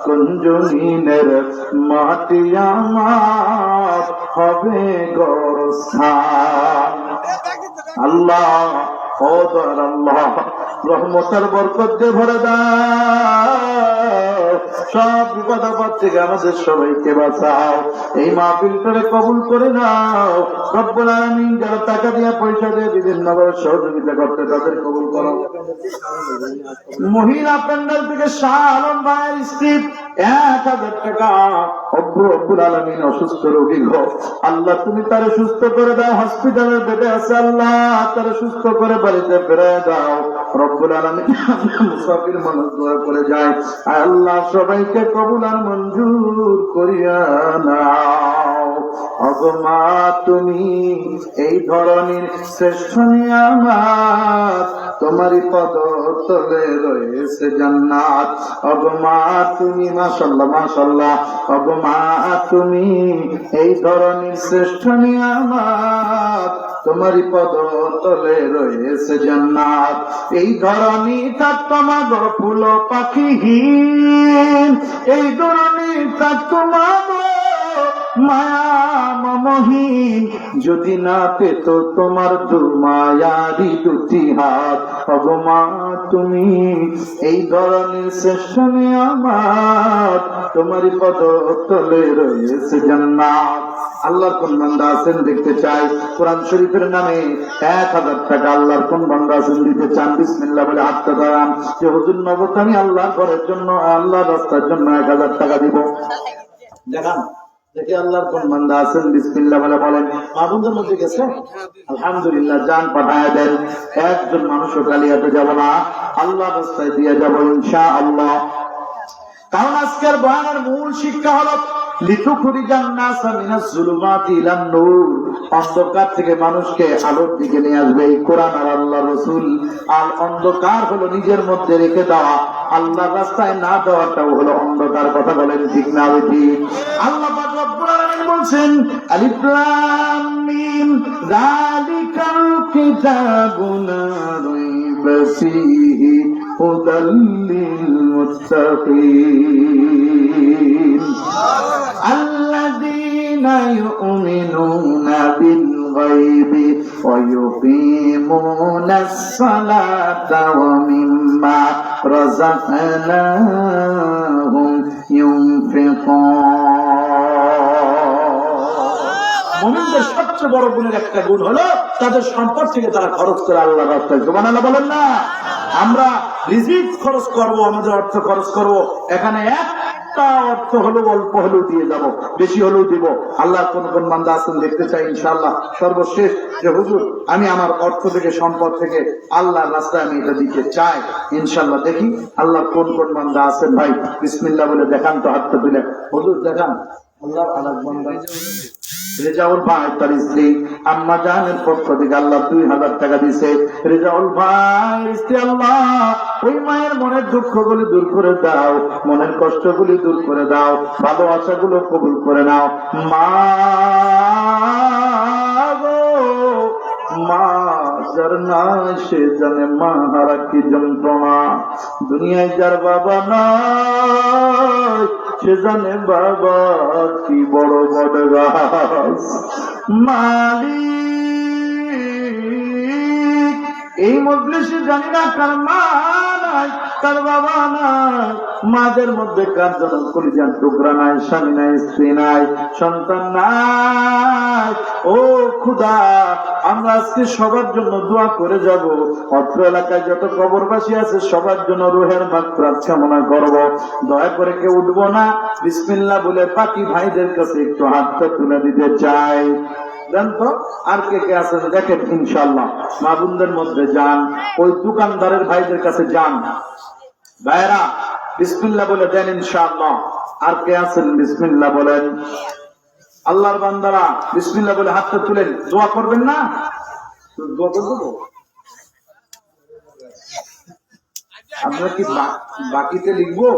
কোন জমিনের মাটি আমার হবে গোরস্থান। আল্লাহ ও দয়াল আল্লাহ, রহমতের বরকত দিয়ে ভরে দাও, সব বিপদ আপদ থেকে আমাদের সবাইকে বাঁচাও। এই মাহফিলটারে কবুল করে নাও রব্বুল আলামিন। যারা টাকা দিয়ে পয়সা দিয়ে বিভিন্ন ভাবে সহযোগিতা করতে তাদের কবুল করো। মহিলা প্যান্ডেল থেকে শাহ আলম ভাইয়ের স্ত্রী 1000 টাকা। রব্বুল আলামিন অসুস্থ রোগী গো আল্লাহ, তুমি তারে সুস্থ করে দাও। হসপিটালের বেডে আছে আল্লাহ, তারে সুস্থ করে বাড়িতে ফেরায় দাও। রব্বুল আলামিন মুসাফির মানুষ দোয়া করে যায়, আল্লাহ সবাইকে কবুল আর মঞ্জুর করিয়া নাও। অগমা তুমি এই ধরনের শ্রেষ্ঠ নিয়ামত, তোমারই পদ তলে রয়েছে জান্নাত। অগমা তুমি মাশাআল্লাহ মাশাআল্লাহ, অগমা তুমি এই ধরনের শ্রেষ্ঠ নিয়ামত, তোমারই পদ তলে রয়েছে জান্নাত। এই ধরনী তার তোমার ফুল পাখিহীন, এই ধরনী তার তোমার মায়া মমহীন, যদি না পেত তোমার দুমায়ারি দুটি হাত। ভগমা তুমি এই ধরনের শ্রেষ্ঠ নিয়ামত, তোমারই পদ তলে রয়েছে জান্নাত। আল্লাহর কোন বান্দা আছেন দেখতে চাই কোরআন শরীফের নামে 1000 টাকা আল্লাহর কোন বান্দা আছেন দিতে চান? বিসমিল্লাহ বলে হাতটা দাঁড়ান যে হুজুর নগদ আমি আল্লাহর ঘরের জন্য আল্লাহর রাস্তার জন্য 1000 টাকা দিব। দেখান দেখি আল্লাহর কোন বান্দা আছেন বিসমিল্লাহ বলে বলেন। মাহবুবের মধ্যে গেছে আলহামদুলিল্লাহ, জান পাঠায় দেন। একজন মানুষও কালিয়াতে যাব না, আল্লাহ রাস্তায় দিয়ে যাবো ইনশাআল্লাহ। কারণ আজকের বয়ানের মূল শিক্ষা হলো অন্ধকার থেকে মানুষকে আলোর দিকে নিয়ে আসবে এই কোরআন আর আল্লাহ রসুল। আর অন্ধকার হলো নিজের মধ্যে রেখে দেওয়া, আল্লাহ রাস্তায় না দেওয়াটাও হলো অন্ধকার। কথা বলেন ঠিক না ঠিক? আল্লাহ রব্বুল আলামিন বলছেন আলিফ লাম মিম যালিকাল কিতাবু লা রাইবা ফীহি হুদাল লিল মুত্তাকিন الذين يؤمنون بالغيب ويقيمون الصلاة ومما رزقناهم ينفقون। মুমিনদের সবচেয়ে বড় গুণের একটা গুণ হলো তাদের সম্পদ থেকে তারা খরচ করে আল্লাহর রাস্তায়। সুবহানাল্লাহ বলেন না? আমরা রিজিক খরচ করব, আমাদের অর্থ খরচ করব, এখানে একটা অর্থ হলো অল্প হলেও দিয়ে যাব, বেশি হলেও দিব। আল্লাহর কোন কোন বান্দা আছেন দেখতে চাই ইনশাআল্লাহ। সর্বশেষ যে হুজুর আমি আমার অর্থ থেকে সম্পদ থেকে আল্লাহর রাস্তায় আমি এটা দিতে চাই ইনশাআল্লাহ। দেখি আল্লাহর কোন কোন বান্দা আছেন ভাই বিসমিল্লাহ বলে দেখান তো, হাতটা তুলে হুজুর দেখান। আল্লাহর আলাদা বান্দা রেজাউল ভাই তার স্ত্রী আম্মা জানের পক্ষ থেকে আল্লাহ 2000 টাকা দিছে। রেজাউল ভাই স্ত্রী আল্লাহ ওই মায়ের মনের দুঃখগুলি দূর করে দাও, মনের কষ্টগুলি দূর করে দাও, ভালোবাসাগুলো কবুল করে নাও। মা গো মা যার নাই সে জানে মা হারা কি যন্ত্রণা, দুনিয়ায় যার বাবা নাই সে জানে বাবা কি বড় বড় গাছ। মালিক এই মজলিসে জানি না কার মা নাই কার বাবা নাই, মাদের মধ্যে কার জন্য কলিজার টুকরা নাই, স্বামী নাই, স্ত্রী নাই, সন্তান নাই। ও খুদা, আমরা আজকে সবার জন্য দোয়া করে যাব। অত্র এলাকায় যত কবরবাসী আছে সবার জন্য রুহের মাগফিরাত কামনা করব। দয়া করে কেউ উঠবো না, বিসমিল্লাহ বলে বাকি ভাইদের কাছে একটু হাতটা তুলে দিতে চাই। জানতো আর কে কে আছেন দেখেন, ইনশাআল্লাহ মা বোনদের মধ্যে যান, ওই দোকানদারের ভাইদের কাছে যান। ভাইরা বিসমিল্লাহ বলে দেন ইনশাআল্লাহ। আর কে আছেন বিসমিল্লাহ বলেন। আল্লাহর বান্দারা বিসমিল্লাহ বলে হাতটা তুলেন, দোয়া করবেন না? দোয়া করবো। আপনারা কি বাকিতে লিখবো?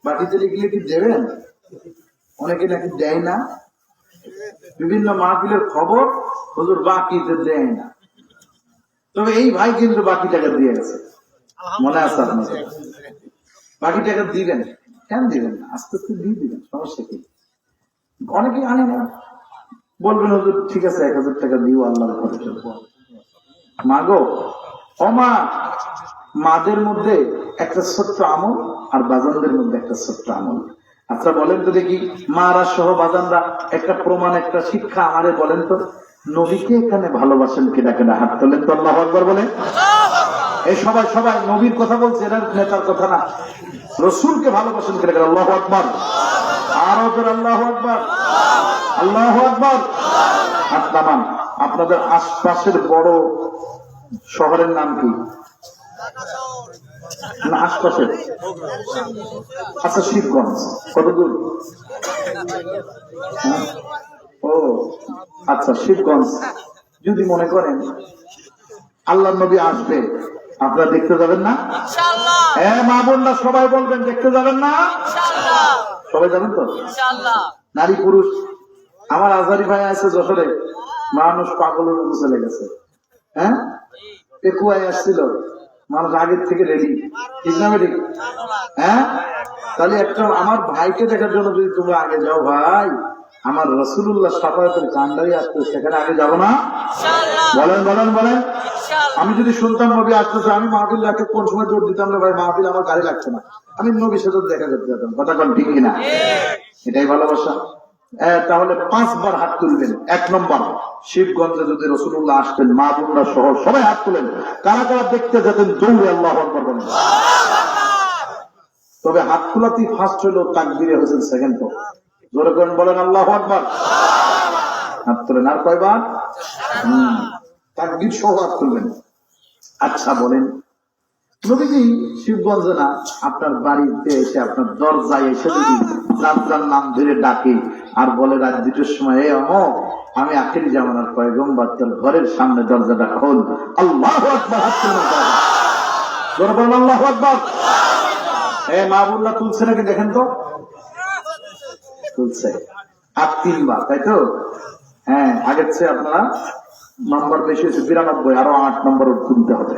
বাকিতে লিখলে কি দেবেন? অনেকে নাকি দেয় না। বিভিন্ন মাহফিলের খবর হুজুর বাকিতে দেয় না, তবে এই ভাই কিন্তু বাকি টাকা দিয়ে গেছে, মনে আছে আপনাদের? বাকি টাকা দিবেন, কেন দিবেন না? আস্তে আস্তে দিয়ে দিবেন, সমস্যা কি? অনেকে আনে না, বলবেন হুজুর ঠিক আছে 1000 টাকা দিও আল্লাহর ঘরে চলবো। মাগো অমা, মাদের মধ্যে একটা ছোট্ট আমল আর বাজানদের মধ্যে একটা ছোট্ট আমল। আচ্ছা বলেন তো দেখি, মারা সহ বাজানরা একটা প্রমাণ, একটা শিক্ষা আমারে বলেন তো, নবীকে এখানে ভালোবাসেন কেডা কেডা? হাত তোলেন তো, আল্লাহু আকবার বলেন। এই সবাই সবাই নবীর কথা বলছে, এরা নেতার কথা না। রসুলকে ভালোবাসেন কেডা কেডা? আল্লাহু আকবার। আরো জোরে আল্লাহু আকবার, আল্লাহু আকবার। হাত নামান। আপনাদের আশপাশের বড় শহরের নাম কি? না আশপাশের, আচ্ছা শিবগঞ্জ কত দূর? ও আচ্ছা, শিবগঞ্জ যদি মনে করেন আল্লাহ নবী আসবে, আপনারা দেখতে যাবেন না? হ্যাঁ মা বোনরা সবাই বলবেন দেখতে যাবেন না? সবাই যাবেন তো? নারী পুরুষ। আমার আজারি ভাই আছে যশোরে, মানুষ পাগলের মতো চলে গেছে। হ্যাঁ পেকুয়ায় আসছিল, মানুষ আগের থেকে রেডি, ঠিক না ঠিক? হ্যাঁ তাহলে একটা আমার ভাইকে দেখার জন্য যদি তোমরা আগে যাও, ভাই আমার রাসূলুল্লাহ সাফায়াতের কান্ডারি আসতে, সেখানে আগে যাবো না? বলেন বলেন বলেন। আমি যদি শুনতাম নবী আসতেছে, আমি মাহফিল রাখতে কোন সময় দৌড় দিতাম না ভাই, মাহফিল আমার গাড়ি লাগছে না, আমি নবীর সাথে দেখা করতে যেতাম। কথা কোন ঠিক কিনা? এটাই ভালোবাসা। তাহলে 5 বার হাত তুলবেন। 1 নম্বর, শিবগঞ্জে যদি রাসূলুল্লাহ আসতেন, মা বোনরা সহ সবাই হাত তুলেন। কারা কারা দেখতে যেতেন দৌড়ে আল্লাহু আকবার বলেন। তবে হাত তোলাতেই ফার্স্ট হলো, তাকবীরে হয়েছেন সেকেন্ড। তো জোরে করেন বলেন আল্লাহু আকবার। হাত তুলেন। আর কয়বার? তাকবীর সহ হাত তুলবেন। আচ্ছা বলেন, নবীজি শিবগঞ্জে না, আপনার বাড়িতে এসে, আপনার দরজায় এসে যদি যার নাম ধরে ডাকে আর বলে রাত 2টার সময়, এ অমুক, আমি আখির জামানার পয়গম্বর, তোর ঘরের সামনে দরজাটা খোল। আল্লাহু আকবার। হাত তুলবেন, জোরে বলেন আল্লাহু আকবার। মা বোনরা তুলছে নাকি দেখেন তো? তুলছে। আর 3 বার, তাই তো? হ্যাঁ, আগের চেয়ে আপনারা নম্বর বেশি হয়েছে, 92, আরো 8 নম্বর তুলতে হবে।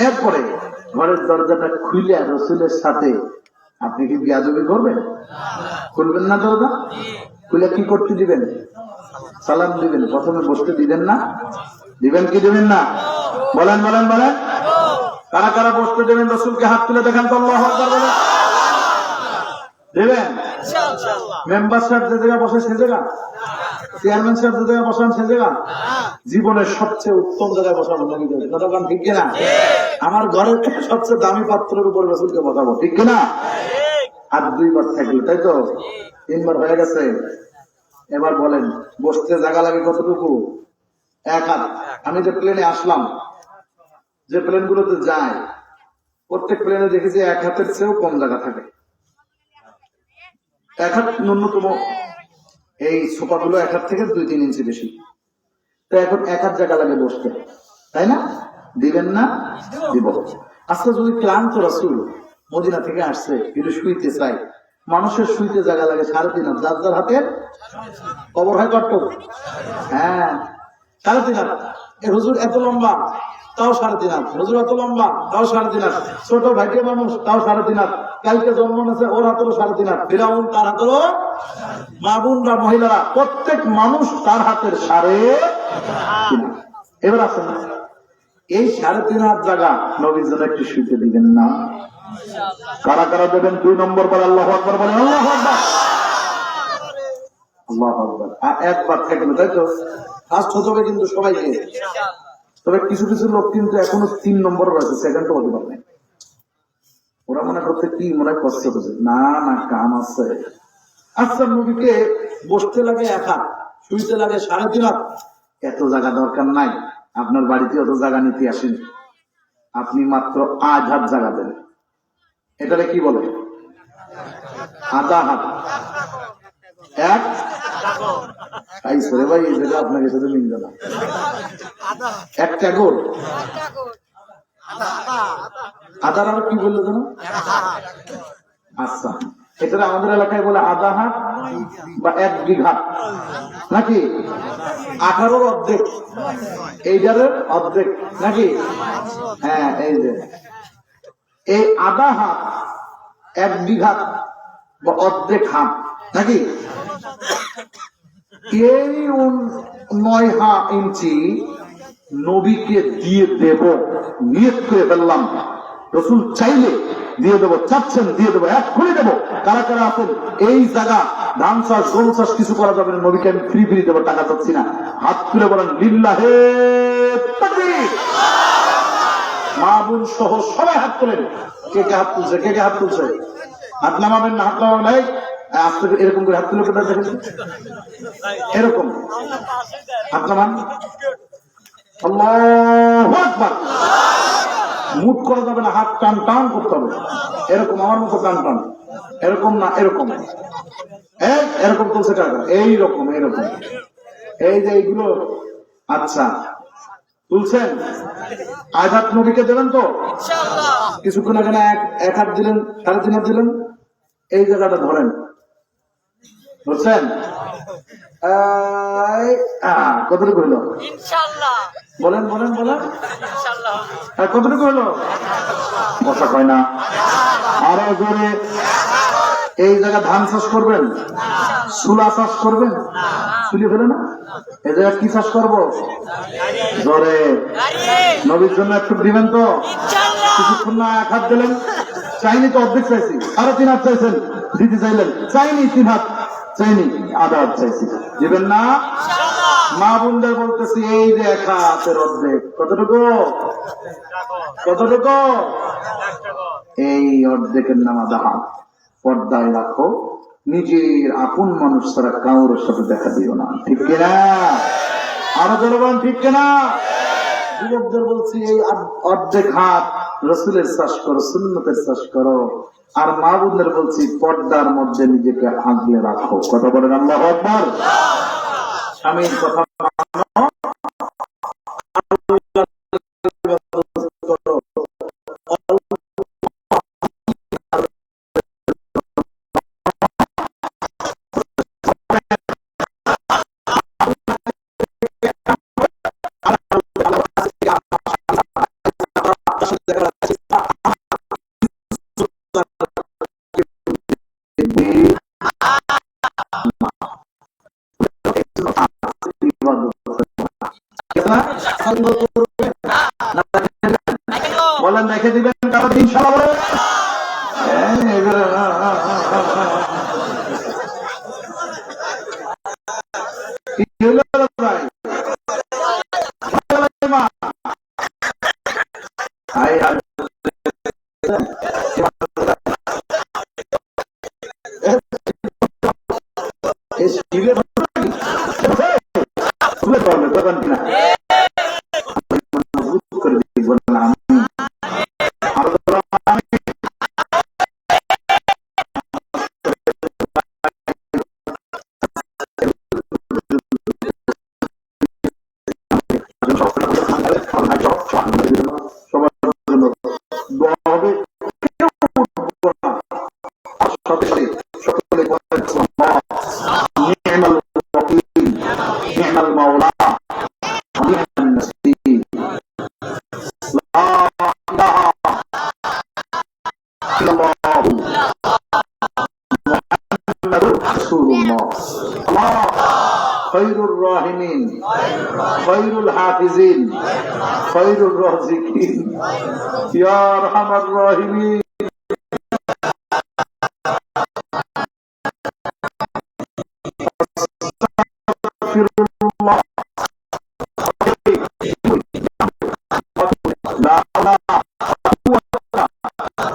এরপরে ঘরের দরজাটা খুলে রসুলের সাথে আপনি কি বিয়াদবি করবেন? খুলবেন না দরজা? খুলে কি করতে দিবেন? সালাম দিবেন। প্রথমে বসতে দিবেন না? দিবেন কি দিবেন না? বলেন বলেন বলেন। কারা কারা বসতে দেবেন রসুলকে? হাত তুলে দেখেন তো, আল্লাহু আকবার বলেন। দেবেন? মেম্বার সাহেব যে জায়গায় বসে সে জায়গা, চেয়ারম্যান সাহেব যে জায়গায় বসান সে জায়গা, জীবনের সবচেয়ে উত্তম জায়গায় বসাবো নবী। কতক্ষণ ঠিক কিনা? আমার ঘরের সবচেয়ে দামি পাত্রের উপর রসুলকে বসাবো, ঠিক কিনা? আর 2 বার থাকলে, তাই তো? 3 বার হয়ে গেছে। এবার বলেন বসতে জায়গা লাগে কতটুকু? 1 হাত। আমি যে প্লেনে আসলাম, যে প্লেন গুলোতে যায়, প্রত্যেক প্লেনে দেখেছি 1 হাতের চেয়েও কম জায়গা থাকে। 1 হাত ন্যূনতম। এই সোফা গুলো 1 হাত থেকে 2-3 ইঞ্চি বেশি। তো এখন 1 হাত জায়গা লাগে বসতে, তাই না? দিবেন না? দিব। আজকে যদি ক্লান্ত রাসূল মদিনা থেকে আসছে, একটু শুইতে চাই, মানুষের শুইতে জায়গা লাগে 3.5 হাত। যার যার হাতের কবর হয় কত? হ্যাঁ 3.5 হাত। হুজুর এত লম্বা, তাও 3.5 হাত। হুজুর এত লম্বা, তাও 3.5 হাত। ছোট ভাইকে মানুষ, তাও 3.5 হাত। কালকে জন্ম নিয়েছে, ওর হাতেরও 3.5 হাত। ফিরাউন তার হাতেরও, মা বোনরা মহিলারা প্রত্যেক মানুষ তার হাতের 3.5 হাত। এবার আসেন, এই 3.5 হাত জায়গা নবীর জন্য একটু শুইতে দিবেন না? কারা কারা দেবেন? 2 নম্বর বলে আল্লাহু আকবার বলেন। আল্লাহু আকবার, আল্লাহু আকবার। একবার থাকবে, তাই তো? ফার্স্ট হতে হবে কিন্তু সবাইকে। তবে কিছু কিছু লোক কিন্তু এখনো 3 নম্বর রয়েছে, সেকেন্ড তো হতে পারে। ওরা মনে করতে কি মনে কষ্ট হচ্ছে, না না কাম আছে। আচ্ছা, নবীকে বসতে লাগে 1 হাত, শুইতে লাগে 3.5 হাত। এত জায়গা দরকার নাই, আপনার বাড়িতে অত জায়গা নিতে আসেন, আপনি মাত্র 1/2 হাত জায়গা দেন। এটারে কি বলে? আধা হাত। এক ভাই, এই জায়গা আপনাকে সাথে মিলবে না। একটা গোল আধার আর কি বললো যেন? আচ্ছা, এটা আমাদের এলাকায় বলে আধা হাত বা 1 বিঘা, নাকি 18-র অর্ধেক, এইটারের অর্ধেক, নাকি? হ্যাঁ, এই যে এই আধা হাত 1 বিঘা বা অর্ধেক হাত, নাকি? এই 9 ইঞ্চি নবীকে দিয়ে দেব, নিয়ত করে ফেললাম। রসুল চাইলে দিয়ে দেবো, চাচ্ছেন দিয়ে দেবো, এক্ষুনি দেবো। কারা কারা আছেন এই জায়গা ধান চাষ গরু চাষ কিছু করা যাবে না, নবীকে আমি ফ্রি ফ্রি দেবো, টাকা চাচ্ছি না? হাত তুলে বলেন লিল্লাহে তাকবীর। মা বোন সহ সবাই হাত তোলেন। কে কে হাত তুলছে? কে কে হাত তুলছে? হাত নামাবেন না, হাত নামাবেন নাই। আজকে এরকম করে হাত তুলে কোথায় দেখেছেন? এরকম হাত নামান। আল্লাহু আকবার। মুখ করা যাবে না, হাত টান টান করতে হবে। এরকম আমার মতো টান টান, এরকম না, এরকম। এরকম তুলছে টাকা, এইরকম এইরকম। এই যে এইগুলো, আচ্ছা তুলছেন। 1/2 হাত নবীকে দেবেন তো? কিছুক্ষণ আগে না 1 হাত দিলেন, 3.5 হাত দিলেন। এই জায়গাটা ধরেন, বুঝছেন? কতটুকু হইল? বলেন বলেন বলেন, কতটুকু হইল? কথা কয় না, আরো জোরে। এই জায়গা ধান চাষ করবেন, সুলা চাষ করবেন, সুলি ফেলে না? এই জায়গা কি চাষ করবো? জোরে। নবীর জন্য একটু দিবেন তো? কিছুক্ষণ না 1 হাত দিলেন, চাইনি তো অর্ধেক চাইছি, 3.5 হাত চাইছেন, দিতে চাইলেন, চাইনি 3 হাত, চাইনি আধা হাত চাইছি, দিবেন না? মা বোনদের বলতেছি, এই যে 1 হাতের অর্ধেক, কতটুকু? কতটুকু? এই অর্ধেকের নাম আধা হাত। পর্দায় রাখো, নিজের আপন মানুষ ছাড়া কাউরের সাথে দেখা দিও না, ঠিক কিনা? আরো জনগণ ঠিক কিনা? যুবকদের বলছি, এই অর্ধেক হাত রসুলের চাষ করো, সুন্নতের চাষ করো। আর মা বোনদের বলছি, পর্দার মধ্যে নিজেকে আগলে রাখো। কথা বলেন আল্লাহু আকবার। স্বামীর কথা মানো, বলেন রেখে দিবেন কারো ইনশাআল্লাহ। খৈরুর রাহিমিন, খৈরুল হাফিজিন, খৈরুর রাজিকিন, ইয়া আরহামার রাহিমিন। লা ইলাহা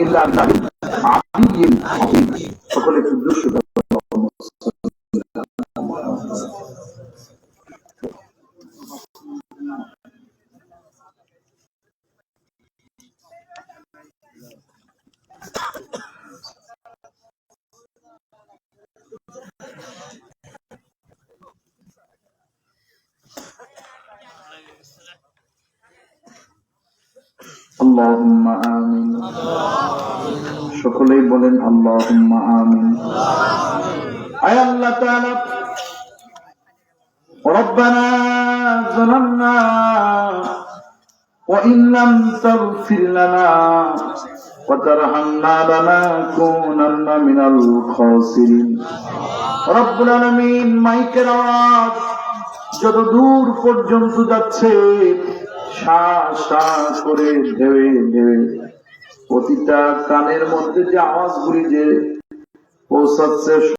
ইল্লা আল্লাহ আলিয়্যুল আযীম। সকলে একটু দুরূদ আল্লাহুম্মা আমিন। সকলেই বলেন আল্লাহুম্মা আমিন। আয় আল্লাহ তাআলা, রব্বানা যালামনা ওয়া ইন লাম তাগফির লানা ওয়া তারহামনা লানাকুনান্না মিনাল খাসিরিন। রব্বুল আলামিন, মাইকের আওয়াজ যত দূর পর্যন্ত যাচ্ছে, শ্বাস শ্বাস করে ঢেউে ঢেউে প্রতিটা কানের মধ্যে যে আওয়াজগুলি যে পৌঁছাচ্ছে